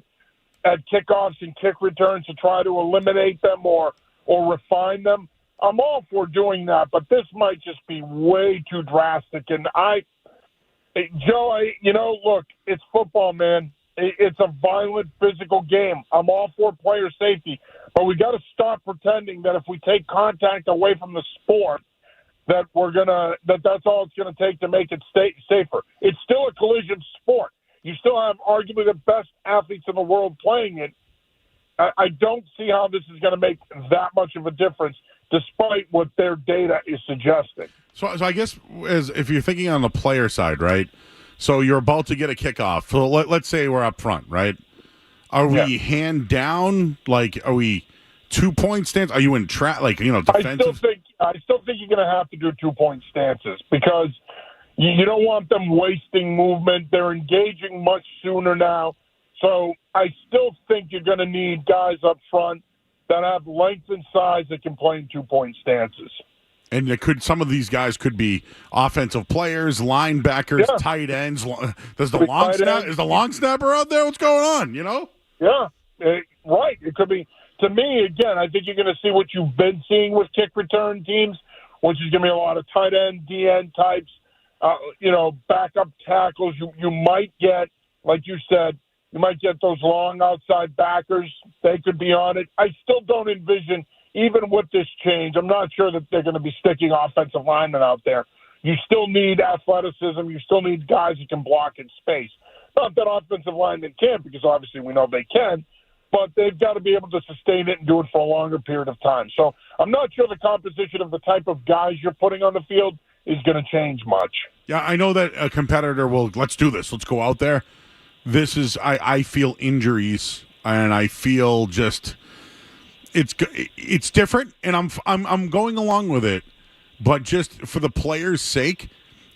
kickoffs and kick returns to try to eliminate them or refine them. I'm all for doing that, but this might just be way too drastic. And Joe, look, it's football, man. It's a violent, physical game. I'm all for player safety, but we got to stop pretending that if we take contact away from the sport, that's all it's going to take to make it safer. It's still a collision sport. You still have arguably the best athletes in the world playing it. I don't see how this is going to make that much of a difference, despite what their data is suggesting. So I guess if you're thinking on the player side, right? So you're about to get a kickoff. So let's say we're up front, right? Are we hand down? Like, are we 2-point stance? Are you in defensive? I still think you're going to have to do 2-point stances because you don't want them wasting movement. They're engaging much sooner now. So I still think you're going to need guys up front that have length and size that can play in 2-point stances. And some of these guys could be offensive players, linebackers, tight ends. Is the long snapper out there? What's going on? You know? Yeah, right. It could be. To me, again, I think you're going to see what you've been seeing with kick return teams, which is going to be a lot of tight end, DN types, backup tackles. You might get, like you said, you might get those long outside backers. They could be on it. I still don't envision, even with this change, I'm not sure that they're going to be sticking offensive linemen out there. You still need athleticism. You still need guys who can block in space. Not that offensive linemen can't, because obviously we know they can, but they've got to be able to sustain it and do it for a longer period of time. So I'm not sure the composition of the type of guys you're putting on the field is going to change much. Yeah, I know that a competitor will, let's do this. Let's go out there. this is I feel injuries, and I feel just it's different, and I'm going along with it, but just for the players' sake,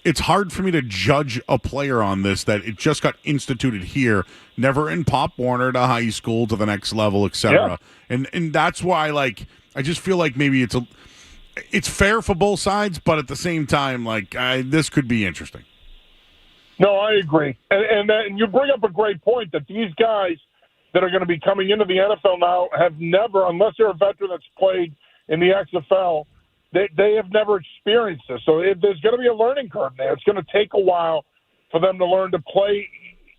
it's hard for me to judge a player on this that it just got instituted here, never in Pop Warner to high school to the next level, etc. Yeah. And that's why I just feel like maybe it's fair for both sides, but at the same time, this could be interesting. No, I agree. And you bring up a great point that these guys that are going to be coming into the NFL now have never, unless they're a veteran that's played in the XFL, they have never experienced this. So there's going to be a learning curve there. It's going to take a while for them to learn to play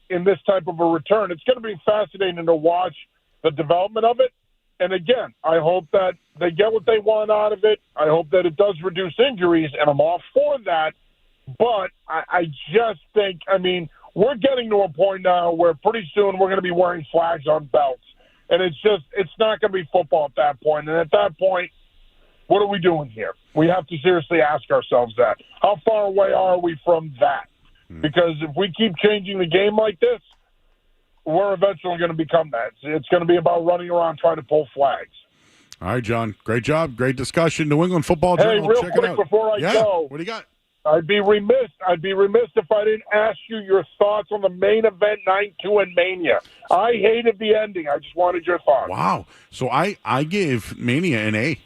in this type of a return. It's going to be fascinating to watch the development of it. And again, I hope that they get what they want out of it. I hope that it does reduce injuries, and I'm all for that. But I just think, we're getting to a point now where pretty soon we're going to be wearing flags on belts. And it's not going to be football at that point. And at that point, what are we doing here? We have to seriously ask ourselves that. How far away are we from that? Because if we keep changing the game like this, we're eventually going to become that. It's going to be about running around trying to pull flags. All right, John. Great job. Great discussion. New England Football Journal. Hey, real Check quick it out. before I go. What do you got? I'd be remiss if I didn't ask you your thoughts on the main event, 9-2 and Mania. I hated the ending. I just wanted your thoughts. Wow. So I gave Mania an A.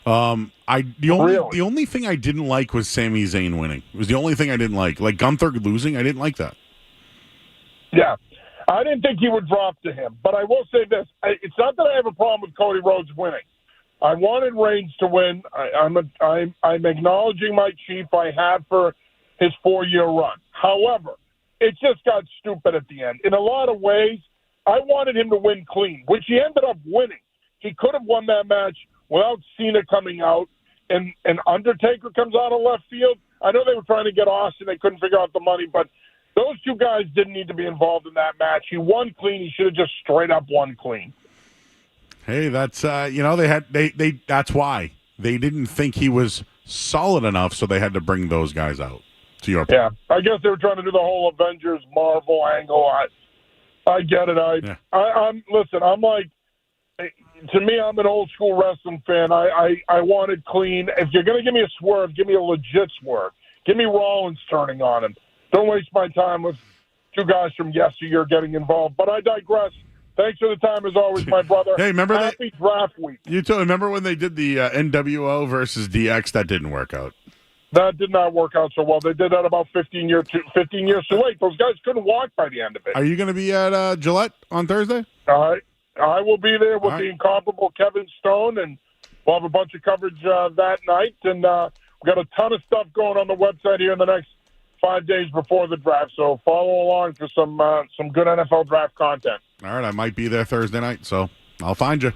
The only thing I didn't like was Sami Zayn winning. It was the only thing I didn't like. Like Gunther losing, I didn't like that. Yeah. I didn't think he would drop to him. But I will say this. It's not that I have a problem with Cody Rhodes winning. I wanted Reigns to win. I'm acknowledging my chief I had for his 4-year run. However, it just got stupid at the end. In a lot of ways, I wanted him to win clean, which he ended up winning. He could have won that match without Cena coming out, and Undertaker comes out of left field. I know they were trying to get Austin. They couldn't figure out the money, but those two guys didn't need to be involved in that match. He won clean. He should have just straight up won clean. Hey, that's that's why they didn't think he was solid enough, so they had to bring those guys out. To your point. Yeah, I guess they were trying to do the whole Avengers Marvel angle. I get it. Listen. I'm like, to me, I'm an old school wrestling fan. I want it clean. If you're gonna give me a swerve, give me a legit swerve. Give me Rollins turning on him. Don't waste my time with two guys from yesteryear getting involved. But I digress. Thanks for the time, as always, my brother. Hey, remember Happy draft week. You too. Remember when they did the NWO versus DX? That didn't work out. That did not work out so well. They did that about 15 years too late. Those guys couldn't walk by the end of it. Are you going to be at Gillette on Thursday? I will be there with the incomparable Kevin Stone, and we'll have a bunch of coverage that night. And we've got a ton of stuff going on the website here in the next 5 days before the draft. So follow along for some good NFL draft content. All right, I might be there Thursday night, so I'll find you.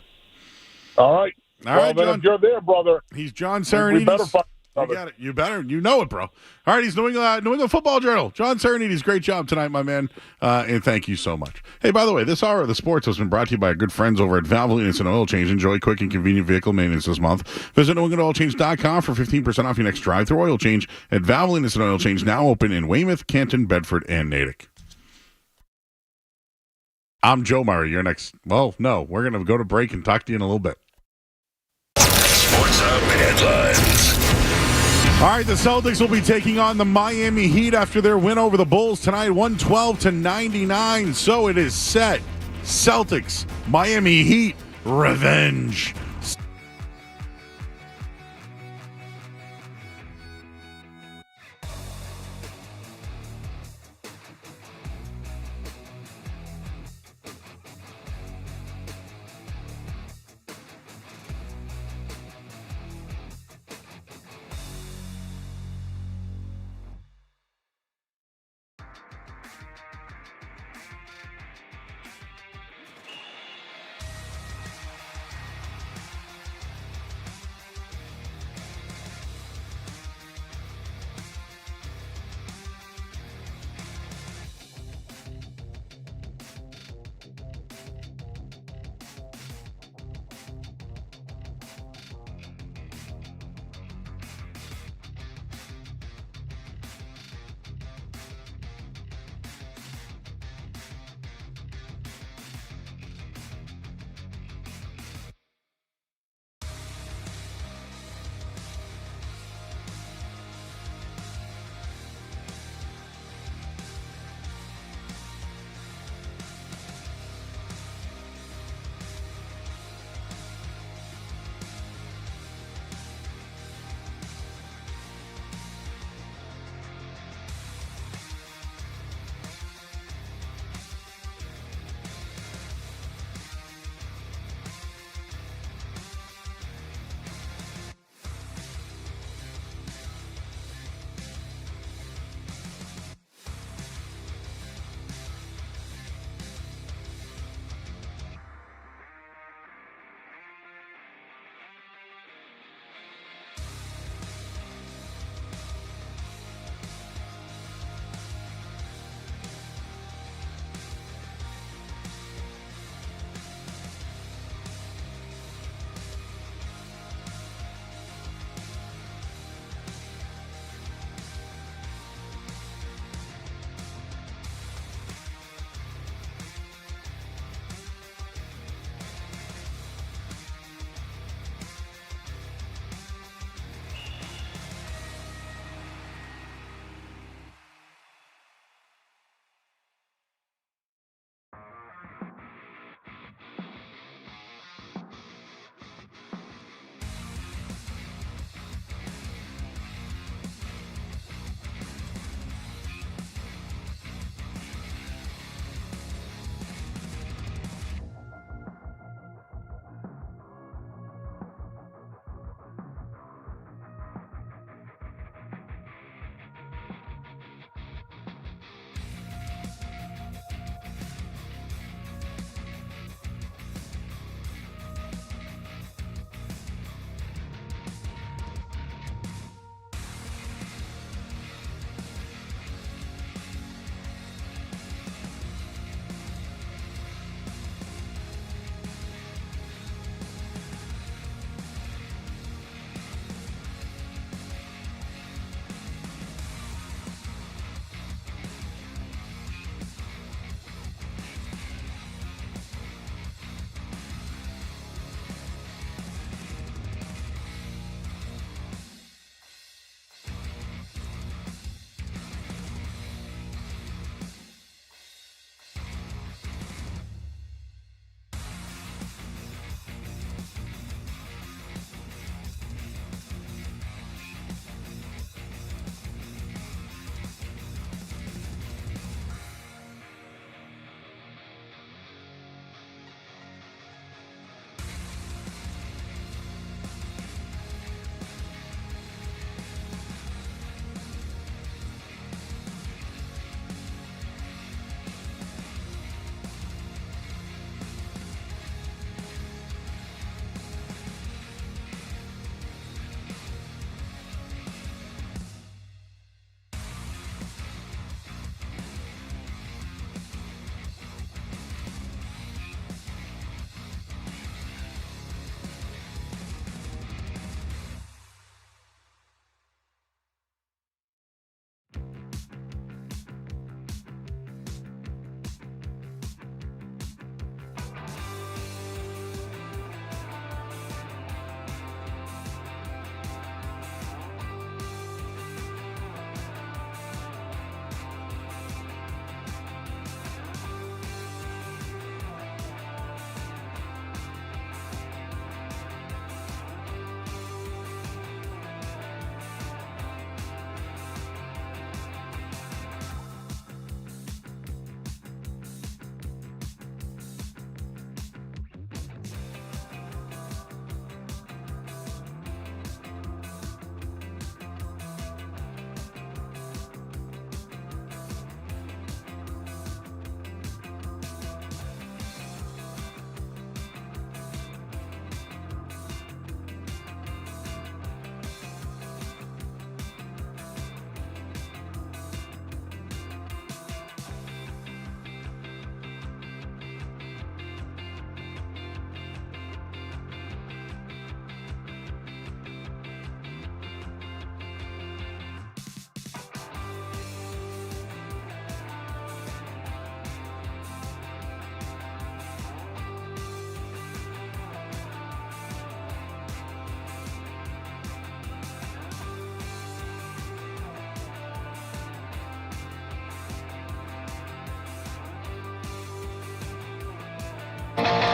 All right. All right, then John. if you're there, brother. He's John Serenides. We better find you got it. You better. You know it, bro. All right, he's New England Football Journal. John Serenides, great job tonight, my man, and thank you so much. Hey, by the way, this hour of the sports has been brought to you by our good friends over at Valvoline and Oil Change. Enjoy quick and convenient vehicle maintenance this month. Visit NewEnglandOilChange.com for 15% off your next drive-through oil change at Valvoline and Oil Change, now open in Weymouth, Canton, Bedford, and Natick. I'm Joe Murray. You're next. Well, no, we're going to go to break and talk to you in a little bit. Sports Hub headlines. All right, the Celtics will be taking on the Miami Heat after their win over the Bulls tonight, 112-99. So it is set. Celtics, Miami Heat, revenge.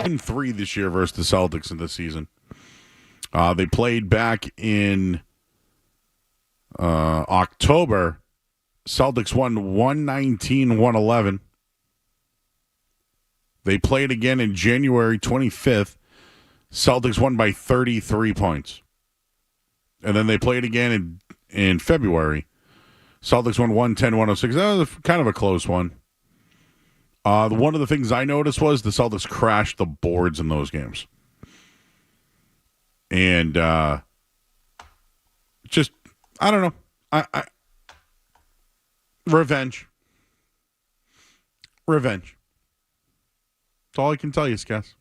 3 this year versus the Celtics in this season. They played back in October. Celtics won 119-111. They played again in January 25th. Celtics won by 33 points. And then they played again in February. Celtics won 110-106. That was kind of a close one. One of the things I noticed was the Celtics crashed the boards in those games. And just, I don't know. Revenge. That's all I can tell you, Skess.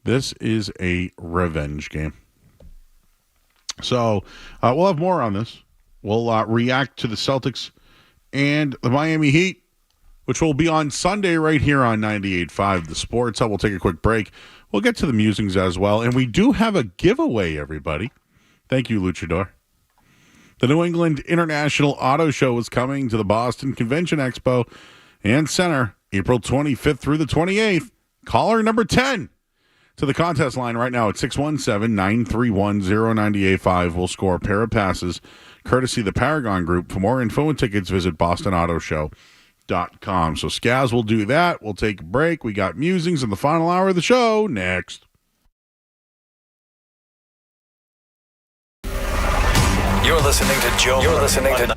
This is a revenge game. So we'll have more on this. We'll react to the Celtics and the Miami Heat, which will be on Sunday right here on 98.5 The Sports Hub. We'll take a quick break. We'll get to the musings as well. And we do have a giveaway, everybody. Thank you, Luchador. The New England International Auto Show is coming to the Boston Convention Expo and Center April 25th through the 28th. Caller number 10 to the contest line right now at 617-931-0985 will score a pair of passes courtesy the Paragon Group. For more info and tickets, visit bostonautoshow.com. So Skaz will do that. We'll take a break. We got musings in the final hour of the show next. You're listening to Joe. You're listening to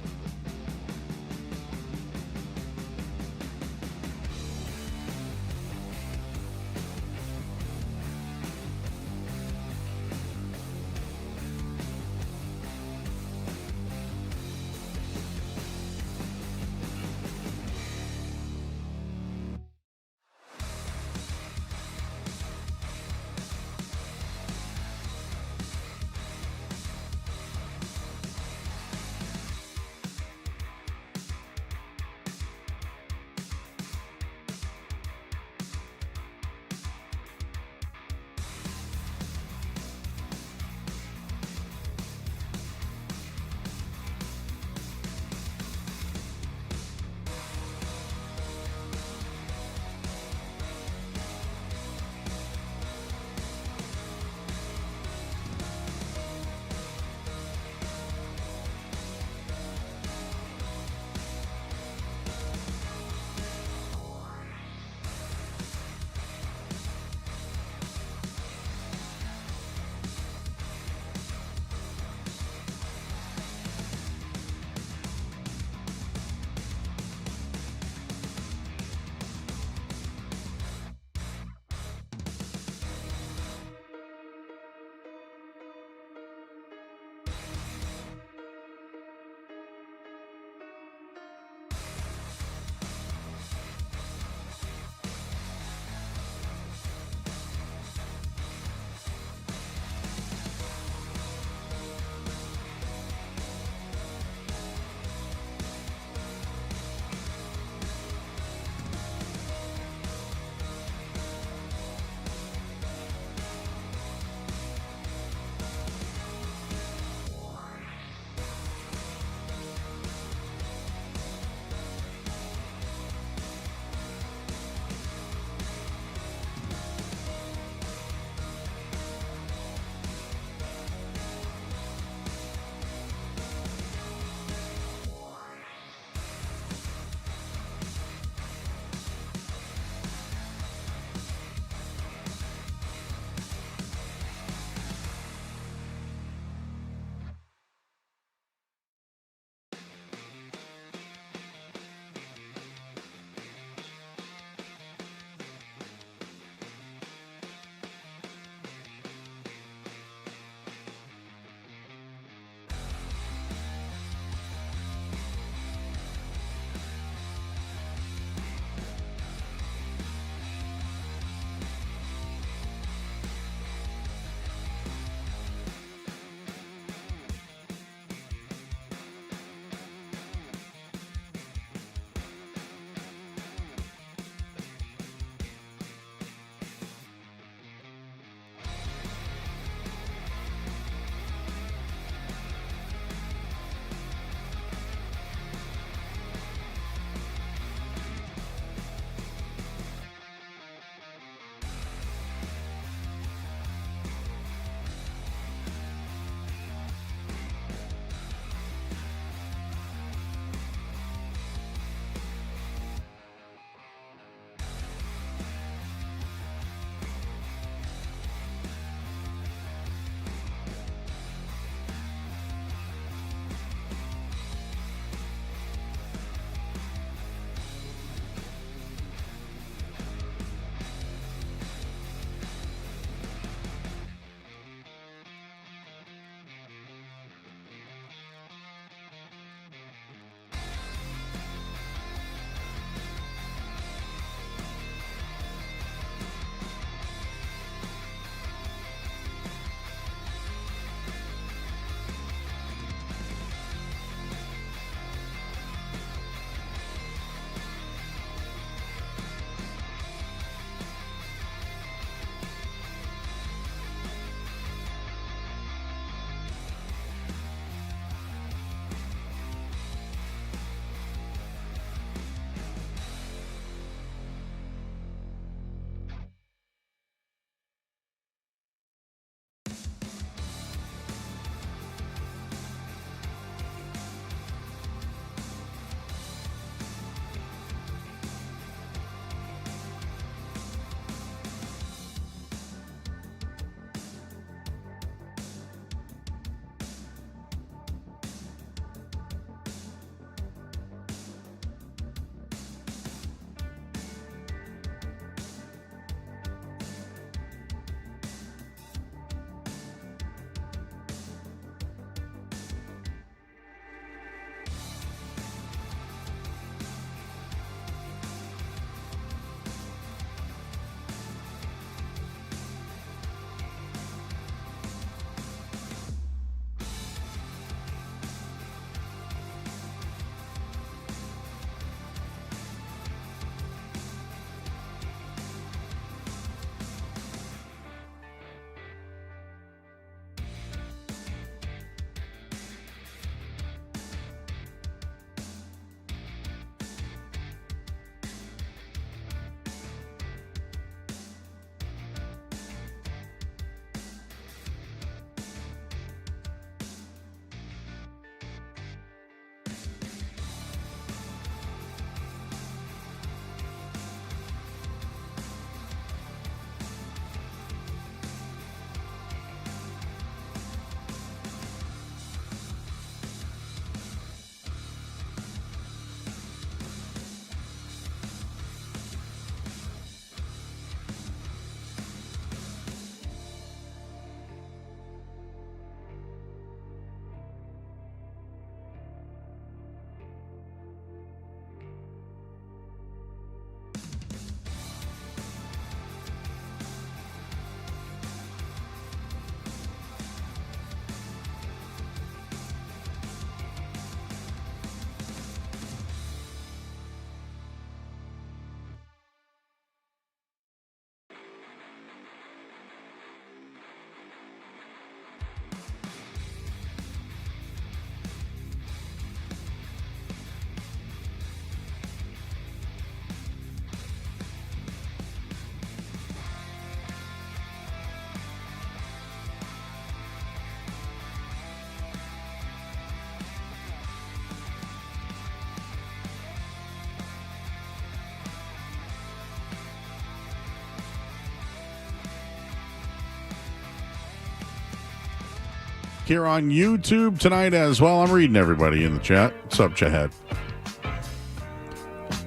here on YouTube tonight as well. I'm reading everybody in the chat. What's up, Chad?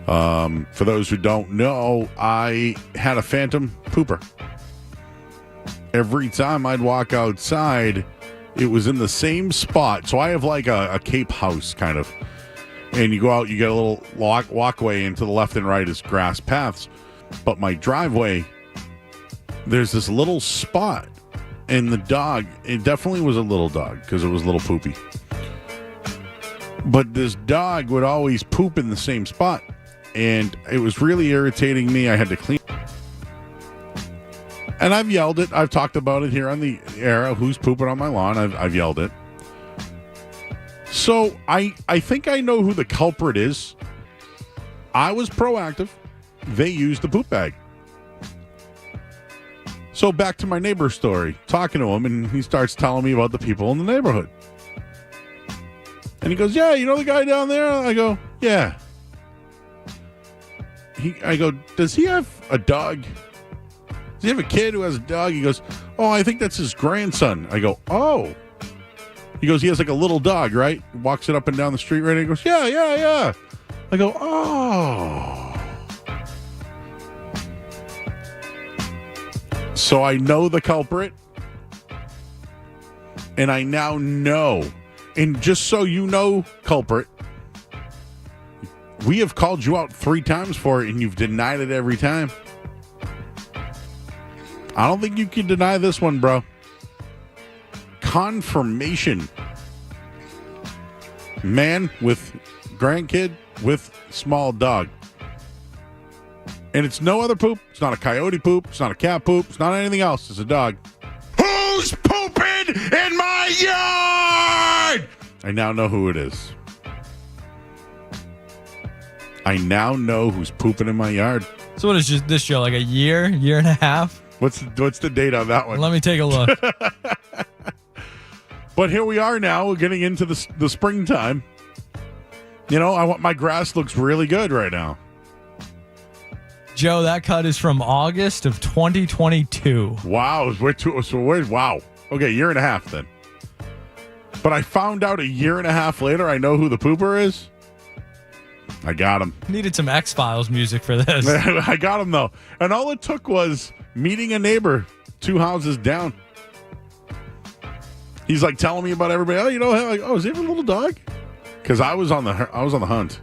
For those who don't know, I had a phantom pooper. Every time I'd walk outside, it was in the same spot. So I have like a Cape house kind of. And you go out, you get a little walkway, and to the left and right is grass paths. But my driveway, there's this little spot. And the dog, it definitely was a little dog because it was a little poopy. But this dog would always poop in the same spot. And it was really irritating me. I had to clean. And I've yelled it. I've talked about it here on the air. Who's pooping on my lawn? I've yelled it. So I think I know who the culprit is. I was proactive. They used the poop bag. So back to my neighbor's story. Talking to him, and he starts telling me about the people in the neighborhood. And he goes, yeah, you know the guy down there? I go, yeah. I go, does he have a dog? Does he have a kid who has a dog? He goes, oh, I think that's his grandson. I go, oh. He goes, he has like a little dog, right? Walks it up and down the street, right? He goes, yeah. I go, oh. So I know the culprit. And I now know. And just so you know, culprit, we have called you out 3 times for it, and you've denied it every time. I don't think you can deny this one, bro. Confirmation. Man with grandkid with small dog. And it's no other poop. It's not a coyote poop. It's not a cat poop. It's not anything else. It's a dog. Who's pooping in my yard? I now know who it is. I now know who's pooping in my yard. So what is this show, like a year and a half? What's the date on that one? Let me take a look. But here we are now. We're getting into the springtime. You know, my grass looks really good right now. Joe, that cut is from August of 2022. Wow. Wow. Okay, year and a half then. But I found out a year and a half later I know who the pooper is. I got him. Needed some X-Files music for this. I got him, though. And all it took was meeting a neighbor 2 houses down. He's like telling me about everybody. Oh, you know, like, oh, is he have a little dog? Because I was on the hunt.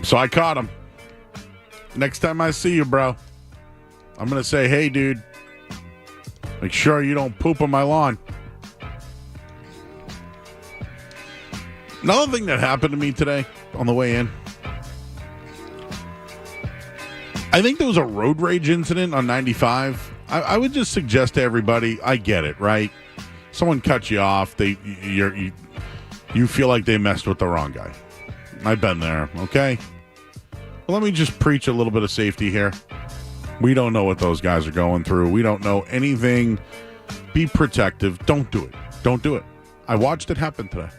So I caught him. Next time I see you, bro, I'm going to say, hey, dude, make sure you don't poop on my lawn. Another thing that happened to me today on the way in, I think there was a road rage incident on 95. I would just suggest to everybody, I get it, right? Someone cut you off. You feel like they messed with the wrong guy. I've been there, okay? Well, let me just preach a little bit of safety here. We don't know what those guys are going through. We don't know anything. Be protective. Don't do it. Don't do it. I watched it happen today.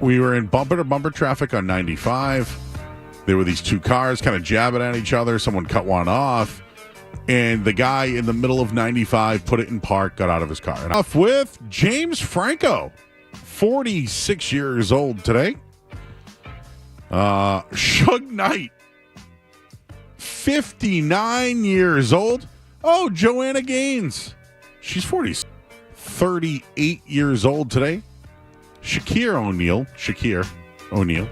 We were in bumper-to-bumper traffic on 95. There were these 2 cars kind of jabbing at each other. Someone cut one off. And the guy in the middle of 95 put it in park, got out of his car. And off with James Franco, 46 years old today. Suge Knight, 59 years old. Oh, Joanna Gaines. She's 38 years old today. Shaquille O'Neal.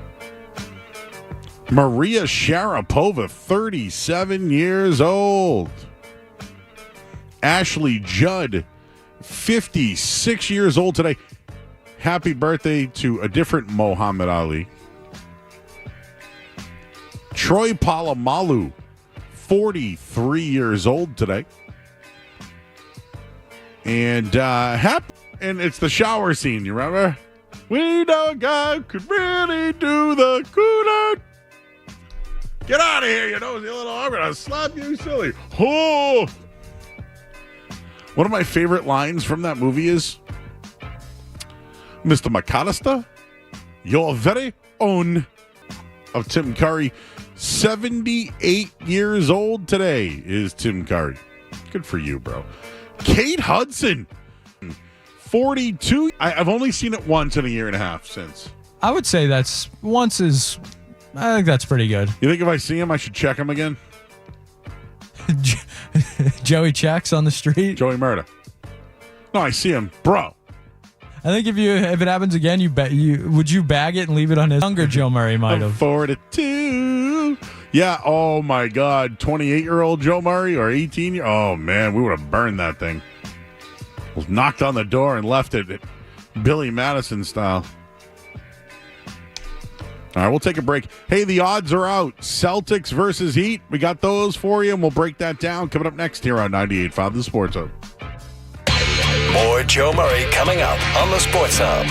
Maria Sharapova, 37 years old. Ashley Judd, 56 years old today. Happy birthday to a different Muhammad Ali. Troy Polamalu, 43 years old today. And and it's the shower scene, you remember? We know God could really do the cooler. Get out of here, you nosy little arm. I'll slap you silly. Oh! One of my favorite lines from that movie is, Mr. McAllister, your very own, of Tim Curry. 78 years old today is Tim Curry. Good for you, bro. Kate Hudson, 42. I've only seen it once in a year and a half since. I would say I think that's pretty good. You think if I see him, I should check him again? Joey checks on the street. Joey Murda. No, I see him, bro. I think if it happens again, would you bag it and leave it on his younger Joe Murray might have. 4-2. Yeah. Oh my God. 28-year-old Joe Murray or 18. Oh man, we would have burned that thing. Was knocked on the door and left it Billy Madison style. All right, we'll take a break. Hey, the odds are out. Celtics versus Heat. We got those for you, and we'll break that down coming up next here on 98.5 The Sports Hub. More Joe Murray coming up on the Sports Hub.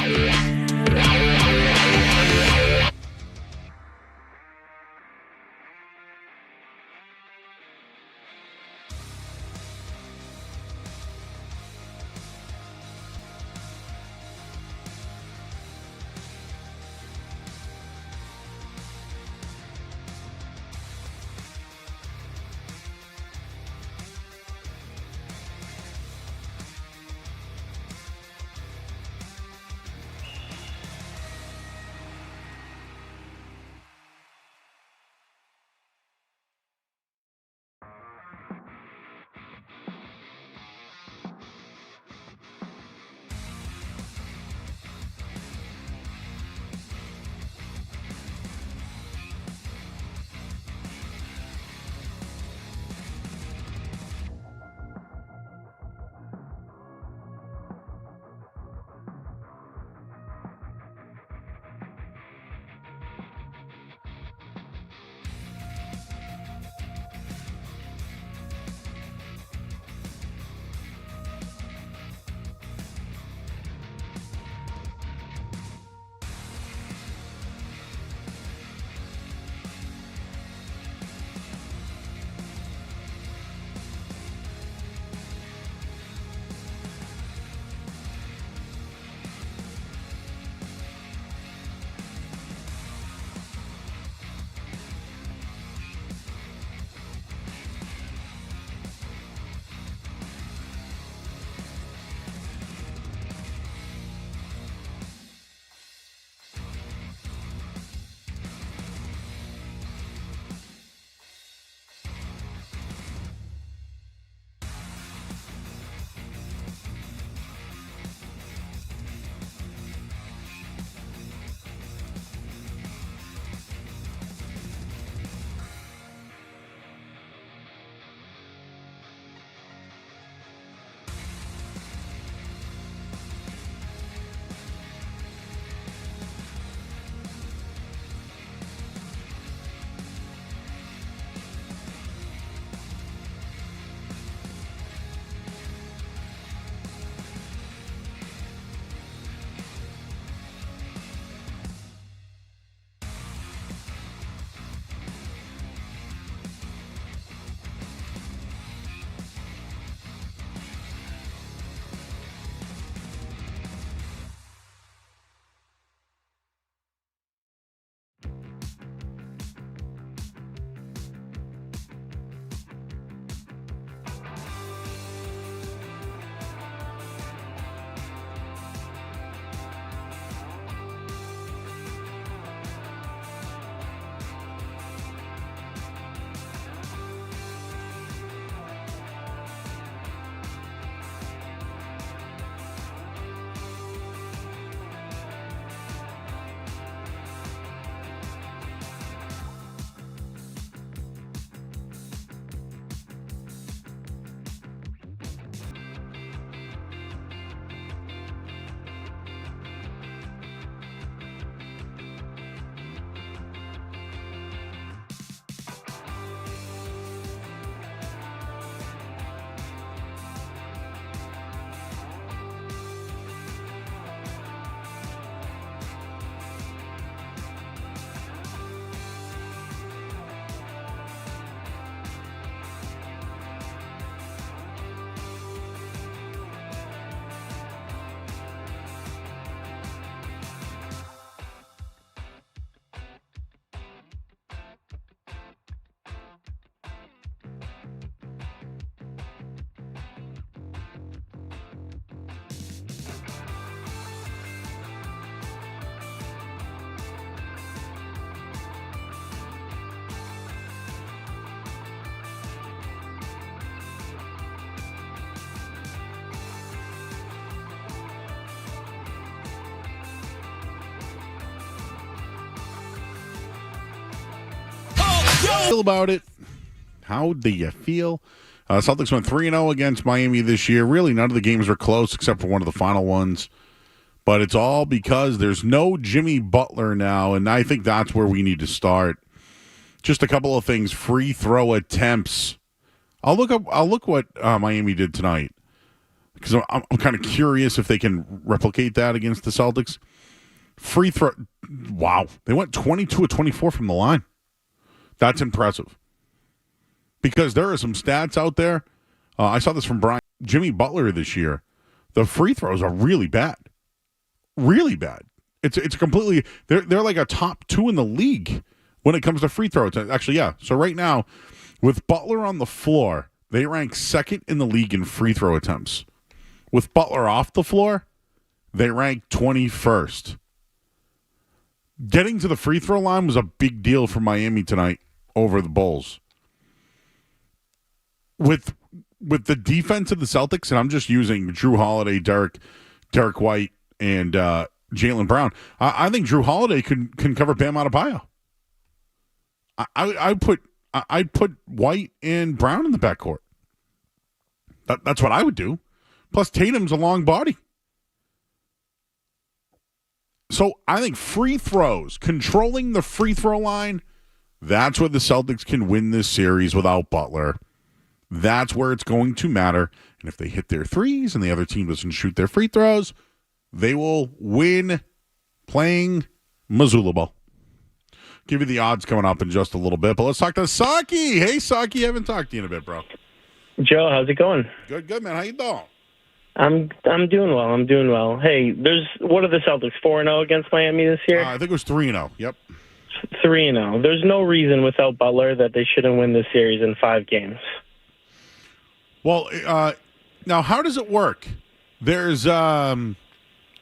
Feel about it? How do you feel? Celtics went 3-0 against Miami this year. Really, none of the games were close except for one of the final ones. But it's all because there's no Jimmy Butler now, and I think that's where we need to start. Just a couple of things. Free throw attempts. I'll look what Miami did tonight because I'm kind of curious if they can replicate that against the Celtics. Free throw. Wow, they went 22 of 24 from the line. That's impressive. Because there are some stats out there. I saw this from Brian. Jimmy Butler this year. The free throws are really bad. Really bad. It's completely. They're like a top 2 in the league when it comes to free throws. Actually, yeah. So right now, with Butler on the floor, they rank second in the league in free throw attempts. With Butler off the floor, they rank 21st. Getting to the free throw line was a big deal for Miami tonight over the Bulls. With the defense of the Celtics, and I'm just using Drew Holiday, Derek White, and Jaylen Brown, I think Drew Holiday can cover Bam Adebayo. I'd put White and Brown in the backcourt. That's what I would do. Plus, Tatum's a long body. So I think free throws, controlling the free throw line, that's where the Celtics can win this series without Butler. That's where it's going to matter. And if they hit their threes and the other team doesn't shoot their free throws, they will win playing Mazzulla ball. Give you the odds coming up in just a little bit. But let's talk to Saki. Hey, Saki, haven't talked to you in a bit, bro. Joe, how's it going? Good, man. How you doing? I'm doing well. I'm doing well. Hey, what are the Celtics, 4-0 against Miami this year? I think it was 3-0. Yep. 3-0. There's no reason without Butler that they shouldn't win this series in 5 games. Well, now how does it work? There's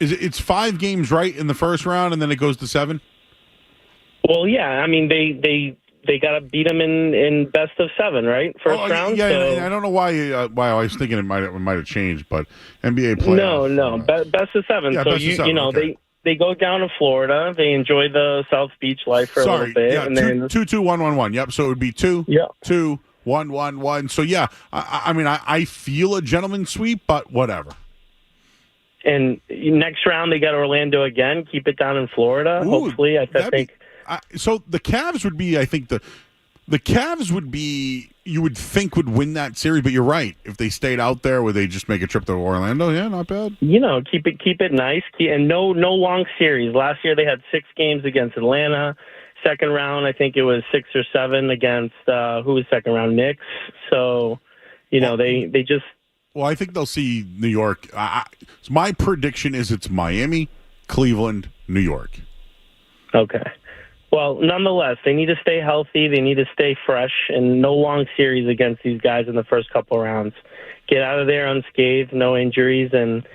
it's 5 games, right, in the first round, and then it goes to 7? Well, yeah. I mean, they got to beat them in best of 7, right? First round. Yeah, so. I don't know why I was thinking it might have changed, but NBA playoffs. No, best of 7. Yeah, so best of 7, you know okay. they go down to Florida. They enjoy the South Beach life for a little bit, yeah, and then 2-2-1-1-1. Yep. So it would be 2, yeah. 2, 1-1-1. So yeah, I mean I feel a gentleman's sweep, but whatever. And next round they got Orlando again. Keep it down in Florida. Ooh, hopefully, I think. So the Cavs would be, I think the Cavs would be, you would think would win that series, but you're right. If they stayed out there, would they just make a trip to Orlando? Yeah, not bad. You know, keep it nice, and no long series. Last year they had 6 games against Atlanta. Second round, I think it was 6 or 7 against who was second round? Knicks. So, you know, they just. Well, I think they'll see New York. So my prediction is it's Miami, Cleveland, New York. Okay. Well, nonetheless, they need to stay healthy. They need to stay fresh, and no long series against these guys in the first couple rounds. Get out of there unscathed, no injuries, and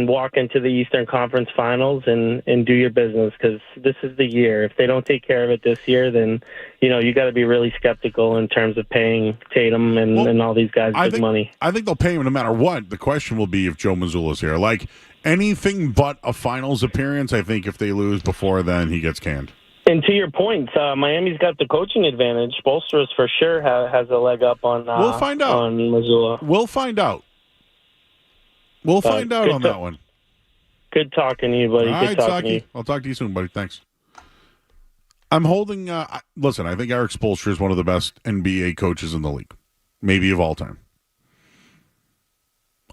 walk into the Eastern Conference Finals and do your business, because this is the year. If they don't take care of it this year, then, you know, you got to be really skeptical in terms of paying Tatum and all these guys big money. I think they'll pay him no matter what. The question will be if Joe Mazzulla's here. Like, anything but a finals appearance, I think if they lose before then, he gets canned. And to your point, Miami's got the coaching advantage. Bolsters for sure has a leg up on. We'll find out. On Mazzulla. We'll find out. We'll find out on that one. Good talking to you, buddy. All good right, talking Saki. to you. I'll talk to you soon, buddy. Thanks. I'm holding. Listen, I think Eric Spoelstra is one of the best NBA coaches in the league, maybe of all time.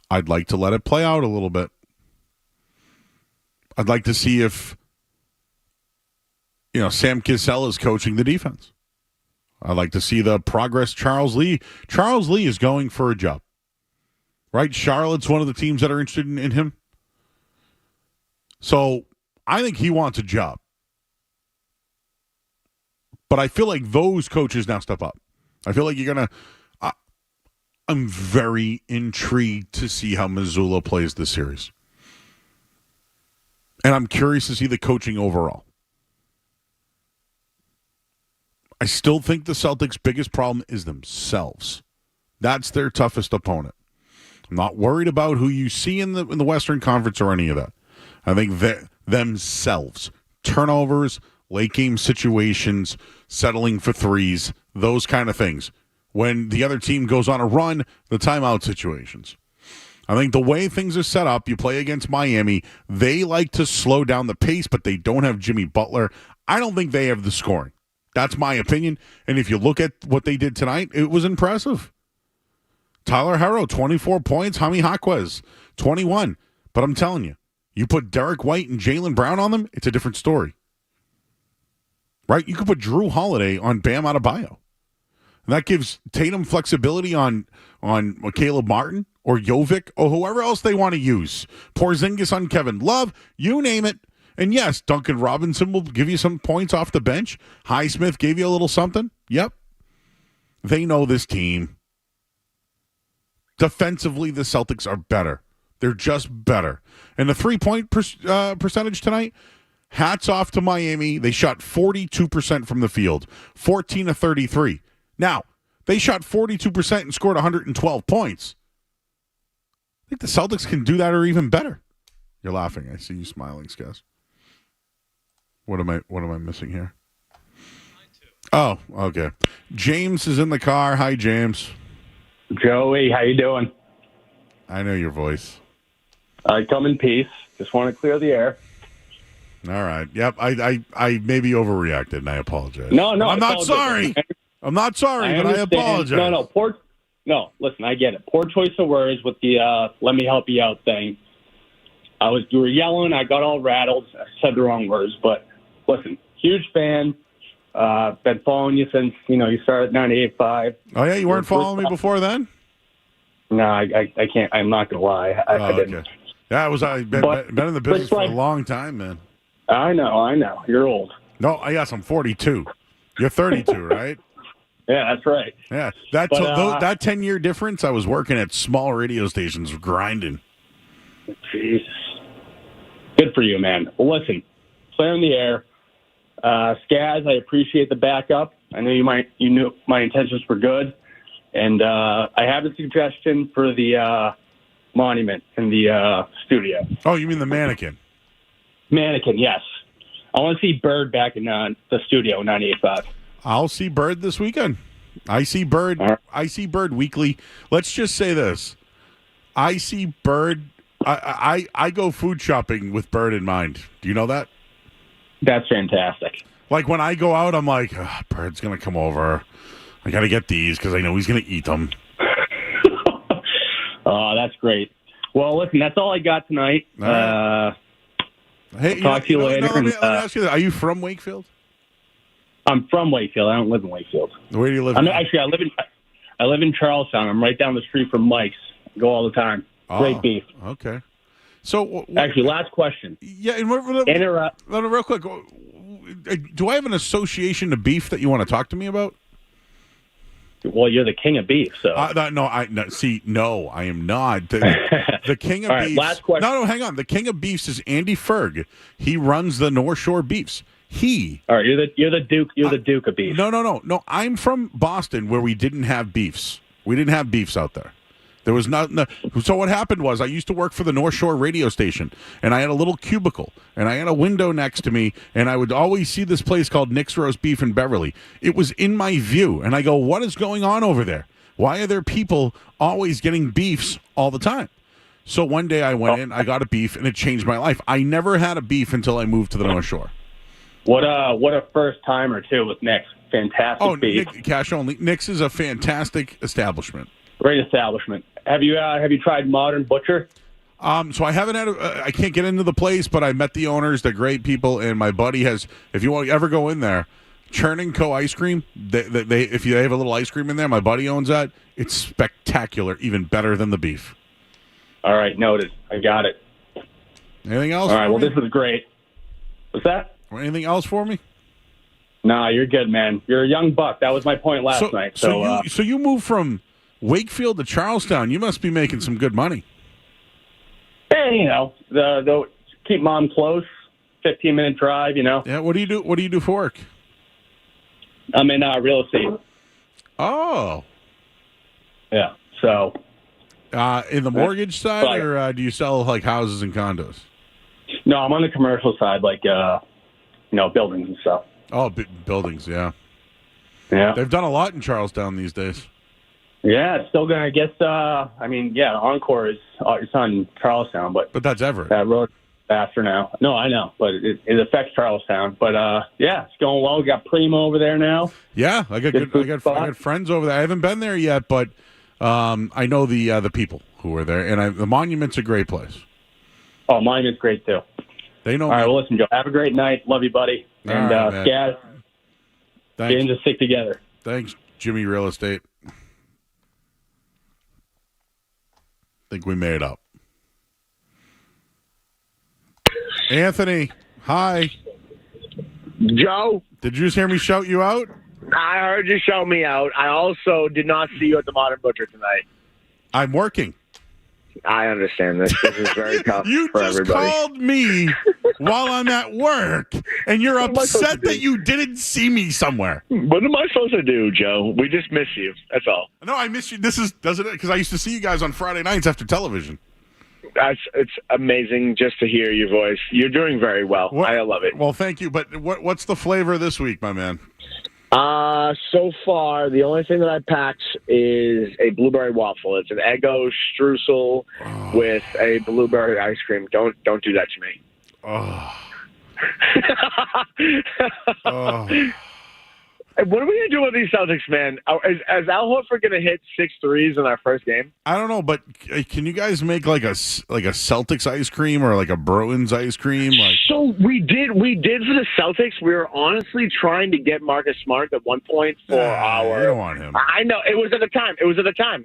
I'd like to let it play out a little bit. I'd like to see if, Sam Cassell is coaching the defense. I'd like to see the progress Charles Lee. Charles Lee is going for a job. Right? Charlotte's one of the teams that are interested in him. So I think he wants a job. But I feel like those coaches now step up. I feel like you're going to... I'm very intrigued to see how Mazzulla plays this series. And I'm curious to see the coaching overall. I still think the Celtics' biggest problem is themselves. That's their toughest opponent. I'm not worried about who you see in the Western Conference or any of that. I think themselves. Turnovers, late game situations, settling for threes. those kind of things. When the other team goes on a run, the timeout situations. I think the way things are set up, you play against Miami, they like to slow down the pace, but they don't have Jimmy Butler. I don't think they have the scoring. That's my opinion. And if you look at what they did tonight, it was impressive. Tyler Herro, 24 points. Jaime Jaquez, 21. But I'm telling you, you put Derek White and Jaylen Brown on them, it's a different story. Right? You could put Drew Holiday on Bam Adebayo. And that gives Tatum flexibility on Caleb Martin or Jovic or whoever else they want to use. Porzingis on Kevin Love, you name it. And yes, Duncan Robinson will give you some points off the bench. Highsmith gave you a little something. Yep. They know this team. Defensively, the Celtics are better. They're just better. And the three-point percentage tonight, hats off to Miami. They shot 42% from the field, 14 of 33. Now, they shot 42% and scored 112 points. I think the Celtics can do that or even better. You're laughing. I see you smiling, Skaz. What am I missing here? Oh, okay. James is in the car. Hi, James. Joey, how you doing? I know your voice. I come in peace. Just want to clear the air. All right. Yep. I maybe overreacted, and I apologize. No, I'm not sorry. I'm not sorry, but I apologize. No, listen, I get it. Poor choice of words with the let me help you out thing. You were yelling, I got all rattled, I said the wrong words, but listen, huge fan. Been following you since, you started 98.5. Oh, yeah? You weren't following me before then? No, I can't. I'm not going to lie. I didn't. Okay. Yeah, I've been in the business for a long time, man. I know. You're old. No, yes, I'm 42. You're 32, right? Yeah, that's right. Yeah, that 10-year difference, I was working at small radio stations grinding. Jesus. Good for you, man. Well, listen, clearing the air. Skaz, I appreciate the backup. I know you knew my intentions were good. And I have a suggestion for the monument in the studio. Oh, you mean the mannequin? Mannequin, yes. I want to see Bird back in the studio, 98.5. I'll see Bird this weekend. I see Bird. Right. I see Bird weekly. Let's just say this: I see Bird. I go food shopping with Bird in mind. Do you know that? That's fantastic. Like when I go out, I'm like, Bird's gonna come over. I gotta get these because I know he's gonna eat them. Oh, that's great. Well, listen, that's all I got tonight. Right. Hey, talk to you later. Let me ask you this. Are you from Wakefield? I'm from Wakefield. I don't live in Wakefield. Where do you live? Actually, I live in Charlestown. I'm right down the street from Mike's. I go all the time. Great beef. Okay. So actually, last question. Yeah, and real quick, do I have an association to beef that you want to talk to me about? Well, you're the king of beef, so I am not. The king of beefs. Last question. No, hang on. The king of beefs is Andy Ferg. He runs the North Shore Beefs. All right, you're the Duke. You're the Duke of beef. No. I'm from Boston, where we didn't have beefs. We didn't have beefs out there. There was not. So what happened was I used to work for the North Shore radio station, and I had a little cubicle, and I had a window next to me, and I would always see this place called Nick's Roast Beef in Beverly. It was in my view, and I go, what is going on over there? Why are there people always getting beefs all the time? So one day I went in, I got a beef, and it changed my life. I never had a beef until I moved to the North Shore. What a first timer too with Nick's. Fantastic beef. Nick, cash only. Nick's is a fantastic establishment. Great establishment. Have you tried Modern Butcher? So I haven't had. I can't get into the place, but I met the owners. They're great people, and my buddy has. If you want to ever go in there, Churn & Co. ice cream. If they have a little ice cream in there, my buddy owns that. It's spectacular, even better than the beef. All right, noted. I got it. Anything else? All right. Well, this is great. What's that? Anything else for me? Nah, you're good, man. You're a young buck. That was my point last night. So you moved from Wakefield to Charlestown. You must be making some good money. Hey, they'll keep mom close. 15-minute drive. Yeah. What do you do? What do you do for work? I'm in real estate. Oh. Yeah. So. In the mortgage side, or do you sell like houses and condos? No, I'm on the commercial side, like buildings and stuff. Oh, buildings, yeah. Yeah. They've done a lot in Charlestown these days. Yeah, it's still going to, I guess, the Encore is it's on Charlestown, but that's Everett. That road faster now. No, I know, but it affects Charlestown. But, it's going well. We got Primo over there now. Yeah, I got friends over there. I haven't been there yet, but I know the people who are there, and the Monument's a great place. Oh, Monument's great, too. They know. All right, well, listen, Joe, have a great night. Love you, buddy. And, Scaz, get in to stick together. Thanks, Jimmy Real Estate. Think we made up. Anthony, hi. Joe? Did you just hear me shout you out? I heard you shout me out. I also did not see you at the Modern Butcher tonight. I'm working. I understand this. This is very tough you for just everybody. called me while I'm at work, and you're upset that you didn't see me somewhere. What am I supposed to do, Joe? We just miss you. That's all. No, I miss you. Doesn't it? Because I used to see you guys on Friday nights after television. It's amazing just to hear your voice. You're doing very well. I love it. Well, thank you. But what's the flavor this week, my man? So far, the only thing that I packed is a blueberry waffle. It's an Eggo streusel with a blueberry ice cream. Don't do that to me. What are we going to do with these Celtics, man? Is Al Horford going to hit 6 threes in our first game? I don't know, but can you guys make like a Celtics ice cream or like a Bruins ice cream? So we did for the Celtics. We were honestly trying to get Marcus Smart at one point for our. You don't want him. I know it was at the time. It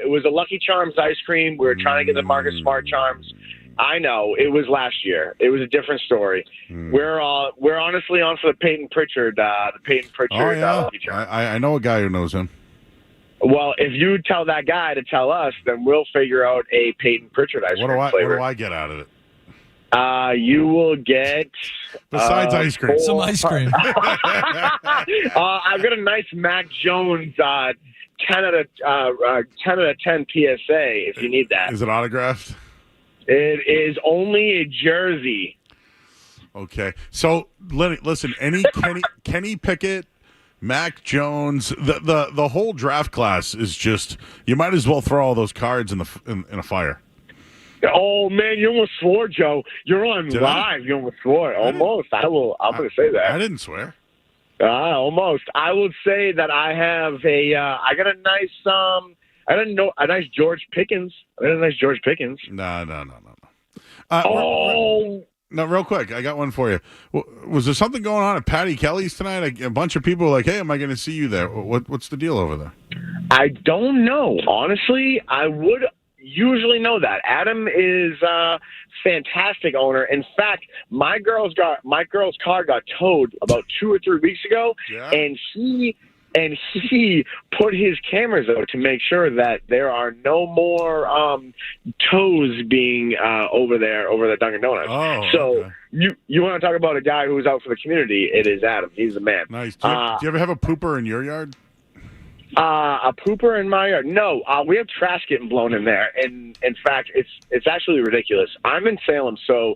was a Lucky Charms ice cream. We were trying to get the Marcus Smart charms. I know it was last year. It was a different story. We're honestly on for the Peyton Pritchard. Oh yeah, I know a guy who knows him. Well, if you tell that guy to tell us, then we'll figure out a Peyton Pritchard ice cream flavor. What do I get out of it? You will get besides ice cream, some ice cream. I've got a nice Mac Jones 10 out of 10 PSA if you need that. Is it autographed? It is only a jersey. Okay, so listen, any Kenny Pickett, Mac Jones, the whole draft class is just. You might as well throw all those cards in a fire. Oh man, you almost swore, Joe. You're on live. You almost swore. Almost. I'm going to say that. I didn't swear. Almost. I would say that I have I got a nice a nice George Pickens. No. Oh. No, real quick, I got one for you. Was there something going on at Patty Kelly's tonight? A bunch of people were like, hey, am I going to see you there? What's the deal over there? I don't know. Honestly, I would usually know that. Adam is a fantastic owner. In fact, my girl's car got towed about 2 or 3 weeks ago, and he put his cameras out to make sure that there are no more tows being over the Dunkin' Donuts. Oh, so okay. you want to talk about a guy who's out for the community? It is Adam. He's the man. Nice. Do you ever have a pooper in your yard? A pooper in my yard? No, we have trash getting blown in there, and in fact, it's actually ridiculous. I'm in Salem, so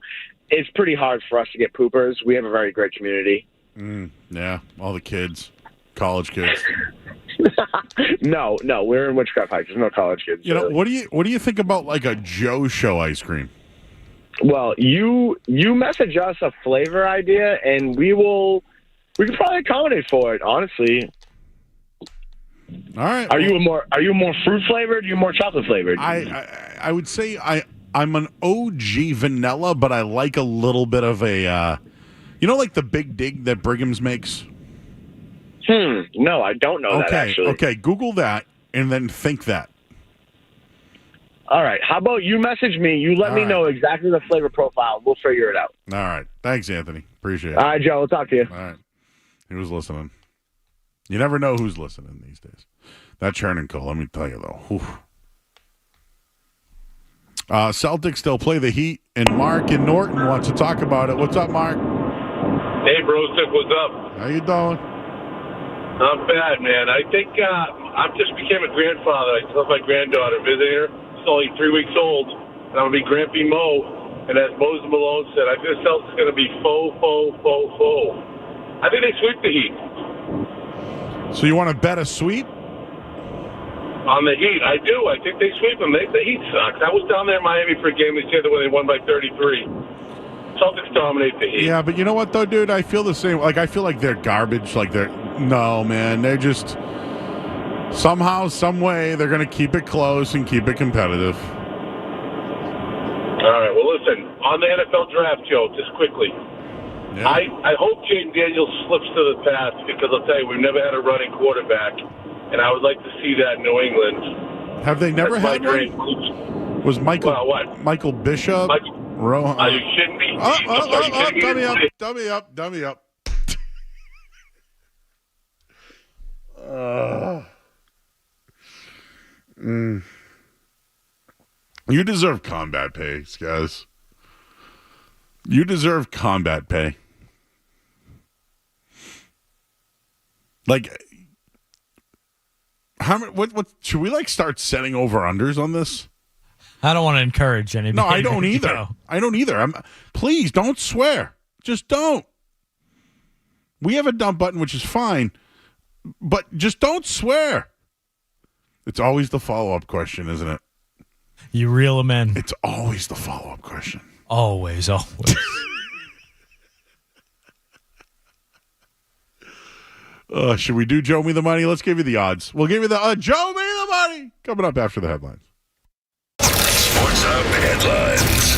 it's pretty hard for us to get poopers. We have a very great community. Yeah, all the kids. College kids. No, we're in Witchcraft Heights. There's no college kids. You know, what do you think about like a Joe Show ice cream? Well, you message us a flavor idea, and we can probably accommodate for it. Honestly. All right. Are you more fruit flavored? Or are you more chocolate flavored? I would say I'm an OG vanilla, but I like a little bit of a like the Big Dig that Brigham's makes. No, I don't know that, actually. Okay, Google that and then think that. All right. How about you message me? You let me know exactly the flavor profile. We'll figure it out. All right. Thanks, Anthony. Appreciate it. All right, Joe. We'll talk to you. All right. He was listening. You never know who's listening these days. That churning call, let me tell you, though. Whew. Celtics still play the Heat, and Mark in Norton wants to talk about it. What's up, Mark? Hey, Brosip. What's up? How you doing? Not bad, man. I think I just became a grandfather. I still have my granddaughter visiting her. She's only 3 weeks old, and I'm going to be Grampy Mo. And as Moses Malone said, I think the Celtics are going to be faux. I think they sweep the Heat. So you want to bet a sweep? On the Heat, I do. I think they sweep them. The Heat sucks. I was down there in Miami for a game this year when they won by 33. Celtics dominate the Heat. Yeah, but you know what, though, dude? I feel the same. Like, I feel like they're garbage. Like, no, man. They're just, somehow, some way, they're going to keep it close and keep it competitive. All right, well, listen, on the NFL draft, Joe, just quickly. Yeah. I hope Jaden Daniels slips to the path because I'll tell you, we've never had a running quarterback. And I would like to see that in New England. Have they never had one? Was Michael Michael Bishop? Rohan? You shouldn't be. Dummy up. You deserve combat pay, guys. You deserve combat pay. Like, how many? What should we start setting over unders on this? I don't want to encourage anybody. No, I don't either. I don't either. Please don't swear. Just don't. We have a dump button, which is fine, but just don't swear. It's always the follow-up question, isn't it? You reel them in. It's always the follow-up question. Always. Should we do Joe Me the Money? Let's give you the odds. We'll give you the Joe Me the Money coming up after the headlines. Sports Hub headlines.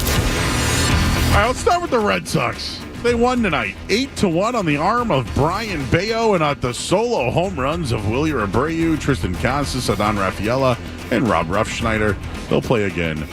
All right, let's start with the Red Sox. They won tonight, 8-1 on the arm of Brian Bayo and at the solo home runs of Willie Abreu, Tristan Casas, Adon Rafaela, and Rob Ruffschneider. They'll play again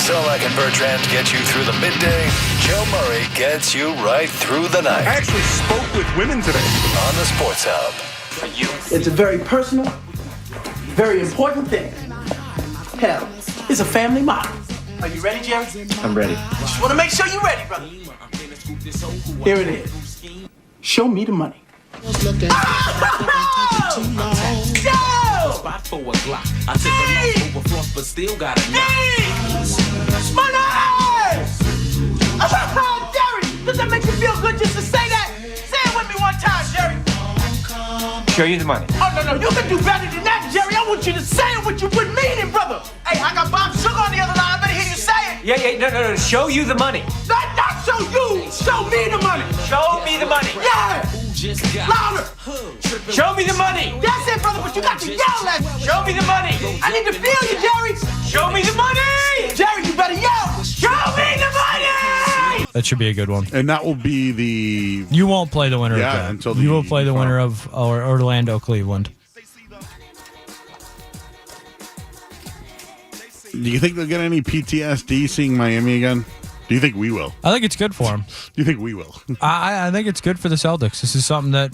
Mazzulla and Bertrand get you through the midday. Joe Murray gets you right through the night. I actually spoke with women today. On the Sports Hub. It's a very personal, very important thing. Hell, it's a family motto. Are you ready, Jerry? I'm ready. Just want to make sure you're ready, brother. Here it is. Show me the money. Jerry, does that make you feel good just to say that? Say it with me one time, Jerry. Show you the money. Oh, no, you can do better than that, Jerry. I want you to say it what you would mean it, brother. Hey, I got Bob Sugar on the other line. I better hear you say it. Yeah, no. Show you the money. Not show you. Show me the money. Show me the money. Yeah. Louder. Show me the money. That's it, brother, but you got to yell at me. Show me the money. I need to feel you, Jerry. Show me the money. Jerry, you better yell. Show me the money. That should be a good one. And that will be the... You won't play the winner of that. Until you will play the winner of Orlando, Cleveland. Do you think they'll get any PTSD seeing Miami again? Do you think we will? I think it's good for them. Do you think we will? I think it's good for the Celtics. This is something that,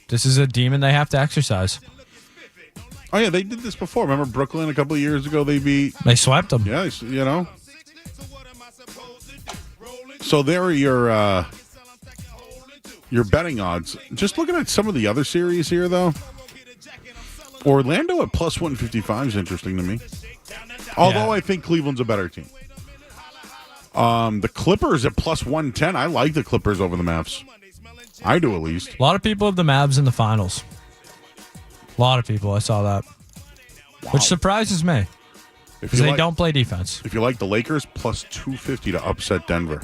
this is a demon they have to exercise. Oh, yeah, they did this before. Remember Brooklyn a couple of years ago? They swept them. Yeah, So there are your betting odds. Just looking at some of the other series here, though. Orlando at plus 155 is interesting to me. Although I think Cleveland's a better team. The Clippers at plus 110. I like the Clippers over the Mavs. I do, at least. A lot of people have the Mavs in the finals. A lot of people. I saw that. Wow. Which surprises me. Because they don't play defense. If you like the Lakers, plus 250 to upset Denver.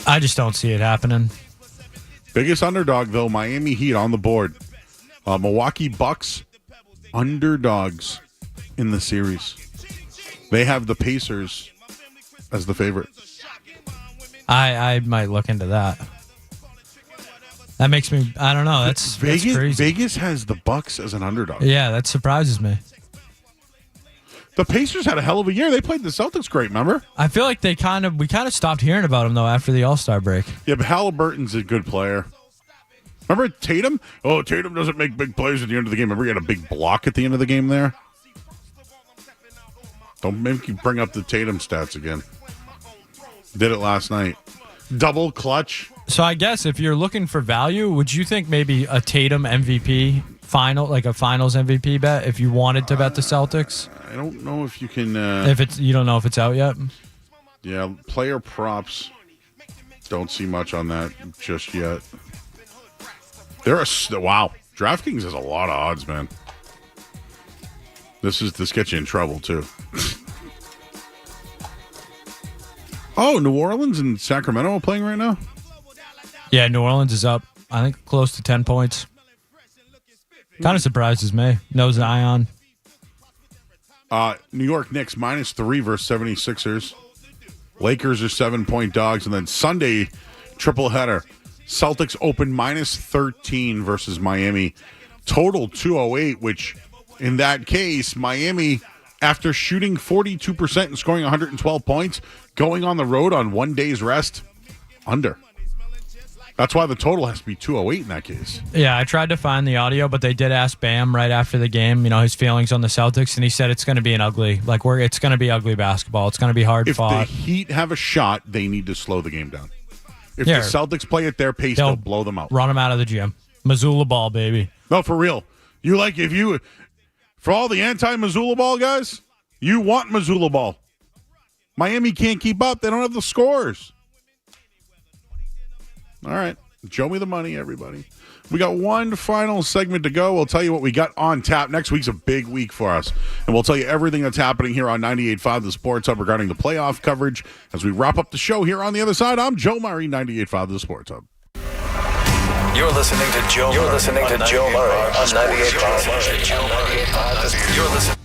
I just don't see it happening. Biggest underdog, though, Miami Heat on the board. Milwaukee Bucks, underdogs in the series. They have the Pacers as the favorite. I might look into that. That makes me, I don't know. That's crazy. Vegas has the Bucks as an underdog. Yeah, that surprises me. The Pacers had a hell of a year. They played the Celtics great, remember? I feel like we kind of stopped hearing about them, though, after the All-Star break. Yeah, but Halliburton's a good player. Remember Tatum? Oh, Tatum doesn't make big plays at the end of the game. Remember he had a big block at the end of the game there? Don't make you bring up the Tatum stats again. Did it last night. Double clutch. So I guess if you're looking for value, would you think maybe a Tatum MVP final, like a finals MVP bet, if you wanted to bet the Celtics? I don't know if you can. You don't know if it's out yet? Yeah, player props. Don't see much on that just yet. Wow. DraftKings has a lot of odds, man. This gets you in trouble too. Oh, New Orleans and Sacramento are playing right now? Yeah, New Orleans is up, I think, close to 10 points. Kind of surprises me. No Zion. New York Knicks -3 versus 76ers. Lakers are 7-point dogs. And then Sunday, triple header. Celtics open -13 versus Miami. Total 208, which in that case, Miami, after shooting 42% and scoring 112 points, going on the road on 1 day's rest, under. That's why the total has to be 208 in that case. Yeah, I tried to find the audio, but they did ask Bam right after the game, his feelings on the Celtics, and he said it's going to be it's going to be ugly basketball. It's going to be hard fought. If the Heat have a shot, they need to slow the game down. If the Celtics play at their pace, they'll blow them out. Run them out of the gym. Mazzulla ball, baby. No, for real. For all the anti-Mazzulla ball guys, you want Mazzulla ball. Miami can't keep up. They don't have the scores. All right. Show me the money, everybody. We got one final segment to go. We'll tell you what we got on tap. Next week's a big week for us. And we'll tell you everything that's happening here on 98.5 The Sports Hub regarding the playoff coverage. As we wrap up the show here on the other side, I'm Joe Murray, 98.5 The Sports Hub. You're listening to Joe Murray on 98.5. You're listening.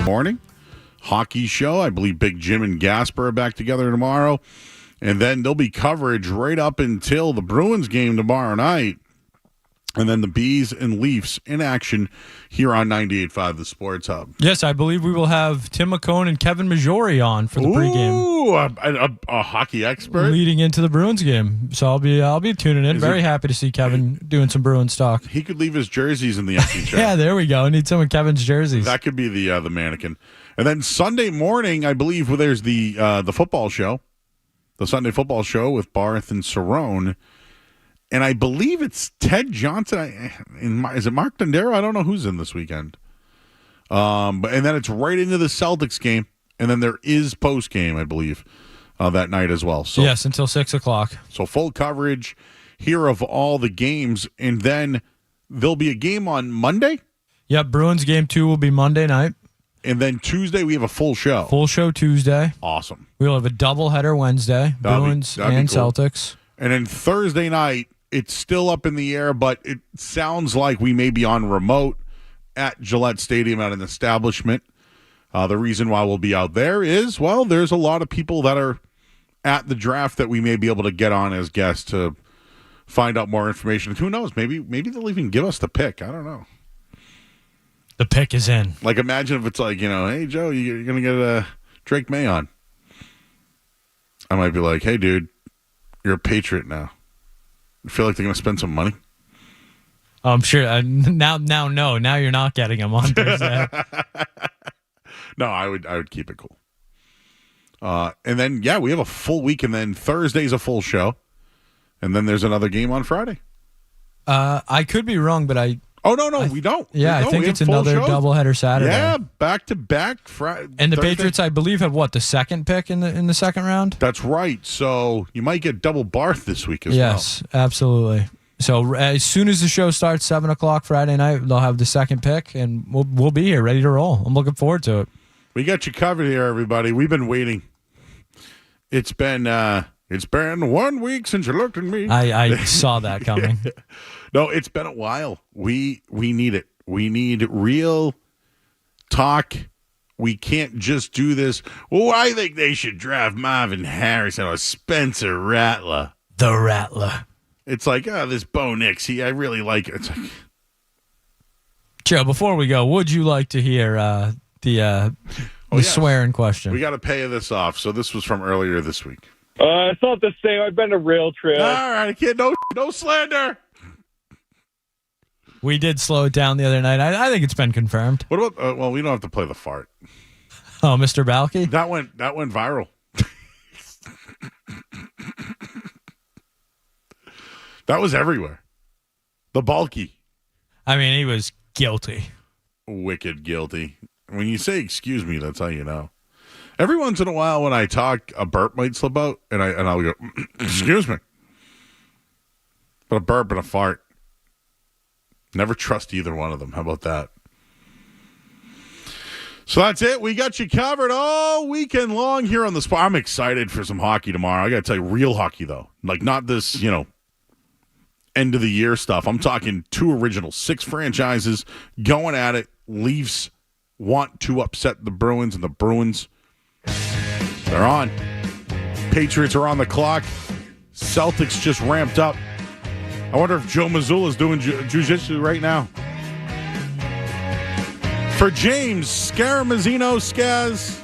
morning. Hockey show. I believe Big Jim and Gasper are back together tomorrow. And then there'll be coverage right up until the Bruins game tomorrow night. And then the Bees and Leafs in action here on 98.5 The Sports Hub. Yes, I believe we will have Tim McCone and Kevin Majori on for the pregame. Ooh, a hockey expert leading into the Bruins game. So I'll be tuning in. Very happy to see Kevin doing some Bruins talk. He could leave his jerseys in the empty chair. Yeah, there we go. I need some of Kevin's jerseys. That could be the mannequin. And then Sunday morning, I believe, there's the football show, the Sunday football show with Barth and Cerrone. And I believe it's Ted Johnson. Is it Mark Dondero? I don't know who's in this weekend. And then it's right into the Celtics game. And then there is post game, I believe, that night as well. So yes, until 6 o'clock. So full coverage here of all the games. And then there'll be a game on Monday. Yep, Bruins game 2 will be Monday night. And then Tuesday we have a full show. Full show Tuesday. Awesome. We'll have a doubleheader Wednesday. Bruins and cool. Celtics. And then Thursday night, it's still up in the air, but it sounds like we may be on remote at Gillette Stadium at an establishment. The reason why we'll be out there is, well, there's a lot of people that are at the draft that we may be able to get on as guests to find out more information. Who knows? Maybe they'll even give us the pick. I don't know. The pick is in. Like, imagine if it's like, hey, Joe, you're going to get Drake May on. I might be like, hey, dude, you're a Patriot now. You feel like they're going to spend some money? I'm sure. Now you're not getting him on Thursday. No, I would keep it cool. And then, we have a full week, and then Thursday's a full show. And then there's another game on Friday. I could be wrong, but Oh, no, we don't. Yeah, I think it's another doubleheader Saturday. Yeah, back-to-back Friday. And the Thursday. Patriots, I believe, have the second pick in the second round? That's right. So you might get double Barth this week as well. Yes, absolutely. So as soon as the show starts, 7 o'clock Friday night, they'll have the second pick, and we'll be here ready to roll. I'm looking forward to it. We got you covered here, everybody. We've been waiting. It's been 1 week since you looked at me. I saw that coming. No, it's been a while. We need it. We need real talk. We can't just do this. Well, I think they should draft Marvin Harrison or Spencer Rattler. The Rattler. It's like, this Bo Nix. I really like it. It's like, Joe, before we go, would you like to hear the swearing question? We got to pay this off. So this was from earlier this week. It's not the same. I've been to Rail Trail. All right, kid. No slander. We did slow it down the other night. I think it's been confirmed. What about? Well, we don't have to play the fart. Oh, Mr. Balky? That went viral. That was everywhere. The Balky. I mean, he was guilty. Wicked guilty. When you say "excuse me," that's how you know. Every once in a while, when I talk, a burp might slip out, and I'll go, "Excuse me." But a burp and a fart. Never trust either one of them. How about that? So that's it. We got you covered all weekend long here on the spot. I'm excited for some hockey tomorrow. I got to tell you, real hockey, though. Like, not this, end of the year stuff. I'm talking 2 original, 6 franchises going at it. Leafs want to upset the Bruins, and the Bruins, they're on. Patriots are on the clock. Celtics just ramped up. I wonder if Joe Mazzulla is doing jiu-jitsu right now. For James Scaramazino, Skaz,